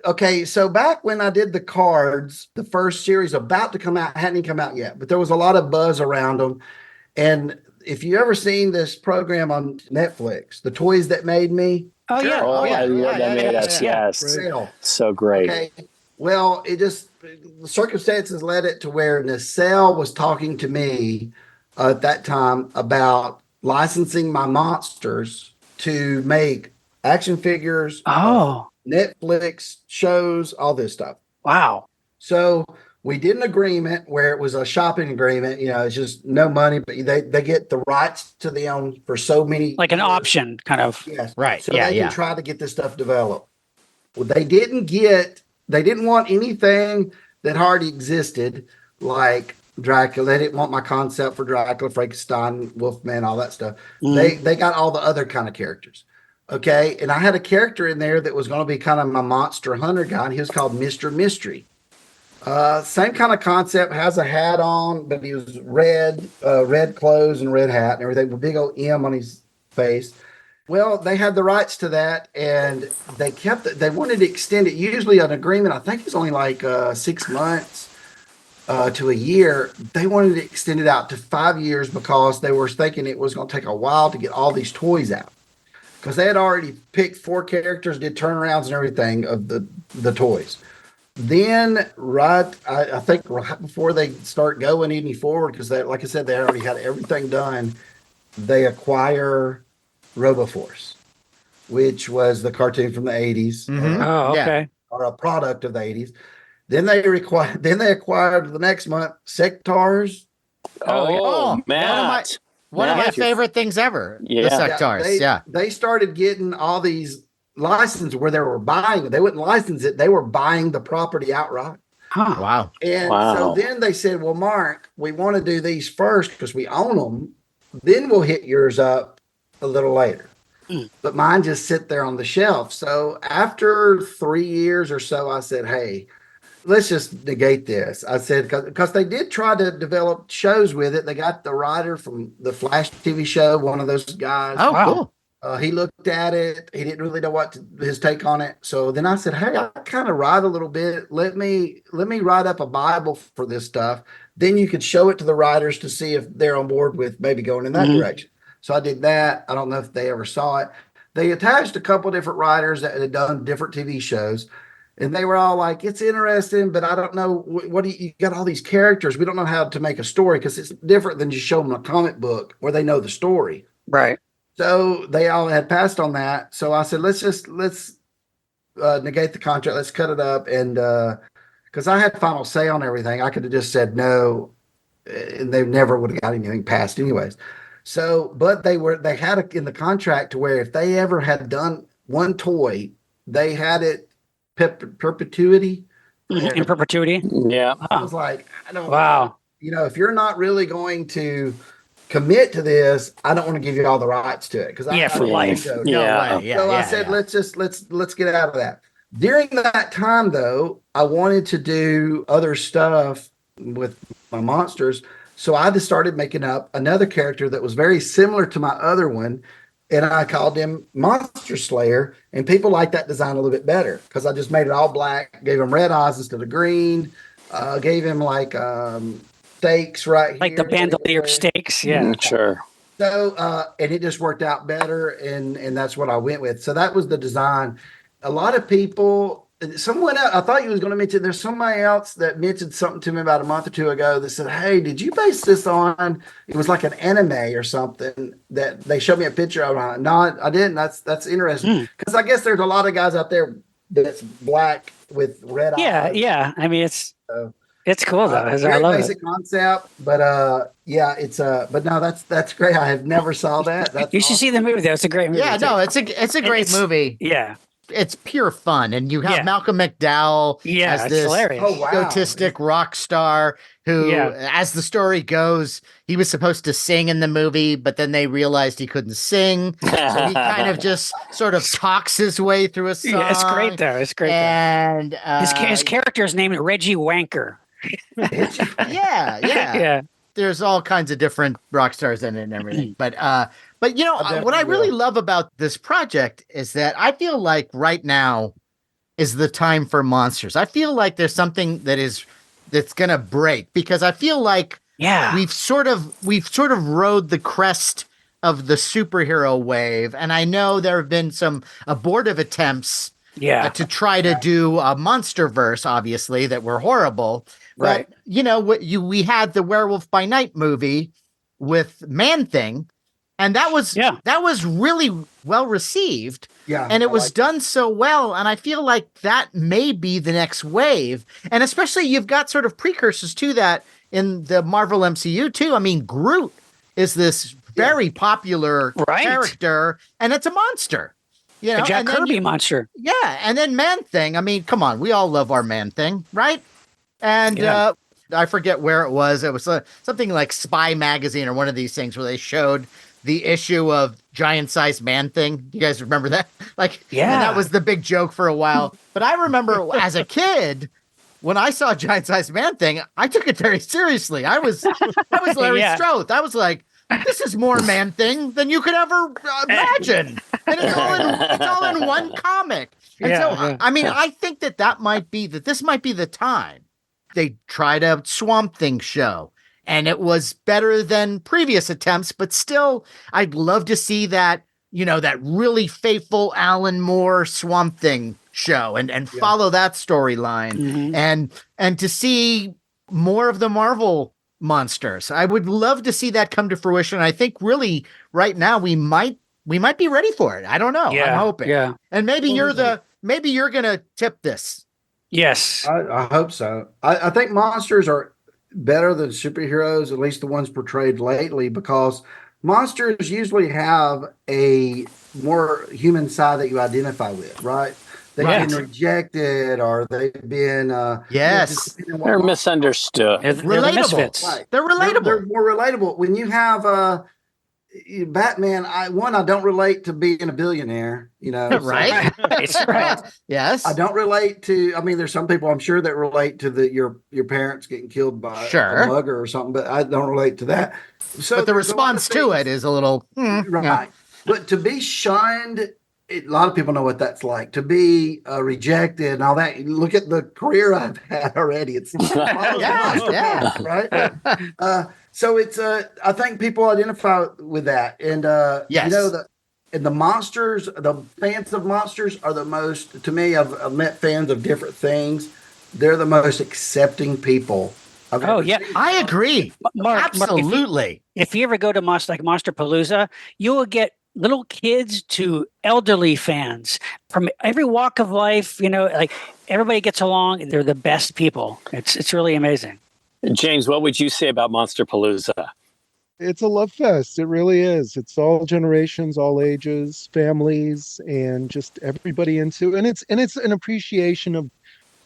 Okay, so back when I did the cards, the first series about to come out hadn't even come out yet, but there was a lot of buzz around them. And if you ever seen this program on Netflix, The Toys That Made Me, Oh yeah. Oh, yeah, I love yeah, that made yeah, us. yeah. Yes. Sale. So great. Okay. Well, the circumstances led it to where Nacelle was talking to me at that time about licensing my monsters to make action figures, Oh Netflix shows, all this stuff. wow. So we did an agreement where it was a shopping agreement. It's just no money, but they get the rights to the own for so many. Like an years. option, kind of. Yes. Right. So Yeah. they Yeah. can try to get this stuff developed. Well, they didn't want anything that already existed, like Dracula. They didn't want my concept for Dracula, Frankenstein, Wolfman, all that stuff. They got all the other kind of characters. Okay. And I had a character in there that was going to be kind of my monster hunter guy, and he was called Mr. Mystery. Same kind of concept, has a hat on, but he was red clothes and red hat and everything, with a big old M on his face. Well, they had the rights to that, and they wanted to extend it. Usually an agreement, I think it's only like 6 months to a year. They wanted to extend it out to 5 years because they were thinking it was going to take a while to get all these toys out. Because they had already picked 4 characters, did turnarounds and everything of the toys. Then I think right before they start going any forward, because like I said, they already had everything done, they acquire RoboForce, which was the cartoon from the 80s, Mhm. Oh, Yeah. okay. or a product of the 80s. Then they acquired the next month Sectars. Oh, Matt. One of my Yeah. favorite things ever. Yeah. The Sectars. They started getting all these licenses where they were buying. They wouldn't license it. They were buying the property outright. Huh. Wow. And Wow. so then they said, well, Mark, we want to do these first because we own them. Then we'll hit yours up a little later. But mine just sit there on the shelf. So after 3 years or so, I said, hey, let's just negate this. I said, because they did try to develop shows with it. They got the writer from the Flash TV show, one of those guys. Oh, Wow. cool. He looked at it. He didn't really know his take on it. So then I said, hey, I kind of write a little bit. Let me write up a Bible for this stuff. Then you could show it to the writers to see if they're on board with maybe going in that direction. So I did that. I don't know if they ever saw it. They attached a couple different writers that had done different TV shows. And they were all like, it's interesting, but I don't know. You got all these characters. We don't know how to make a story because it's different than just show them a comic book where they know the story. Right. So they all had passed on that. So I said, let's negate the contract. Let's cut it up. And because I had final say on everything, I could have just said no, and they never would have got anything passed anyways. So, but they had it in the contract to where if they ever had done one toy, they had it perpetuity. In perpetuity. Yeah. I was like, I don't. Wow. If you're not really going to commit to this, I don't want to give you all the rights to it because Yeah, for life. No Yeah. way. Yeah. So I yeah, said, yeah. let's get out of that. During that time, though, I wanted to do other stuff with my monsters. So I just started making up another character that was very similar to my other one. And I called him Monster Slayer. And people like that design a little bit better because I just made it all black, gave him red eyes instead of green, gave him like stakes right here. Like the bandolier stakes. Yeah. Sure. So, and it just worked out better, and that's what I went with. So that was the design. A lot of people, someone else, I thought you was going to mention. There's somebody else that mentioned something to me about a month or two ago that said, "Hey, did you base this on?" It was like an anime or something that they showed me a picture of. No, I didn't. That's interesting because I guess there's a lot of guys out there that's black with red eyes. Yeah. I mean, it's cool though. I love basic concept, but yeah, but no, that's great. I have never saw that. That's You should see the movie though. It's a great movie. Yeah, too. no, it's a great movie. Yeah. It's pure fun, and you have Yeah. Malcolm McDowell Yeah. as It's this hilarious. Oh, wow. egotistic rock star who, as the story goes, he was supposed to sing in the movie, but then they realized he couldn't sing, so he kind of just sort of talks his way through a song. Yeah, it's great though. It's great. And His character is named Reggie Wanker. yeah, Yeah. there's all kinds of different rock stars in it and everything. But you know, I what I definitely really will. love about this project is that I feel like right now is the time for monsters. I feel like there's something that's gonna break because I feel like Yeah. we've sort of rode the crest of the superhero wave, and I know there have been some abortive attempts to try to do a monster verse, obviously, that were horrible. Right. But you know, we had the Werewolf by Night movie with Man Thing, and that was really well received. Yeah, And it I was like done so well, and I feel like that may be the next wave. And especially you've got sort of precursors to that in the Marvel MCU too. I mean, Groot is this very popular character, and it's a monster. You know, a Jack and then Kirby monster. yeah, and then Man Thing. I mean, come on, we all love our Man Thing, right? And I forget where it was. It was something like Spy Magazine or one of these things where they showed the issue of Giant Size Man Thing. You guys remember that? Like, Yeah. and that was the big joke for a while. But I remember as a kid, when I saw Giant Size Man Thing, I took it very seriously. I was Larry Yeah. Strothe. I was like, this is more Man Thing than you could ever imagine. And it's all in one comic. And I mean, I think that might be this might be the time they tried a Swamp Thing show, and it was better than previous attempts, but still, I'd love to see that, you know, that really faithful Alan Moore Swamp Thing show and follow that storyline and to see more of the Marvel monsters. I would love to see that come to fruition. I think really right now we might be ready for it. I don't know. Yeah. I'm hoping. Yeah. And maybe you're gonna tip this. Yes. I hope so. I think monsters are better than superheroes, at least the ones portrayed lately, because monsters usually have a more human side that you identify with, right? They've been rejected, or they've been yes, they're misunderstood. They're relatable. misfits. Right. They're relatable. They're more relatable. When you have Batman, I don't relate to being a billionaire, you know. Right. Right. Yes. I don't relate to. I mean, there's some people I'm sure that relate to your parents getting killed by a mugger or something, but I don't relate to that. So, but the response to it is a little right. Yeah. But to be shunned, a lot of people know what that's like. To be rejected and all that. Look at the career I've had already. It's right. So it's I think people identify with that, and you know the monsters, the fans of monsters are the most. To me, I've met fans of different things. They're the most accepting people. I agree. Mark, absolutely. If you ever go to Monster Palooza, you will get little kids to elderly fans from every walk of life. You know, like everybody gets along. They're the best people. It's really amazing. James, what would you say about Monster Palooza? It's a love fest. It really is. It's all generations, all ages, families, and just everybody into. And it's an appreciation of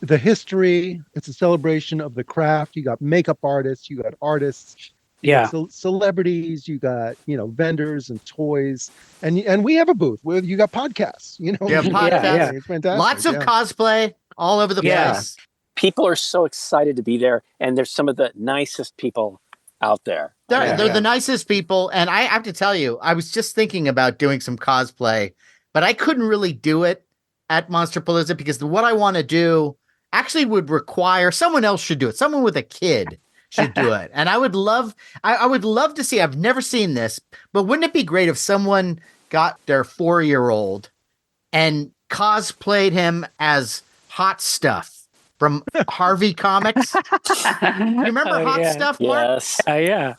the history. It's a celebration of the craft. You got makeup artists, you got artists, Yeah. Celebrities, you got, vendors and toys, and we have a booth where you got podcasts, Yeah, Yeah, podcasts. yeah. It's fantastic. Lots of yeah. cosplay all over the Yeah. place. People are so excited to be there, and there's some of the nicest people out there. They're Yeah. the nicest people, and I have to tell you, I was just thinking about doing some cosplay, but I couldn't really do it at Monsterpalooza because what I want to do actually would require someone else should do it. Someone with a kid should do it, and I would love to see. I've never seen this, but wouldn't it be great if someone got their 4-year-old and cosplayed him as Hot Stuff from Harvey Comics? You remember Oh, Hot yeah. Stuff, Mark? Yes. Yeah.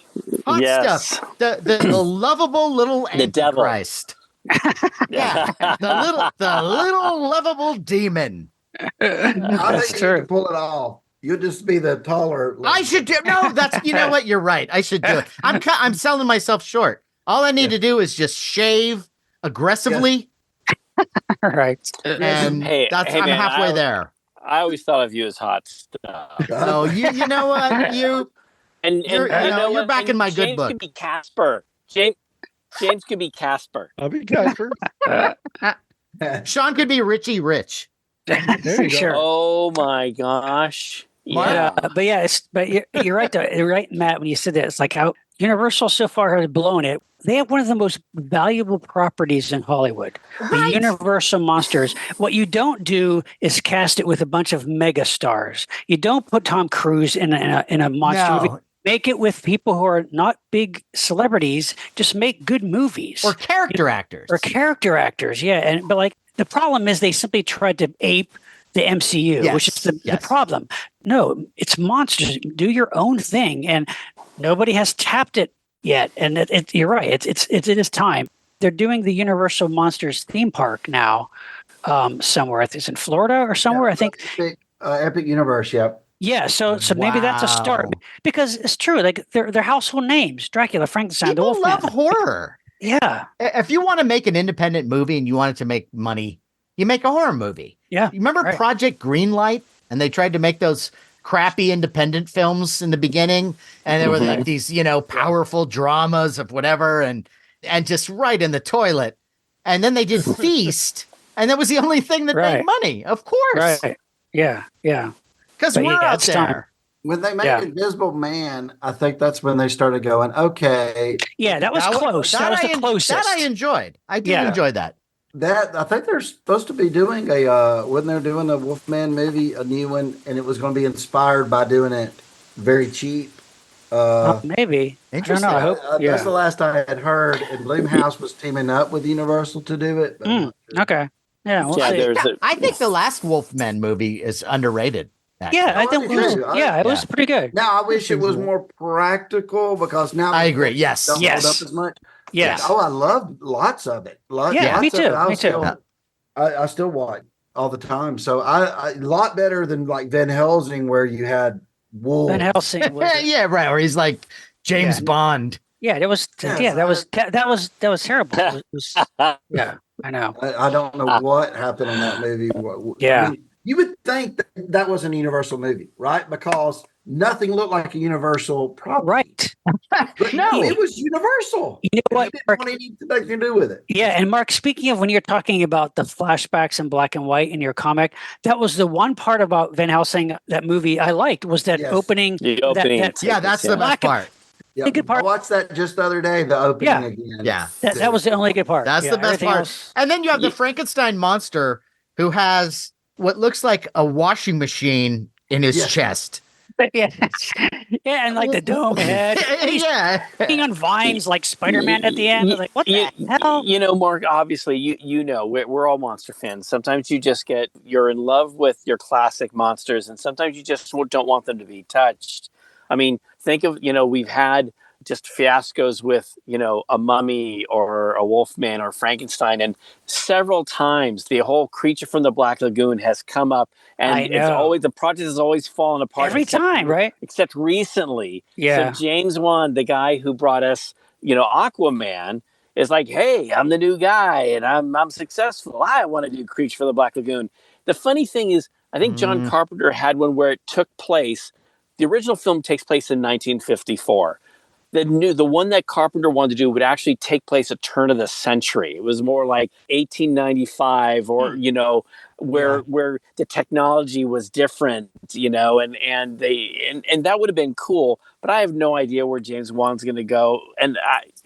Hot Yes. Stuff, the lovable little The devil. Antichrist. Yeah, the little lovable demon. I That's think you true. can pull it off. You'll just be the taller. I should do you know what? You're right. I should do it. I'm selling myself short. All I need to do is just shave aggressively, Right. and Hey, I'm man, halfway there. I always thought of you as Hot Stuff. So you know what? And You're- you know you're what? back And in my good James book. could be Casper. James could be Casper. I'll be Casper. Sean could be Richie Rich. There you go. Sure. Oh my gosh. Yeah. But yeah, you're right. You're right, Matt. When you said that, it's like how Universal so far has blown it. They have one of the most valuable properties in Hollywood, the Universal Monsters. What you don't do is cast it with a bunch of mega stars. You don't put Tom Cruise in a monster movie. Make it with people who are not big celebrities. Just make good movies Or character actors. Yeah, but like the problem is they simply tried to ape the MCU, which is the problem. No, it's monsters. Do your own thing, and nobody has tapped it yet. And you're right. It is time. They're doing the Universal Monsters theme park now, somewhere. I think it's in Florida or somewhere. I think. Epic Universe. Yep. Yeah, so maybe that's a start Wow. because it's true. Like they're household names: Dracula, Frankenstein, the People Wolfman. love horror. Yeah, If you want to make an independent movie and you want it to make money, you make a horror movie. yeah. You remember Right. Project Greenlight? And they tried to make those crappy independent films in the beginning, and there were like these, powerful dramas of whatever, and just right in the toilet. And then they did Feast, and that was the only thing that made Right. money. Of course, Right. Yeah. because But we're yeah, out it's time. there. When they made Yeah. Invisible Man, I think that's when they started going, okay, Yeah, that was close. That was the closest. That I enjoyed. I did Yeah. enjoy that. that I think they're supposed to be doing when they're doing a Wolfman movie, a new one, and it was going to be inspired by doing it very cheap. Maybe. I don't Interesting. know. I hope. That's the Yeah. last I had heard. And Blumhouse was teaming up with Universal to do it. But I'm not sure. Okay. Yeah. We'll Yeah, see. there's a, I think the last Wolfman movie is underrated. actually. Yeah, I think I it was. do too. Yeah, it was pretty good. Now I wish it was more practical because now I agree. Yes. don't Yes. hold up as much. Yes. Oh, I love lots of it. Yeah, me lots of too, it. I'll me too. still- I still watch all the time. So I a lot better than like Van Helsing where you had wolves. Van Helsing was. Yeah, right. Or he's like James Yeah. Bond. Yeah, that was. Yes, Yeah, that was terrible. It was, yeah, I know. I don't know what happened in that movie. Yeah. I mean, you would think that was an Universal movie, right? Because nothing looked like a Universal property. Right. But no, it was Universal. You know what, You didn't Mark? want anything to do with it. Yeah, and Mark, speaking of when you're talking about the flashbacks in black and white in your comic, that was the one part about Van Helsing, that movie I liked, was that Yes. opening. the opening. Yeah, that's the best Black and- part. Yeah, Good part. I watched that just the other day, the opening Yeah. again. Yeah. That was the only good part. That's Yeah, the best everything part. else- And then you have the Ye- Frankenstein monster who has what looks like a washing machine in his Yeah. chest. yeah, yeah, and like the dome head. He's Yeah. hanging on vines like Spider-Man at the end. I was like, what the hell? You know, Mark, obviously, you know, we're all monster fans. Sometimes you're in love with your classic monsters, and sometimes you just don't want them to be touched. I mean, think of, we've had just fiascos with, a mummy or a wolfman or Frankenstein. And several times the whole Creature from the Black Lagoon has come up, I and it's know. always, the project has always fallen apart. Every time, right? Except recently. Yeah. So James Wan, the guy who brought us, Aquaman, is like, hey, I'm the new guy and I'm successful. I want to do Creature from the Black Lagoon. The funny thing is, I think John Carpenter had one where it took place. The original film takes place in 1954. the one that Carpenter wanted to do would actually take place a turn of the century. It was more like 1895, or where the technology was different, and that would have been cool. But I have no idea where James Wan's going to go, and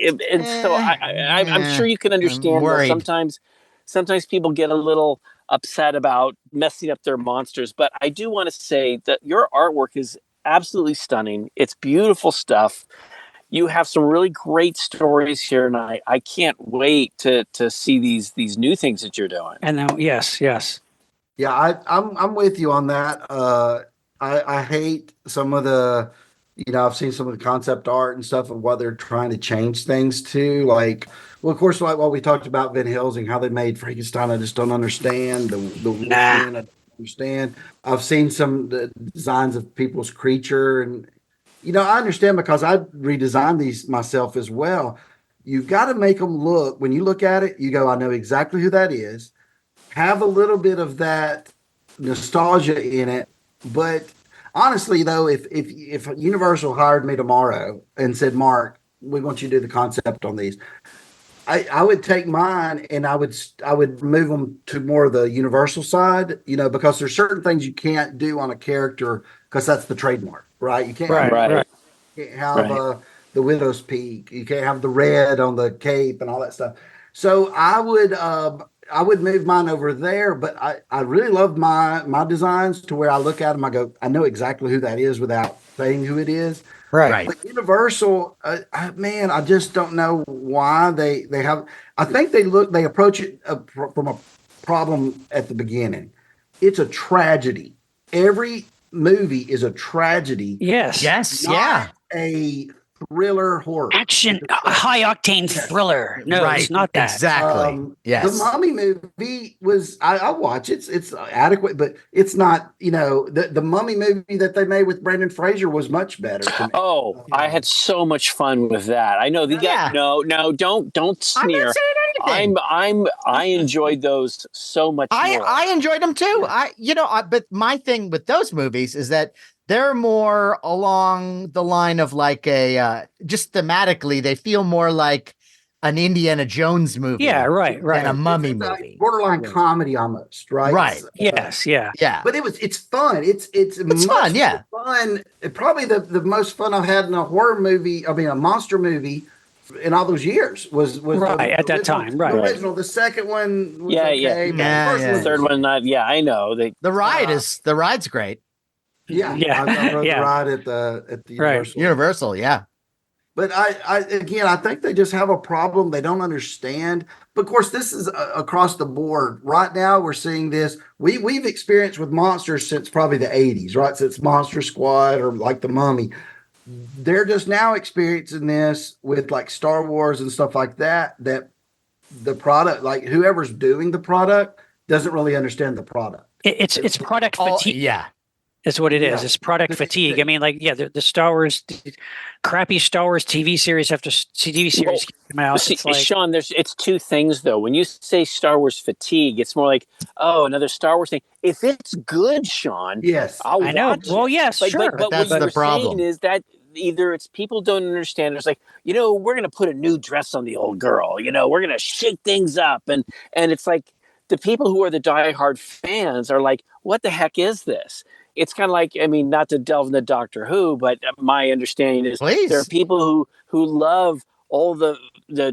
I'm sure you can understand that sometimes people get a little upset about messing up their monsters. But I do want to say that your artwork is absolutely stunning. It's beautiful stuff. You have some really great stories here, and I can't wait to see these new things that you're doing. And then yes. Yeah, I'm with you on that. I hate some of the, I've seen some of the concept art and stuff of what they're trying to change things to. Like, well, of course, like what we talked about Van Helsing, how they made Frankenstein. I just don't understand the I don't understand. I've seen some the designs of people's creature, and I understand because I redesigned these myself as well. You've got to make them look. When you look at it, you go, I know exactly who that is. Have a little bit of that nostalgia in it, but honestly, though, if Universal hired me tomorrow and said, Mark, we want you to do the concept on these, I would take mine and I would move them to more of the Universal side, because there's certain things you can't do on a character because that's the trademark, right? You can't have the widow's peak, you can't have the red on the cape and all that stuff. So I would move mine over there, but I really love my designs to where I look at them, I go, I know exactly who that is without saying who it is. Right. But Universal, man, I just don't know why they have. I think they approach it from a problem at the beginning. It's a tragedy. Every movie is a tragedy. Yes. Not a thriller horror. Action, high octane thriller. No, it's not that. Exactly. Yes. The Mummy movie was, I watch it. It's adequate, but it's not, the Mummy movie that they made with Brendan Fraser was much better to me. Oh, I had so much fun with that. I know the guy. No, don't sneer. I'm not saying anything. I enjoyed those so much more. I enjoyed them too. But my thing with those movies is that they're more along the line of like just thematically, they feel more like an Indiana Jones movie. Yeah, right. Than a Mummy movie. Borderline comedy almost, right? Right. Yes, yeah. But it's fun. It's fun, yeah. Fun. Probably the most fun I've had in a horror movie, a monster movie in all those years was right at that time. Right. The original. The second one was okay. The third one, not. Yeah, I know. The ride's great. Yeah. I rode the ride at the Universal. Universal, yeah. But I think they just have a problem. They don't understand. But of course, this is across the board. Right now, we're seeing this. We've experienced with monsters since probably the 80s, right? Since Monster Squad or like the Mummy. They're just now experiencing this with like Star Wars and stuff like that, that the product, like whoever's doing the product doesn't really understand the product. It's product fatigue. Yeah. That's what it is. It's product fatigue. I mean, like, the Star Wars, crappy Star Wars TV series after TV series came out. See, Sean, it's two things though. When you say Star Wars fatigue, it's more like, oh, another Star Wars thing. If it's good, Sean, yes, I'll I know. watch it. Well, yes, sure. But that's what the you're problem. saying is that either it's people don't understand. It's like, we're going to put a new dress on the old girl. We're going to shake things up, and it's like the people who are the diehard fans are like, what the heck is this? It's kind of like, not to delve into Doctor Who, but my understanding is there are people who love all the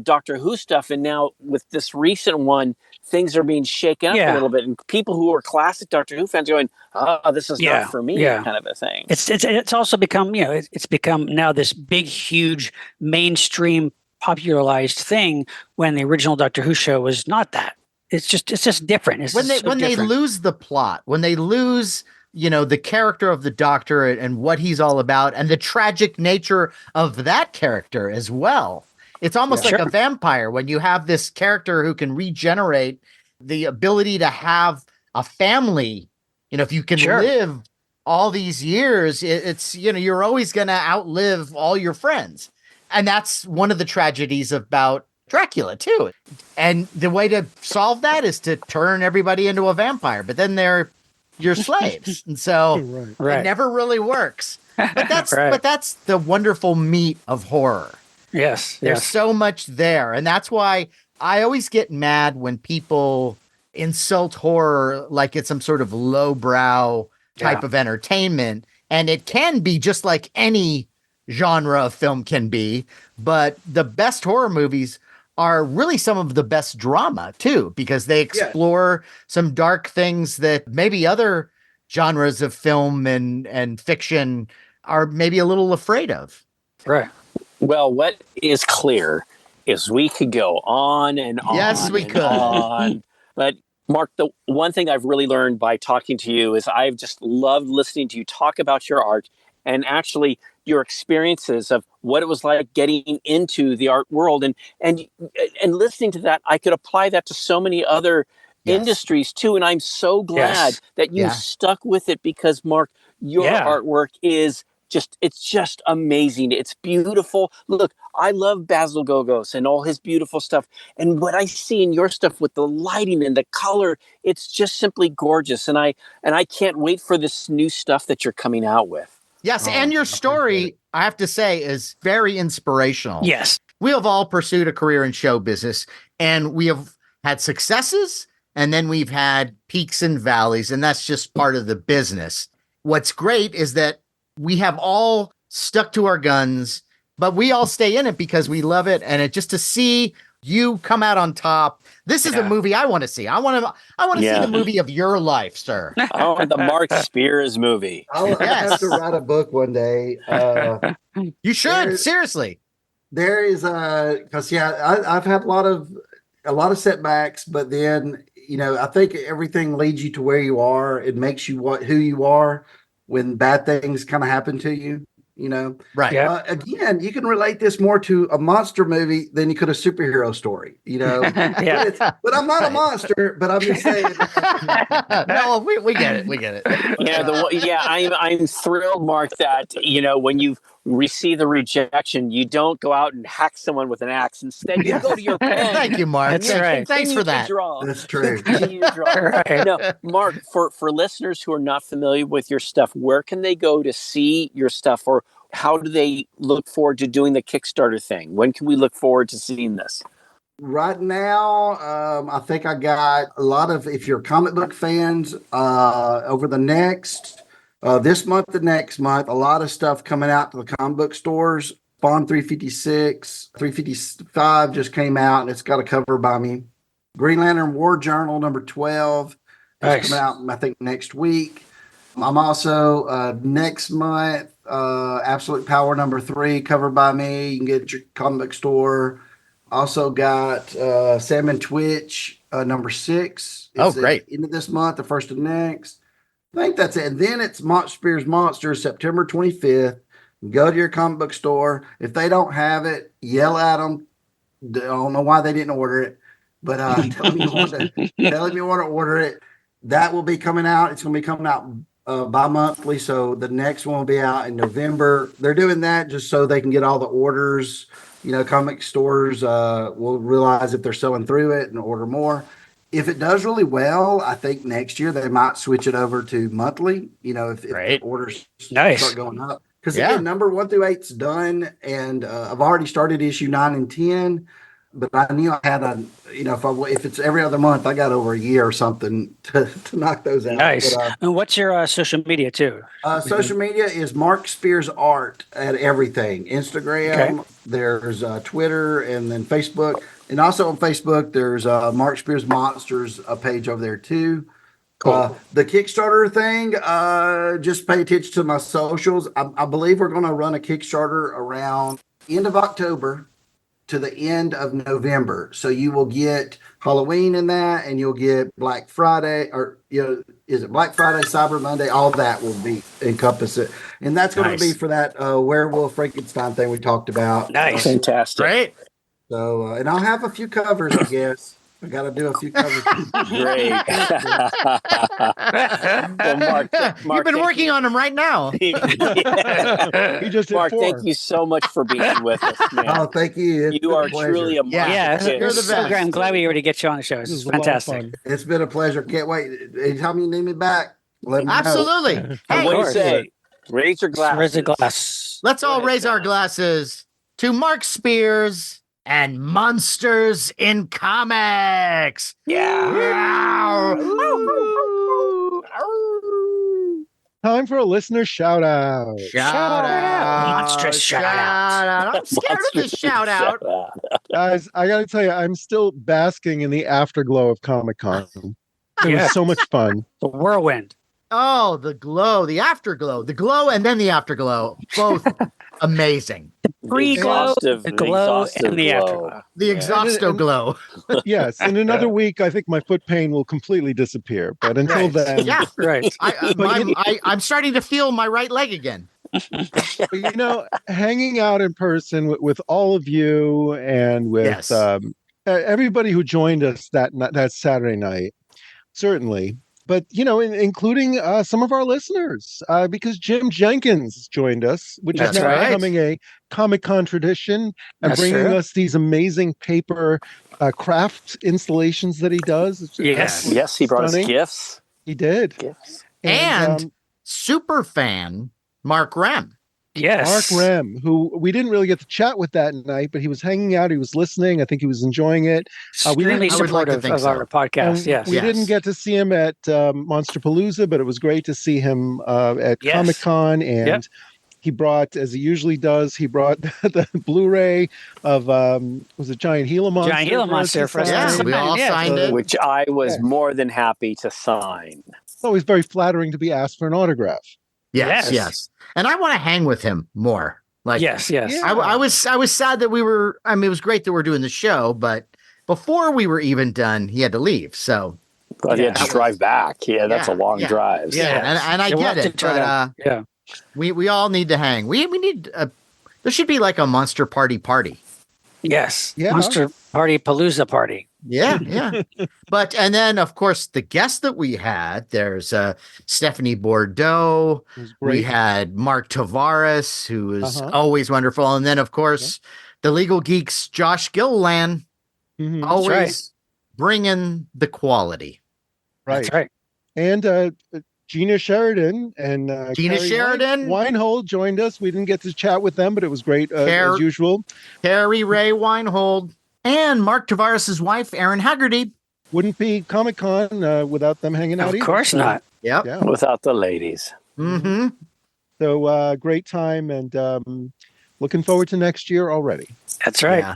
Doctor Who stuff, and now with this recent one, things are being shaken up a little bit, and people who are classic Doctor Who fans are going, "Oh, this is not for me," kind of a thing. It's also become it's become now this big, huge mainstream popularized thing when the original Doctor Who show was not that. It's just different. It's when they lose the plot, when they lose the character of the Doctor and what he's all about, and the tragic nature of that character as well. It's almost like a vampire when you have this character who can regenerate, the ability to have a family. If you can live all these years, it's, you're always going to outlive all your friends. And that's one of the tragedies about Dracula too. And the way to solve that is to turn everybody into a vampire, but then they're your slaves. And so it never really works. But that's Right. but that's the wonderful meat of horror. Yes. There's Yes. so much there. And that's why I always get mad when people insult horror like it's some sort of lowbrow type of entertainment. And it can be just like any genre of film can be. But the best horror movies are really some of the best drama too, because they explore some dark things that maybe other genres of film and fiction are maybe a little afraid of. Right. Well, what is clear is we could go on and on. Yes, we and could. on. But Mark, the one thing I've really learned by talking to you is I've just loved listening to you talk about your art and actually your experiences of what it was like getting into the art world, and listening to that, I could apply that to so many other industries too. And I'm so glad that you stuck with it, because Mark, your artwork is it's just amazing. It's beautiful. Look, I love Basil Gogos and all his beautiful stuff. And what I see in your stuff with the lighting and the color, it's just simply gorgeous. And I can't wait for this new stuff that you're coming out with. Yes, and your story, I have to say, is very inspirational. Yes. We have all pursued a career in show business, and we have had successes, and then we've had peaks and valleys, and that's just part of the business. What's great is that we have all stuck to our guns, but we all stay in it because we love it, and just to see you come out on top. This is a movie I want to see. I want to see the movie of your life, sir. Oh, the Mark Spears movie. I'll have to write a book one day. You should, seriously. There is because I've had a lot of setbacks, but then I think everything leads you to where you are. It makes you who you are when bad things kind of happen to you. Right. Yeah. Again, you can relate this more to a monster movie than you could a superhero story, Yeah. but I'm not a monster, but I'm just saying. No, we get it. We get it. I'm thrilled, Mark, that when you receive the rejection, you don't go out and hack someone with an axe. Instead, you go to your pen. Thank you, Mark. That's right. Thanks for Continue to that. draw. That's true. Continue to draw. Right. Now, Mark, for listeners who are not familiar with your stuff, where can they go to see your stuff, or how do they look forward to doing the Kickstarter thing? When can we look forward to seeing this? Right now, I think I got a lot of, if you're comic book fans, over the next, this month, the next month, a lot of stuff coming out to the comic book stores. Spawn 356, 355 just came out, and it's got a cover by me. Green Lantern War Journal number 12 is coming out, I think, next week. I'm also, next month, Absolute Power number 3 covered by me. You can get at your comic book store. Also got Salmon Twitch number 6. It's great. End of this month, the first of next. I think that's it. And then it's Spears Monsters, September 25th. Go to your comic book store. If they don't have it, yell at them. I don't know why they didn't order it, but tell them you want to order it. That will be coming out. It's going to be coming out bi-monthly, so the next one will be out in November. They're doing that just so they can get all the orders. Comic stores will realize if they're selling through it and order more. If it does really well, I think next year they might switch it over to monthly. If the orders start going up. Because again, number 1 through 8's done, and I've already started issue 9 and 10. But I knew I had if it's every other month, I got over a year or something to knock those out. Nice. But, And what's your social media too? social media is Mark Spears Art at everything. Instagram, there's Twitter, and then Facebook. And also on Facebook, there's Mark Spears Monsters, a page over there too. Cool. The Kickstarter thing, just pay attention to my socials. I believe we're going to run a Kickstarter around end of October to the end of November. So you will get Halloween in that, and you'll get Black Friday, or is it Black Friday, Cyber Monday? All that will be encompass it. And that's going to be for that Werewolf Frankenstein thing we talked about. Nice. Fantastic. Great. So, and I'll have a few covers, I guess. I got to do a few covers. Great. Well, Mark, You've been working on them right now. He just did Mark, 4. thank you so much for being with us, man. Oh, thank you. It's You been are a pleasure. truly a Yeah, monster. You're the so best. great. I'm glad we were able to get you on the show. This It's is a lot of fantastic. fun. It's been a pleasure. Can't wait. Anytime you need me back, let me know. Absolutely. And Hey, what do you course. say? Raise your glasses. Raise a glass. Let's all Go ahead, raise our John. glasses to Mark Spears and monsters in comics. Yeah. Time for a listener shout out. Shout out. Monstrous shout out. I'm scared of this shout out. Guys, I got to tell you, I'm still basking in the afterglow of Comic-Con. It Yeah. was so much fun. The whirlwind. Oh, the glow, the afterglow, the glow, and then the afterglow. Both amazing. Pre-glow, Exhaustive- the glow, exhaustive and the glow. afterglow. The Yeah. exhausto glow. Yes, in another week, I think my foot pain will completely disappear. But until Right. then, Yeah. Right. I'm starting to feel my right leg again. but, you know, hanging out in person with all of you and with Yes. Everybody who joined us that Saturday night, certainly. But, you know, including some of our listeners, because Jim Jenkins joined us, which That's is now right. becoming a Comic-Con tradition, and That's bringing true. us these amazing paper craft installations that he does. It's Yes. Yes, he brought stunning. us gifts. He did. Gifts. And super fan Mark Rem. Yes. Mark Rem, who we didn't really get to chat with that night, but he was hanging out, he was listening. I think he was enjoying it. Extremely I would like to supportive think of so. our podcast. And Yes. we Yes. didn't get to see him at Monsterpalooza, but it was great to see him at Yes. Comic-Con. And Yep. he brought, as he usually does, he brought the Blu-ray of was it Giant Gila Monster? Giant Gila Monster for us to Yeah, sign. we all Yeah. signed it. Which I was Yeah. more than happy to sign. It's always very flattering to be asked for an autograph. Yes, Yes. yes. And I want to hang with him more. Like, Yes. Yes. Yeah. I was sad that we were. I mean, it was great that we're doing the show, but before we were even done, he had to leave. So But he had Yeah. to drive back. Yeah, that's Yeah, a long yeah. drive. yeah, and I It get worked it, to turn but out. Yeah. we all need to hang. We need there should be like a monster party. Yes. Yeah. Monster Party Palooza Party. Yeah, yeah. But and then of course the guests that we had. There's Stephanie Bordeaux. It was We great. had Mark Tavares, who is Uh-huh. always wonderful, and then of course the Legal Geeks, Josh Gilliland, Mhm. always bringing the quality. Right. That's right. And Gina Sheridan and Gina Carrie Sheridan. Weinhold joined us. We didn't get to chat with them, but it was great as usual. Carrie Ray Weinhold, and Mark Tavares' wife, Erin Haggerty. Wouldn't be Comic-Con without them hanging out Of either. course So, not. Yep. Yeah. Without the ladies. Mm-hmm. So great time, and looking forward to next year already. That's right. Yeah.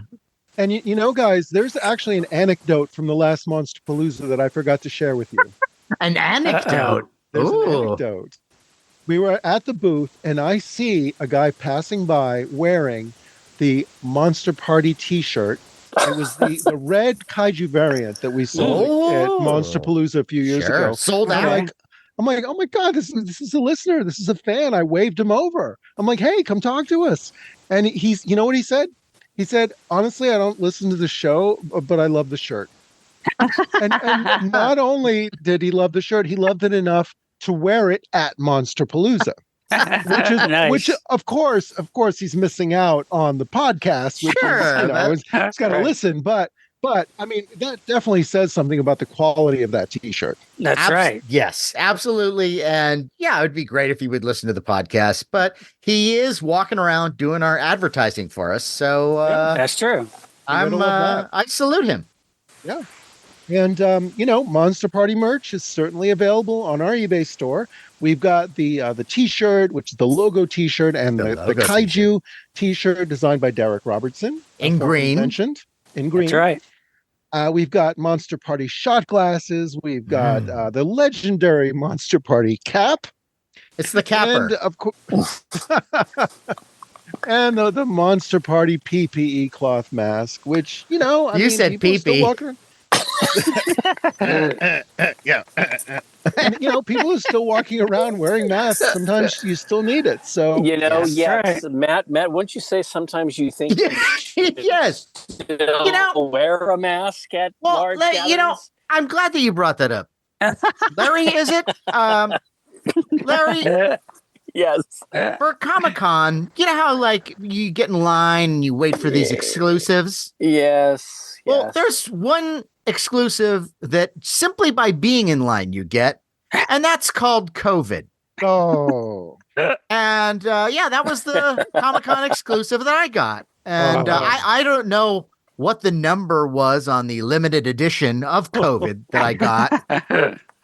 And you know, guys, there's actually an anecdote from the last Monsterpalooza that I forgot to share with you. An anecdote. There's an Ooh. anecdote. We were at the booth, and I see a guy passing by wearing the Monster Party T-shirt. It was the red kaiju variant that we saw at Oh. Monsterpalooza a few years Sure. ago. Sold I'm out. like, oh my God, this is a listener. This is a fan. I waved him over. I'm like, hey, come talk to us. And you know what he said? He said, honestly, I don't listen to the show, but I love the shirt. and not only did he love the shirt, he loved it enough to wear it at Monsterpalooza, Nice. which of course he's missing out on the podcast, which Sure, is, he's got to Right. listen. But I mean, that definitely says something about the quality of that T-shirt. That's right. Yes, absolutely. And yeah, it would be great if he would listen to the podcast, but he is walking around doing our advertising for us. So That's true. I salute him. And you know, Monster Party merch is certainly available on our eBay store. We've got the T-shirt, which is the logo T-shirt, and The the logo kaiju T-shirt designed by Derek Robertson, In green. mentioned in green. That's right. We've got Monster Party shot glasses. We've got the legendary Monster Party cap, It's the capper. and of course, and the Monster Party PPE cloth mask. Which You said people are still pee-pee. walking- Yeah. And, people are still walking around wearing masks. Sometimes you still need it. So Yes. Matt, wouldn't you say sometimes you think Yes. still wear a mask at large gatherings? I'm glad that you brought that up. Larry, is it? Larry, Yes. for Comic-Con, you know how like you get in line and you wait for these exclusives? Yes. Well, yes. there's one exclusive that simply by being in line you get, and that's called COVID. oh, And yeah, that was the Comic-Con exclusive that I got. And I don't know what the number was on the limited edition of COVID that I got,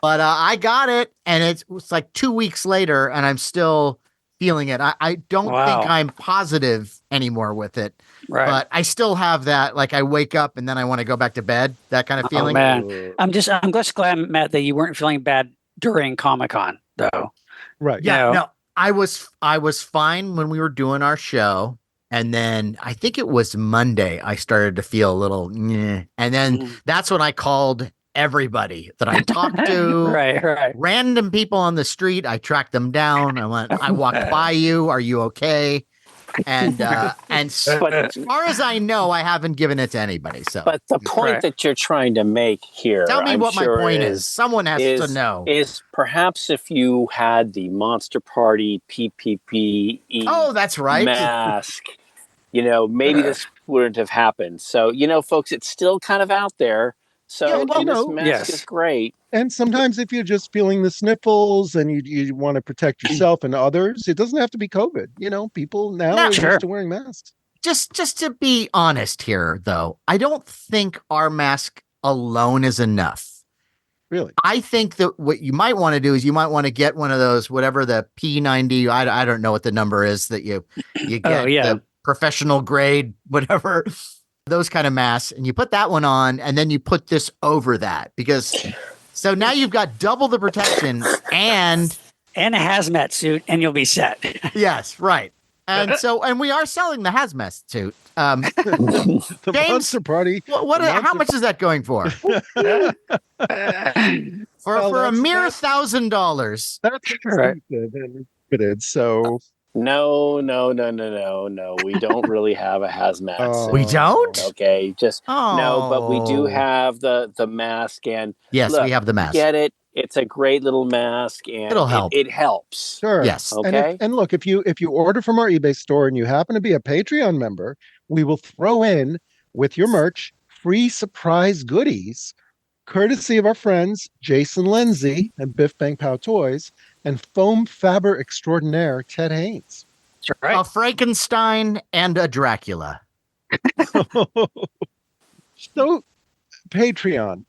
but I got it, and it was like 2 weeks later, and I'm still feeling it. I don't think I'm positive anymore with it, but I still have that. Like I wake up and then I want to go back to bed. That kind of feeling. Oh, man, I'm just glad, Matt, that you weren't feeling bad during Comic-Con, though. Right. Yeah. No, I was fine when we were doing our show. And then I think it was Monday, I started to feel a little, and then that's when I called everybody that I talked to, right. Random people on the street. I tracked them down. I walked by you. Are you okay? And as far as I know, I haven't given it to anybody. So, but the point that you're trying to make here, tell me I'm what sure my point is. Someone has to know. Is perhaps if you had the Monster Party PPPE that's right. mask, maybe this wouldn't have happened. So, folks, it's still kind of out there. So this mask is great. And sometimes if you're just feeling the sniffles and you want to protect yourself and others, it doesn't have to be COVID. People now are used to wearing masks. Just to be honest here, though, I don't think our mask alone is enough. Really? I think that what you might want to do is you might want to get one of those, whatever the P90, I don't know what the number is that you get, the professional grade, whatever, those kind of masks, and you put that one on, and then you put this over that, because so now you've got double the protection and a hazmat suit, and you'll be set. Yes, right. And we are selling the hazmat suit. The James, Monster Party. How much is that going for? For a mere $1,000. That's right. And so no. We don't really have a hazmat suit. We don't? Okay, no, but we do have the mask, and yes, look, we have the mask. Get it? It's a great little mask, and it'll help. It helps. Sure. Yes. Okay. And look, if you order from our eBay store and you happen to be a Patreon member, we will throw in with your merch free surprise goodies, courtesy of our friends Jason Lindsay and Biff Bang Pow Toys and foam fabber extraordinaire Ted Haynes. That's right. A Frankenstein and a Dracula. So Patreon,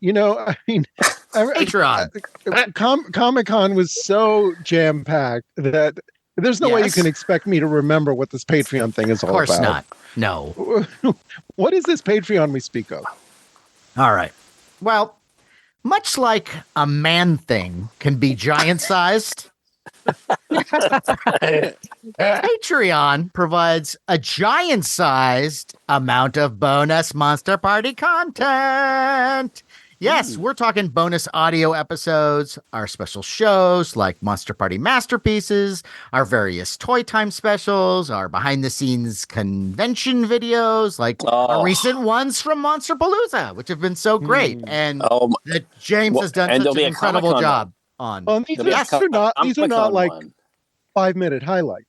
Patreon. Comic-Con was so jam-packed that there's no way you can expect me to remember what this Patreon thing is all about. Of course not. No. What is this Patreon we speak of? All right. Well, much like a man thing can be giant-sized, Patreon provides a giant-sized amount of bonus Monster Party content. Yes, we're talking bonus audio episodes, our special shows like Monster Party Masterpieces, our various Toy Time specials, our behind-the-scenes convention videos, like our recent ones from Monsterpalooza, which have been so great, and that James has done such an incredible job on. These are not like 5-minute highlights.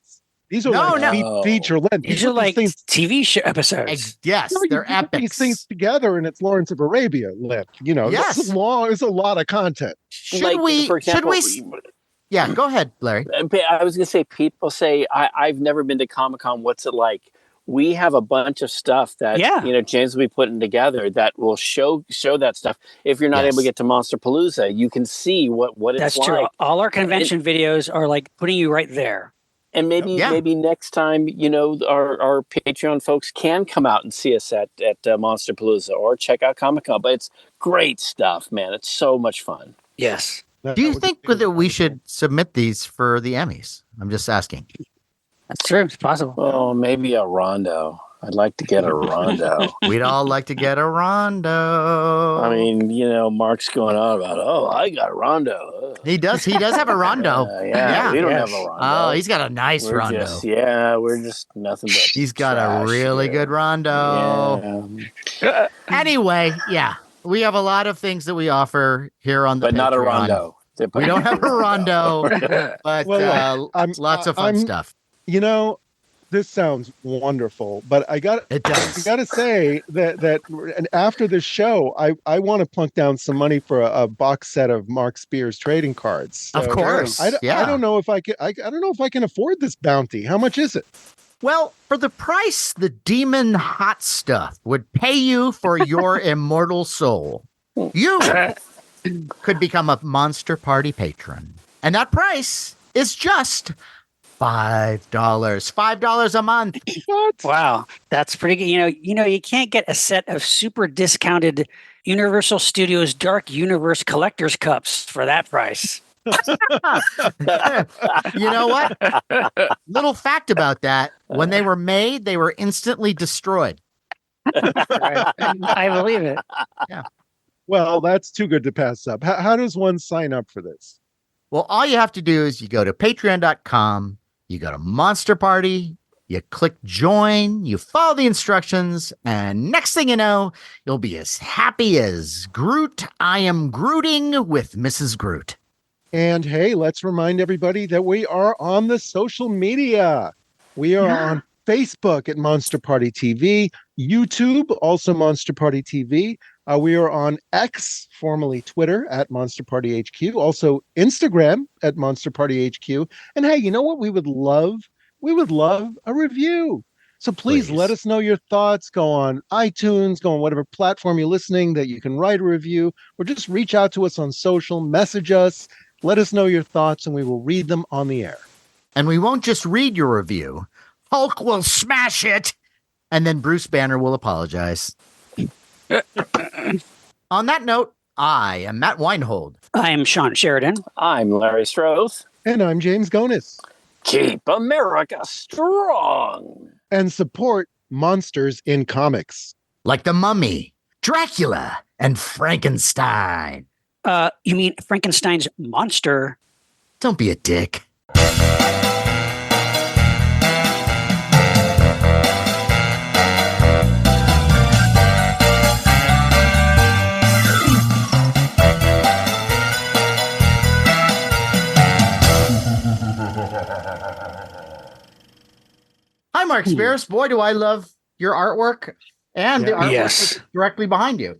These are feature length. These are like TV show episodes. Yes, they're epic. These things together, and it's Lawrence of Arabia length. Yes, it's long. It's a lot of content. Should we? Yeah, go ahead, Larry. I was going to say, people say I've never been to Comic-Con. What's it like? We have a bunch of stuff that James will be putting together that will show that stuff. If you're not able to get to Monsterpalooza, you can see what it's like. That's true. All our convention videos are like putting you right there. And maybe next time, our Patreon folks can come out and see us at Monsterpalooza or check out Comic-Con. But it's great stuff, man. It's so much fun. Yes. Do you think that we should submit these for the Emmys? I'm just asking. That's true. It's possible. Oh, maybe a rondo. I'd like to get a rondo. We'd all like to get a rondo. I mean, Mark's going on about, I got a rondo. He does have a rondo. We don't have a rondo. Oh, he's got a nice rondo. We're just nothing but he's got a really good rondo. Yeah. Anyway, we have a lot of things that we offer here on the Patreon. Not a rondo. We don't have a rondo, but lots of fun stuff. This sounds wonderful, but It I does. got to say that and after this show, I want to plunk down some money for a box set of Mark Spears trading cards. So Of course. I Yeah. don't know if I can I don't know if I can afford this bounty. How much is it? Well, for the price the demon hot stuff would pay you for your immortal soul, you could become a Monster Party patron. And that price is just $5. $5 a month. What? Wow, that's pretty good. You can't get a set of super discounted Universal Studios Dark Universe collector's cups for that price. You know what? Little fact about that. When they were made, they were instantly destroyed. Right. I believe it. Well, that's too good to pass up. How does one sign up for this? Well, all you have to do is you go to patreon.com, you go to Monster Party, you click join, you follow the instructions, and next thing you know, you'll be as happy as Groot. I am Grooting with Mrs. Groot. And hey, let's remind everybody that we are on the social media. We are on Facebook at Monster Party TV, YouTube, also Monster Party TV. We are on X, formerly Twitter, at Monster Party HQ, also Instagram at Monster Party HQ. And hey, you know what we would love? We would love a review. So please let us know your thoughts. Go on iTunes, go on whatever platform you're listening that you can write a review, or just reach out to us on social, message us, let us know your thoughts, and we will read them on the air. And we won't just read your review. Hulk will smash it, and then Bruce Banner will apologize. On that note, I am Matt Weinhold. I am Shawn Sheridan. I'm Larry Strothe. And I'm James Gonis. Keep America strong. And support monsters in comics. Like the Mummy, Dracula, and Frankenstein. You mean Frankenstein's monster? Don't be a dick. Hi, Mark Spears. Boy, do I love your artwork and the artwork that's directly behind you.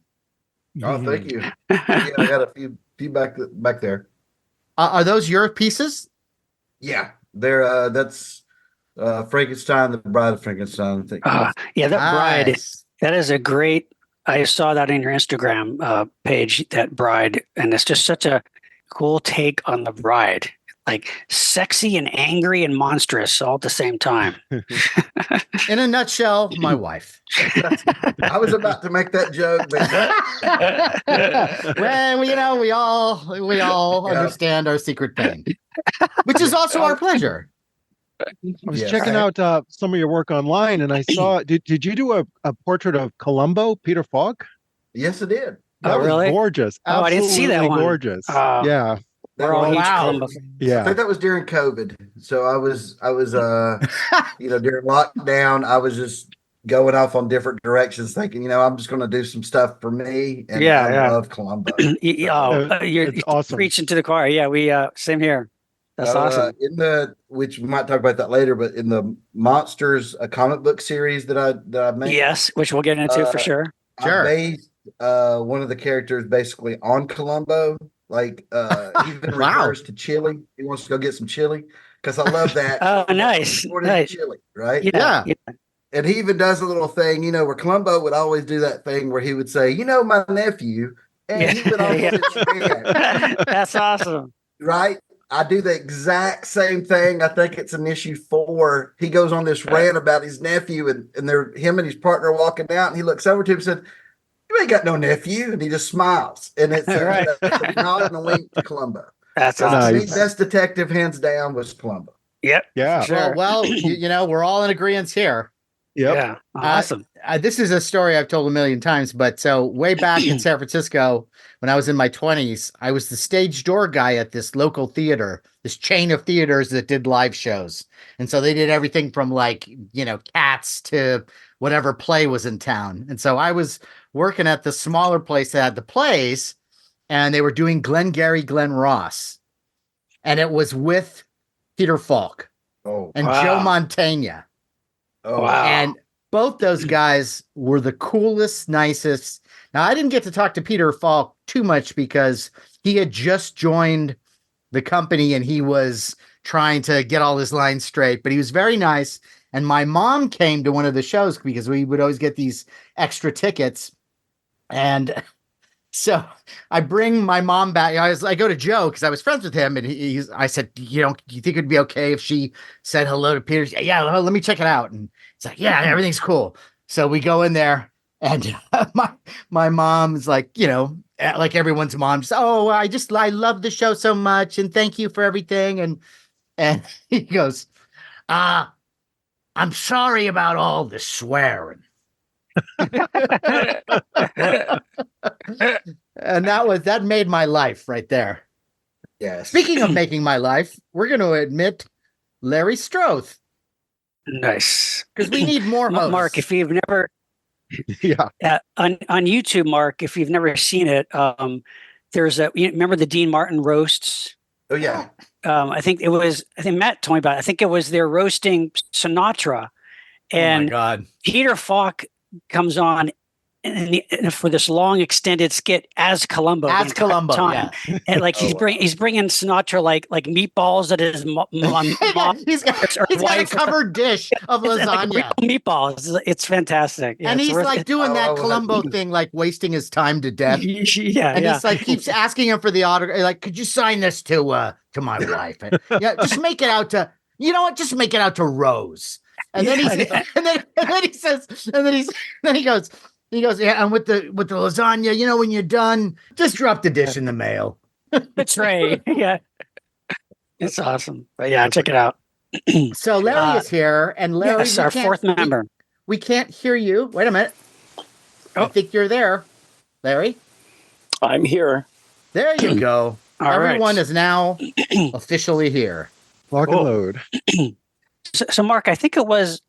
Oh, thank you. Yeah, I got a few back there. Are those your pieces? Yeah, they're that's Frankenstein, the Bride of Frankenstein. I think. Yeah, that bride. Nice. That is a great. I saw that in your Instagram page. That bride, and it's just such a cool take on the bride. Like sexy and angry and monstrous all at the same time. In a nutshell, my wife. I was about to make that joke, but Well, we all understand our secret pain, which is also our pleasure. I was checking out some of your work online, and I saw. Did you do a portrait of Columbo, Peter Falk? yes, it did. That was really? Oh, gorgeous. I didn't see that Absolutely one. gorgeous. Oh. Yeah, We're all huge Wow. Columbo. I yeah. think that was during COVID. So I was during lockdown, I was just going off on different directions, thinking, I'm just going to do some stuff for me. And I love Columbo. You're awesome. preaching to the choir. Yeah, we same here. That's awesome. Which we might talk about that later, but in the Monsters, a comic book series that I made. Yes, which we'll get into for sure. Sure. I based one of the characters basically on Columbo. Like he even refers to chili. He wants to go get some chili because I love that. Oh, nice. Nice. Chili, right? Yeah. And he even does a little thing, where Columbo would always do that thing where he would say, my nephew, and he would always That's awesome. right? I do the exact same thing. I think it's in issue 4. He goes on this rant about his nephew, and they're him and his partner walking out, and he looks over to him and said, "You ain't got no nephew," and he just smiles, and it's Right. a nod and a wink to Columbo. That's To awesome. me, Nice. best detective hands down was Columbo. Yep. Yeah. Sure. Well, we're all in agreement here. Yep. Yeah. Awesome. This is a story I've told a million times, but so way back in San Francisco, when I was in my 20s, I was the stage door guy at this local theater, this chain of theaters that did live shows. And so they did everything from Cats to whatever play was in town. And so I was working at the smaller place that had the plays, and they were doing Glengarry Glen Ross. And it was with Peter Falk Oh, and Wow. Joe Mantegna. Oh, Wow. And both those guys were the coolest, nicest. Now, I didn't get to talk to Peter Falk too much because he had just joined the company and he was trying to get all his lines straight, but he was very nice. And my mom came to one of the shows because we would always get these extra tickets. And so I bring my mom back. I go to Joe because I was friends with him, and I said, do you think it'd be okay if she said hello to Peter? Yeah, let me check it out. And it's like, yeah, everything's cool. So we go in there, and my mom's like, like everyone's mom, just, I love the show so much, and thank you for everything. And he goes, I'm sorry about all the swearing. And that made my life right there. yes. Speaking of making my life, we're going to admit Larry Strothe Nice. because we need more hosts. Mark, if you've never Yeah. on YouTube, Mark, if you've never seen it, there's remember the Dean Martin roasts? Oh yeah. I think Matt told me about it. I think it was they're roasting Sinatra, Oh my and God. Peter Falk comes on for this long extended skit as Columbo. the As entire Columbo, time. yeah. And like he's Oh, wow. bringing Sinatra like meatballs that his mom He's got a wife- covered dish of it's like lasagna. real meatballs. It's fantastic. Yeah, And it's he's worth like it. doing that Oh, Columbo thing, like wasting his time to death. Yeah, And yeah. he's like keeps asking him for the autograph. Like, could you sign this to my wife? And, yeah, just make it out to just make it out to Rose. And then Yeah, then he goes, yeah, and with the lasagna, when you're done, just drop the dish in the mail. Betray. Yeah. It's awesome. But yeah, check it out. So Larry is here, and Larry, Yes, our fourth member. We can't hear you. Wait a minute. I Oh. think you're there, Larry. I'm here. There you go. All Everyone right. is now officially here. Lock and Cool. load. So Mark, I think it was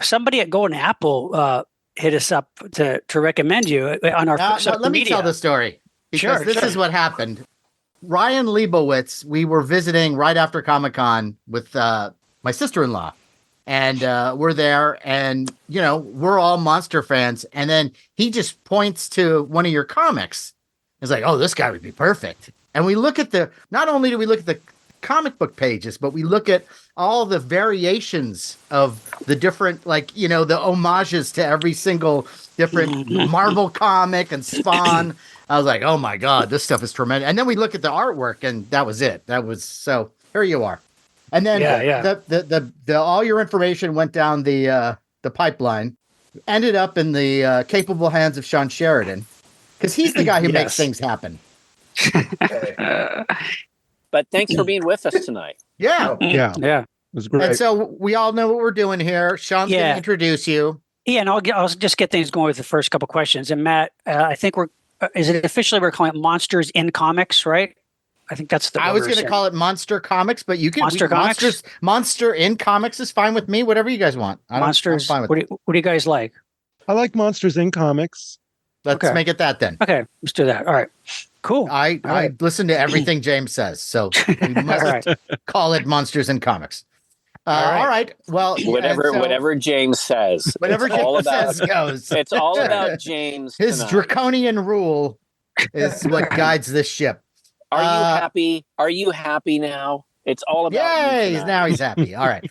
somebody at Golden Apple hit us up to recommend you on our Now, social let me media. tell the story because Sure, this sure. is what happened. Ryan Leibowitz, we were visiting right after Comic-Con with my sister-in-law, and we're there, and we're all monster fans, and then he just points to one of your comics. He's like, oh, this guy would be perfect. And we look at not only do we look at the comic book pages, but we look at all the variations of the different, the homages to every single different Marvel comic and Spawn. I was like, oh my God, this stuff is tremendous. And then we look at the artwork, and that was it. So here you are. And then the all your information went down the pipeline, ended up in the capable hands of Shawn Sheridan, because he's the guy who makes Yes. things happen. Okay. But thanks for being with us tonight. Yeah. Oh, Yeah. Yeah. It was great. And so we all know what we're doing here. Sean's going Yeah. to introduce you. Yeah, and I'll just get things going with the first couple questions. And Matt, I think is it officially we're calling it Monsters in Comics, right? I think that's the. I was going to call it Monster Comics, but you can Monster Comics? Monster in Comics is fine with me. Whatever you guys want. Monsters. I'm fine with What do you guys like? I like Monsters in Comics. Let's Okay. make it that then. Okay, let's do that. All right, cool. I right. listen to everything James says, so we must All right. call it Monsters in Comics. right. All right. Well, Whatever James says. whatever it's all James about, says goes. It's all about James. His tonight. draconian rule is what guides this ship. Are you happy? Are you happy now? It's all about you Yay! tonight. Now he's happy. All right.